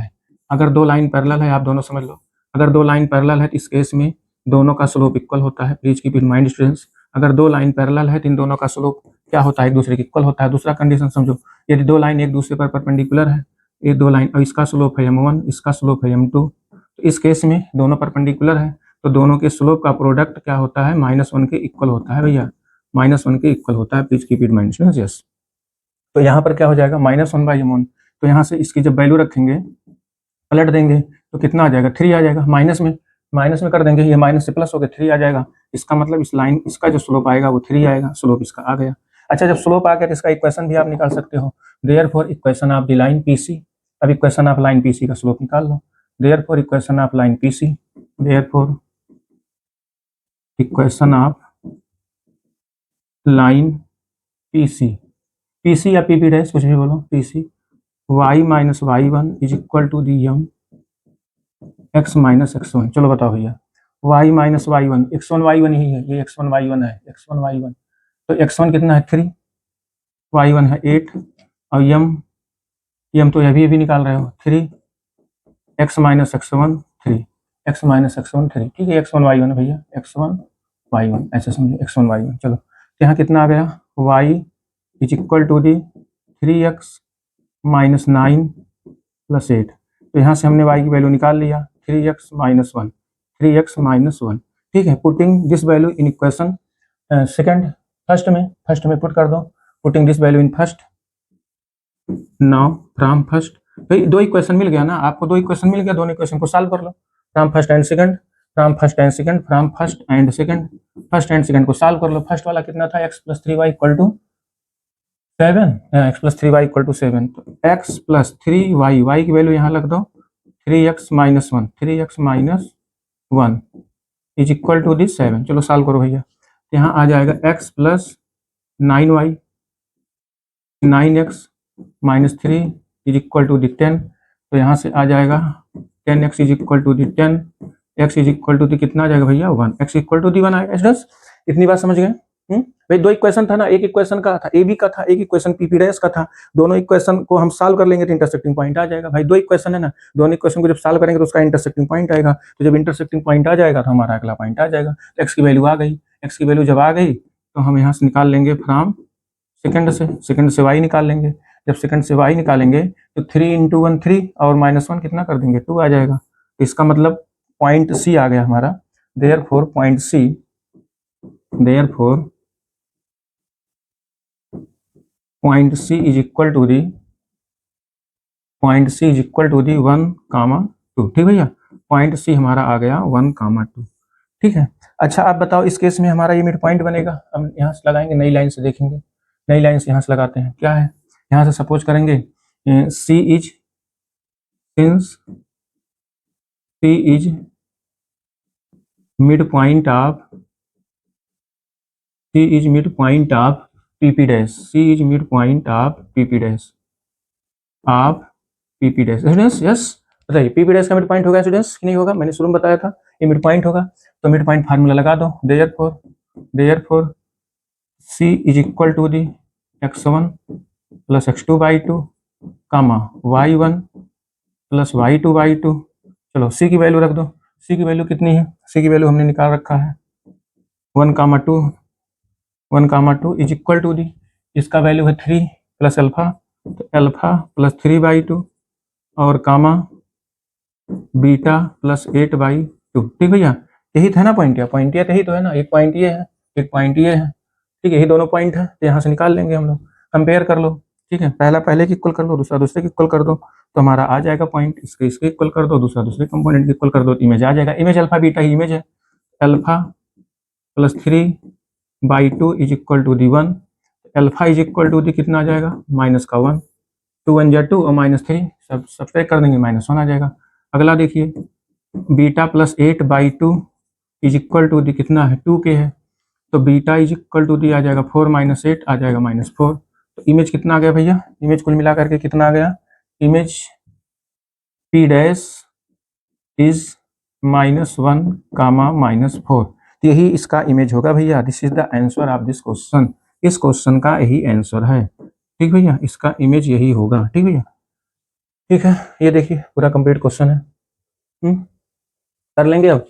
है, आप दोनों समझ लो, अगर दो लाइन पैरेलल है तो इस केस में दोनों का स्लोप इक्वल होता है। Please keep in mind students, अगर दो लाइन पैरेलल है तो इन दोनों का स्लोप क्या होता है, एक दूसरे के इक्वल होता है। दूसरा कंडीशन समझो, यदि दो लाइन एक दूसरे पर परपेंडिकुलर है, ये दो लाइन, और इसका स्लोप है m1, इसका स्लोप है m2, तो इस केस में दोनों परपेंडिकुलर है तो दोनों के स्लोप का प्रोडक्ट क्या होता है, -1 के इक्वल होता है भैया, -1 के इक्वल होता है। Please keep it mind students. Yes, तो यहाँ पर क्या हो जाएगा, -1/m1। तो यहाँ से इसकी जब वैल्यू रखेंगे, पलट देंगे तो कितना आ जाएगा, 3 आ जाएगा। माइनस में कर देंगे, ये माइनस से प्लस हो गया, 3 आ जाएगा। इसका मतलब इस लाइन, इसका जो स्लोप आएगा वो 3 आएगा, स्लोप इसका आ गया। अच्छा, जब स्लोप आ गया तो इसका इक्वेशन भी आप निकाल सकते हो। Therefore equation of the line PC, अब इक्वेशन ऑफ लाइन पीसी का स्लोप निकाल लो। Therefore equation of line PC, therefore equation of line PC या पीपी डैश कुछ भी बोलो, PC y minus y1 is equal to the m x minus x1। चलो बताओ भैया, y minus y1, x1 y1 ही है, ये x1 y1 है, x1 y1। तो x1 कितना है 3, y1 है 8, और m तो अभी निकाल रहे हो 3, x minus x1 3, x minus x1 3। ठीक है, x1 y1 है भैया, x1 y1 ऐसे समझो, x1 y1। चलो, यहाँ कितना आ गया, y is equal to the 3x minus 9 plus 8। तो यहाँ से हमने y की वैल्यू निकाल लिया, 3x माइनस 1, 3x माइनस 1। ठीक है, putting this value in equation first में पुट कर दो, putting this value in first. Now from first, भाई दो इक्वेशन मिल गया ना आपको, दो इक्वेशन मिल गया, दोनों इक्वेशन को सॉल्व कर लो। फ्रॉम फर्स्ट एंड सेकंड को सॉल्व कर लो। फर्स्ट वाला कितना था, x plus 3y equal to 7, x plus 3y equal to 7। तो x प्लस 3y, y की वैल्यू यहाँ रख दो, 3x minus 1 is equal to the 7। चलो सॉल्व करो भैया, यहाँ आ जाएगा x plus 9y, 9x minus 3 is equal to the 10। तो यहाँ से आ जाएगा 10x is equal to the 10, x is equal to the कितना आ जाएगा भैया 1, x इक्वल टू दी 1 आएगा। स्टूडेंट्स, इतनी बात समझ गए? भाई दो इक्वेशन था ना, एक इक्वेशन का था ए बी का था, एक इक्वेशन पी पी डैश का था। दोनों इक्वेशन को हम सॉल्व कर लेंगे तो इंटरसेक्टिंग पॉइंट आ जाएगा। भाई दो इक्वेशन है ना, दोनों इक्वेशन को जब सॉल्व करेंगे तो उसका इंटरसेक्टिंग पॉइंट आएगा। तो जब इंटरसेक्टिंग पॉइंट आ जाएगा तो हमारा अगला पॉइंट आ जाएगा। तो एक्स की वैल्यू आ गई, एक्स की वैल्यू जब आ गई तो हम यहाँ से निकाल लेंगे फ्रॉम सेकंड से वाई निकाल लेंगे। जब सेकंड से वाई निकालेंगे तो 3 × 1 3 और -1 कितना कर देंगे 2 आ जाएगा। तो इसका मतलब पॉइंट सी आ गया हमारा। Therefore point C is equal to the 1, 2। ठीक भैया, पॉइंट सी हमारा आ गया 1, 2। ठीक है, अच्छा आप बताओ इस केस में हमारा ये मिड पॉइंट बनेगा। हम यहाँ से लगाएंगे, नई लाइन से देखेंगे, नई लाइन से यहाँ से लगाते हैं। क्या है, यहाँ से सपोज करेंगे C is mid point of PP dash, C is mid point of PP dash students. Yes, बताइए पीपी डैश का मिड पॉइंट होगा स्टूडेंट्स कि नहीं होगा? मैंने शुरू में बताया था ये मिड पॉइंट होगा। तो मिड पॉइंट फार्मूला लगा दो, therefore c is equal to the x1 plus x2/2 comma y1 plus y2/2। चलो c की वैल्यू रख दो। c की वैल्यू कितनी है? c की वैल्यू हमने निकाल रखा है 1,2 1,2 इज इक्वल टू दी, इसका वैल्यू है 3 प्लस अल्फा, तो अल्फा प्लस 3/2 और कामा बीटा प्लस 8/2। ठीक भैया, यही था ना पॉइंट, पॉइंट यही तो है ना, एक पॉइंट ये है, एक पॉइंट ये है। ठीक है, यही दोनों पॉइंट है, तो यहाँ से निकाल लेंगे हम लोग, कंपेयर कर लो। ठीक है, पहला पहले की इक्वल कर दो, दूसरा दूसरे की इक्वल कर दो, तो हमारा आ जाएगा पॉइंट। इसके इसके इक्वल कर दो, दूसरा दूसरे कंपोनेंट की इक्वल कर दो, इमेज आ जाएगा। इमेज अल्फा बीटा ही इमेज है। Alpha plus 3/2 is equal to the 1। Alpha is equal to the कितना आ जाएगा? माइनस का 1, 2 1 जा 2 और माइनस 3 सब सब्ट्रैक्ट कर देंगे, -1 आ जाएगा। अगला देखिए, beta plus 8/2 is equal to the कितना है? 2 के है, तो बीटा इज इक्वल टू दी आ जाएगा 4 - 8 आ जाएगा -4। तो इमेज कितना आ गया भैया? इमेज कुल मिला करके कितना आ गया? इमेज p डैश इज -1 कामा -4, तो यही इसका इमेज होगा भैया। This is the answer of this question. इस क्वेश्चन का यही आंसर है। ठीक भैया, इसका इमेज यही होगा। ठीक भैया, ठीक है, ये देखिए पूरा कंप्लीट क्वेश्चन है। कर लेंगे अब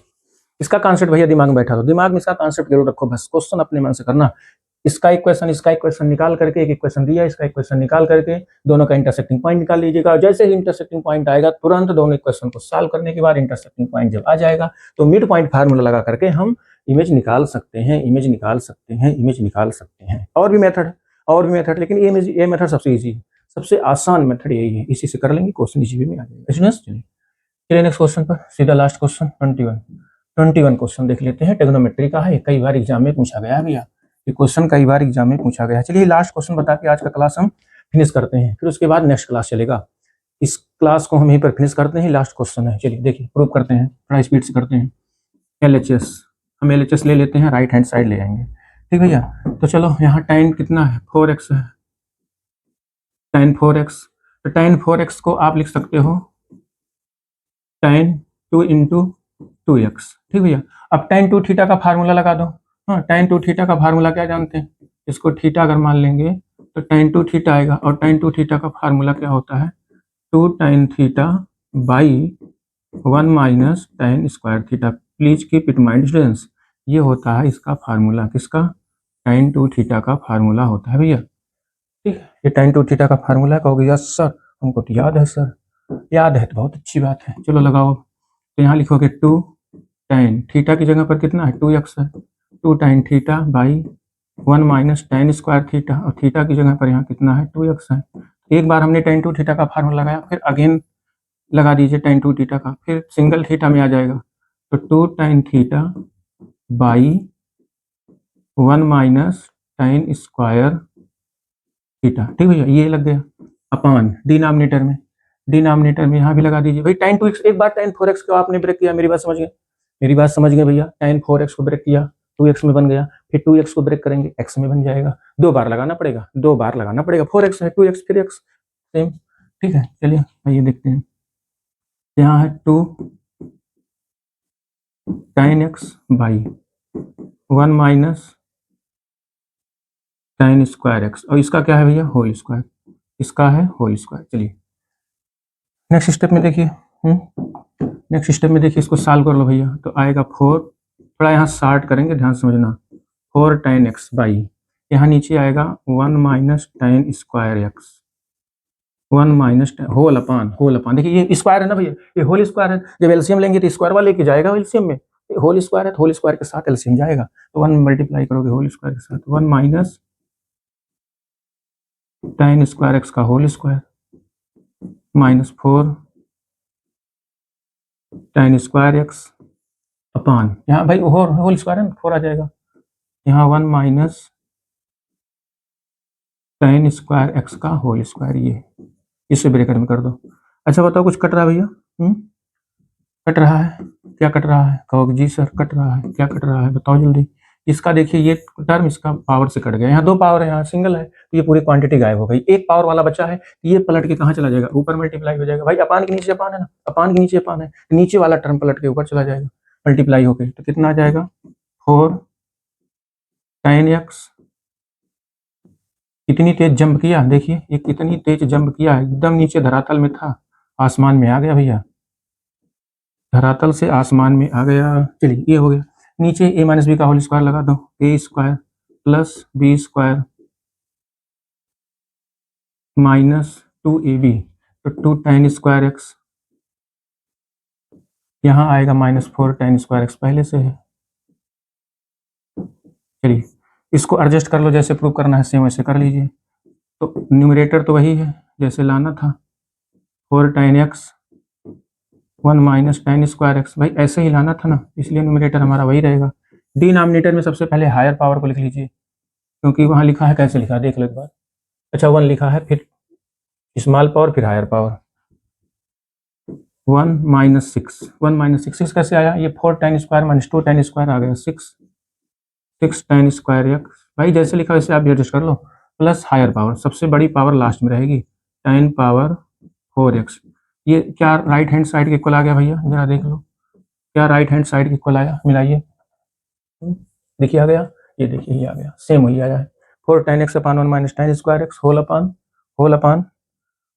इसका कॉन्सेप्ट भैया, दिमाग में बैठा दो, दिमाग में इसका कॉन्सेप्ट जरूर रखो, बस क्वेश्चन अपने मन से करना। इसका इक्वेशन, इसका इक्वेशन निकाल करके, एक इक्वेशन दिया, इसका इक्वेशन निकाल करके दोनों का इंटरसेक्टिंग पॉइंट निकाल लीजिएगा। जैसे ही इंटरसेक्टिंग पॉइंट आएगा, तुरंत दोनों इक्वेशन को सॉल्व करने के बाद इंटरसेक्टिंग पॉइंट जब आ जाएगा, तो मिड पॉइंट फार्मूला लगा करके हम इमेज निकाल सकते हैं, इमेज निकाल सकते हैं, इमेज निकाल सकते हैं। और भी मेथड है, और भी मेथड, लेकिन ये मेथड सबसे ईजी, सबसे आसान मेथड यही है। इसी से कर लेंगे, क्वेश्चन इजी में आ जाएगा। चलिए नेक्स्ट क्वेश्चन पर, सीधा लास्ट क्वेश्चन 21 क्वेश्चन देख लेते हैं। ट्रिग्नोमेट्री का है, कई बार एग्जाम में पूछा गया है भैया, ये क्वेश्चन कई बार एग्जाम में पूछा गया है। चलिए लास्ट क्वेश्चन बता के आज का क्लास हम फिनिश करते हैं, फिर उसके बाद नेक्स्ट क्लास चलेगा। इस क्लास को हम यहीं पर फिनिश करते हैं, लास्ट क्वेश्चन है। चलिए देखिए, प्रूव करते हैं, थोड़ा स्पीड से करते हैं। LHS, हम LHS ले लेते हैं, राइट हैंड साइड ले आएंगे। ठीक भैया, तो चलो यहाँ tan कितना है? 4x है, tan 4x। तो tan 4x को आप लिख सकते हो tan 2 × 2x। ठीक भैया, अब tan 2 थीटा का फार्मूला लगा दो। हाँ, tan 2 थीटा का फार्मूला क्या जानते हैं? इसको थीटा अगर मान लेंगे तो tan 2 थीटा आएगा, और tan 2 थीटा का फार्मूला क्या होता है? 2 tan theta by 1 minus tan square theta. Please keep it mind students, ये होता है इसका फार्मूला, किसका? tan 2 थीटा का फार्मूला होता है भैया। ठीक है, ये tan 2 थीटा का फार्मूला। कहोगे यस सर, हमको तो याद है सर। याद है तो बहुत अच्छी बात है, चलो लगाओ। तो यहाँ लिखोगे 2 tan थीटा की जगह पर कितना है? 2x है, 2 tan theta by 1 minus tan square theta, और थीटा की जगह पर यहाँ कितना है? 2x है। एक बार हमने tan 2 थीटा का फार्मूला लगाया, फिर अगेन लगा दीजिए tan 2 थीटा का, फिर सिंगल थीटा में आ जाएगा, तो 2 tan theta by 1 minus tan square theta. ठीक भैया, ये लग गया अपान डिनोमिनेटर में यहाँ भी लगा दीजिए भाई tan 2x। एक बार tan 4x को आपने ब्रेक किया, मेरी बात समझ गए? मेरी बात समझ गए भैया? tan 4x को ब्रेक किया, 2x में बन गया, फिर 2x को ब्रेक करेंगे, x में बन जाएगा। 2 बार लगाना पड़ेगा, 2 बार लगाना पड़ेगा। 4x है, 2x फिर x, सेम। ठीक है, चलिए आइए देखते हैं। यहाँ है 2 tan x by 1 minus tan square x, और इसका क्या है भैया? होल स्क्वायर, इसका है होल स्क्वायर। चलिए नेक्स्ट स्टेप में देखिए, नेक्स्ट स्टेप में देखिए, इसको सॉल्व कर लो भैया, तो आएगा 4, थोड़ा यहाँ शार्ट करेंगे, ध्यान समझना। 4 tan x बाई, यहाँ नीचे आएगा 1 minus tan square x, 1 minus whole upon. देखिए ये स्क्वायर है ना भैया, ये होल स्क्वायर है, जब एलसीएम लेंगे तो स्क्वायर वाले लेके जाएगा एलसीएम में, होल स्क्वायर है, होल स्क्वायर के साथ एलसीएम जाएगा, तो 1 मल्टीप्लाई करोगे होल स्क्वायर के साथ, 1 माइनस tan स्क्वायर x का whole square minus 4 tan square x upon, यहाँ भाई होल स्क्वायर है ना, 4 आ जाएगा, यहाँ 1 माइनस tan स्क्वायर x का होल स्क्वायर, ये इसे ब्रैकेट में कर दो। अच्छा बताओ, कुछ कट रहा है भैया? कट रहा है? क्या कट रहा है? कहोगे जी सर कट रहा है, क्या कट रहा है बताओ जल्दी। इसका देखिए, ये टर्म इसका पावर से कट गया, यहाँ 2 पावर है, यहाँ सिंगल है, तो ये पूरी क्वांटिटी गायब हो गई। एक पावर वाला बचा है, ये पलट के कहाँ चला जाएगा? ऊपर मल्टीप्लाई हो जाएगा भाई, अपान के नीचे अपान है ना, अपान के नीचे अपान है, नीचे वाला टर्म पलट के ऊपर चला जाएगा मल्टीप्लाई होके, तो कितना आ जाएगा? 4 tan x कितनी तेज जंप किया, देखिए ये कितनी तेज जंप किया, एकदम नीचे धरातल में था, आसमान में आ गया भैया, धरातल से आसमान में आ गया। चलिए ये हो गया। नीचे a माइनस बी का होल स्क्वायर लगा दो, a square plus B square minus 2ab, तो 2 tan स्क्वायर एक्स, यहाँ आएगा -4 tan स्क्वायर एक्स, पहले से है। चलिए इसको एडजस्ट कर लो, जैसे प्रूव करना है सेम वैसे कर लीजिए। तो न्यूमरेटर तो वही है जैसे लाना था, 4 tan x 1 minus tan square x, भाई ऐसे ही लाना था ना, इसलिए न्यूमरेटर हमारा वही रहेगा। डिनोमिनेटर में सबसे पहले हायर पावर को लिख लीजिए, क्योंकि वहाँ लिखा है, कैसे लिखा है देख लो एक बार। अच्छा 1 लिखा है, फिर स्मॉल पावर, फिर हायर पावर, 1 माइनस 6, 1 माइनस 6 कैसे आया, ये 4 tan square minus 2 tan square आ गया, 6 tan स्क्वायर एक्स, भाई जैसे लिखा वैसे आप एडजस्ट कर लो, प्लस हायर पावर, सबसे बड़ी पावर लास्ट में रहेगी, tan पावर 4x। ये क्या राइट हैंड साइड के इक्वल आ गया भैया, जरा देख लो, क्या राइट हैंड साइड के इक्वल आया, मिलाइए, देखिए आ गया, ये देखिए ये आ गया, सेम वही आया है, 4 tan x upon 1 minus tan square x whole upon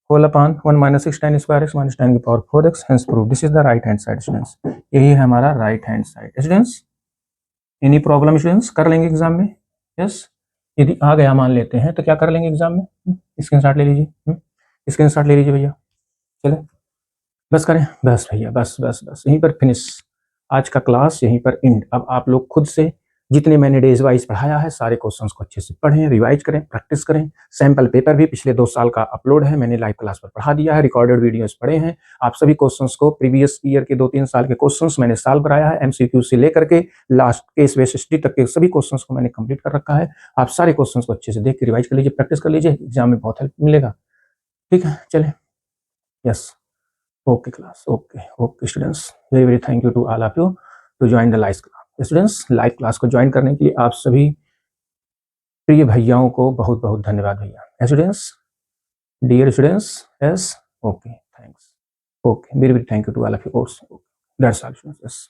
1 minus 6 tan square x minus tan की power 4x, hence prove this is the right hand side students, यही है हमारा right hand side students. Any problem students, कर लेंगे एग्जाम में, यस यदि आ गया मान लेते हैं तो क्या कर लेंगे एग्जाम में, स्क्रीनशॉट ले लीजिए, स्क्रीनशॉट ले लीजिए भैया, चले बस करें, बस भैया बस बस बस यहीं पर फिनिश, आज का क्लास यहीं पर एंड। अब आप लोग खुद से जितने मैंने डेज वाइज पढ़ाया है सारे क्वेश्चंस को अच्छे से पढ़ें, रिवाइज करें, प्रैक्टिस करें। सैम्पल पेपर भी पिछले 2 साल का अपलोड है, मैंने लाइव क्लास पर पढ़ा दिया है, रिकॉर्डेड वीडियोस पढ़े हैं आप सभी क्वेश्चंस को, प्रीवियस ईयर के 2-3 साल के क्वेश्चंस मैंने सॉल्व कराया है, एमसीक्यू से लेकर के लास्ट केस बेस्ड स्टडी तक के सभी क्वेश्चंस को मैंने कंप्लीट कर रखा है। आप सारे क्वेश्चंस को अच्छे से देख के रिवाइज कर लीजिए, प्रैक्टिस कर लीजिए, एग्जाम में बहुत हेल्प मिलेगा। ठीक है चले, yes okay class, okay students, very very thank you to all of you to join the live class. Students live class को ज्वाइन करने के लिए आप सभी प्रिय भैयाओं को बहुत बहुत धन्यवाद भैया। Students, dear students, yes okay thanks, okay very very thank you to all of you, that's all students, yes.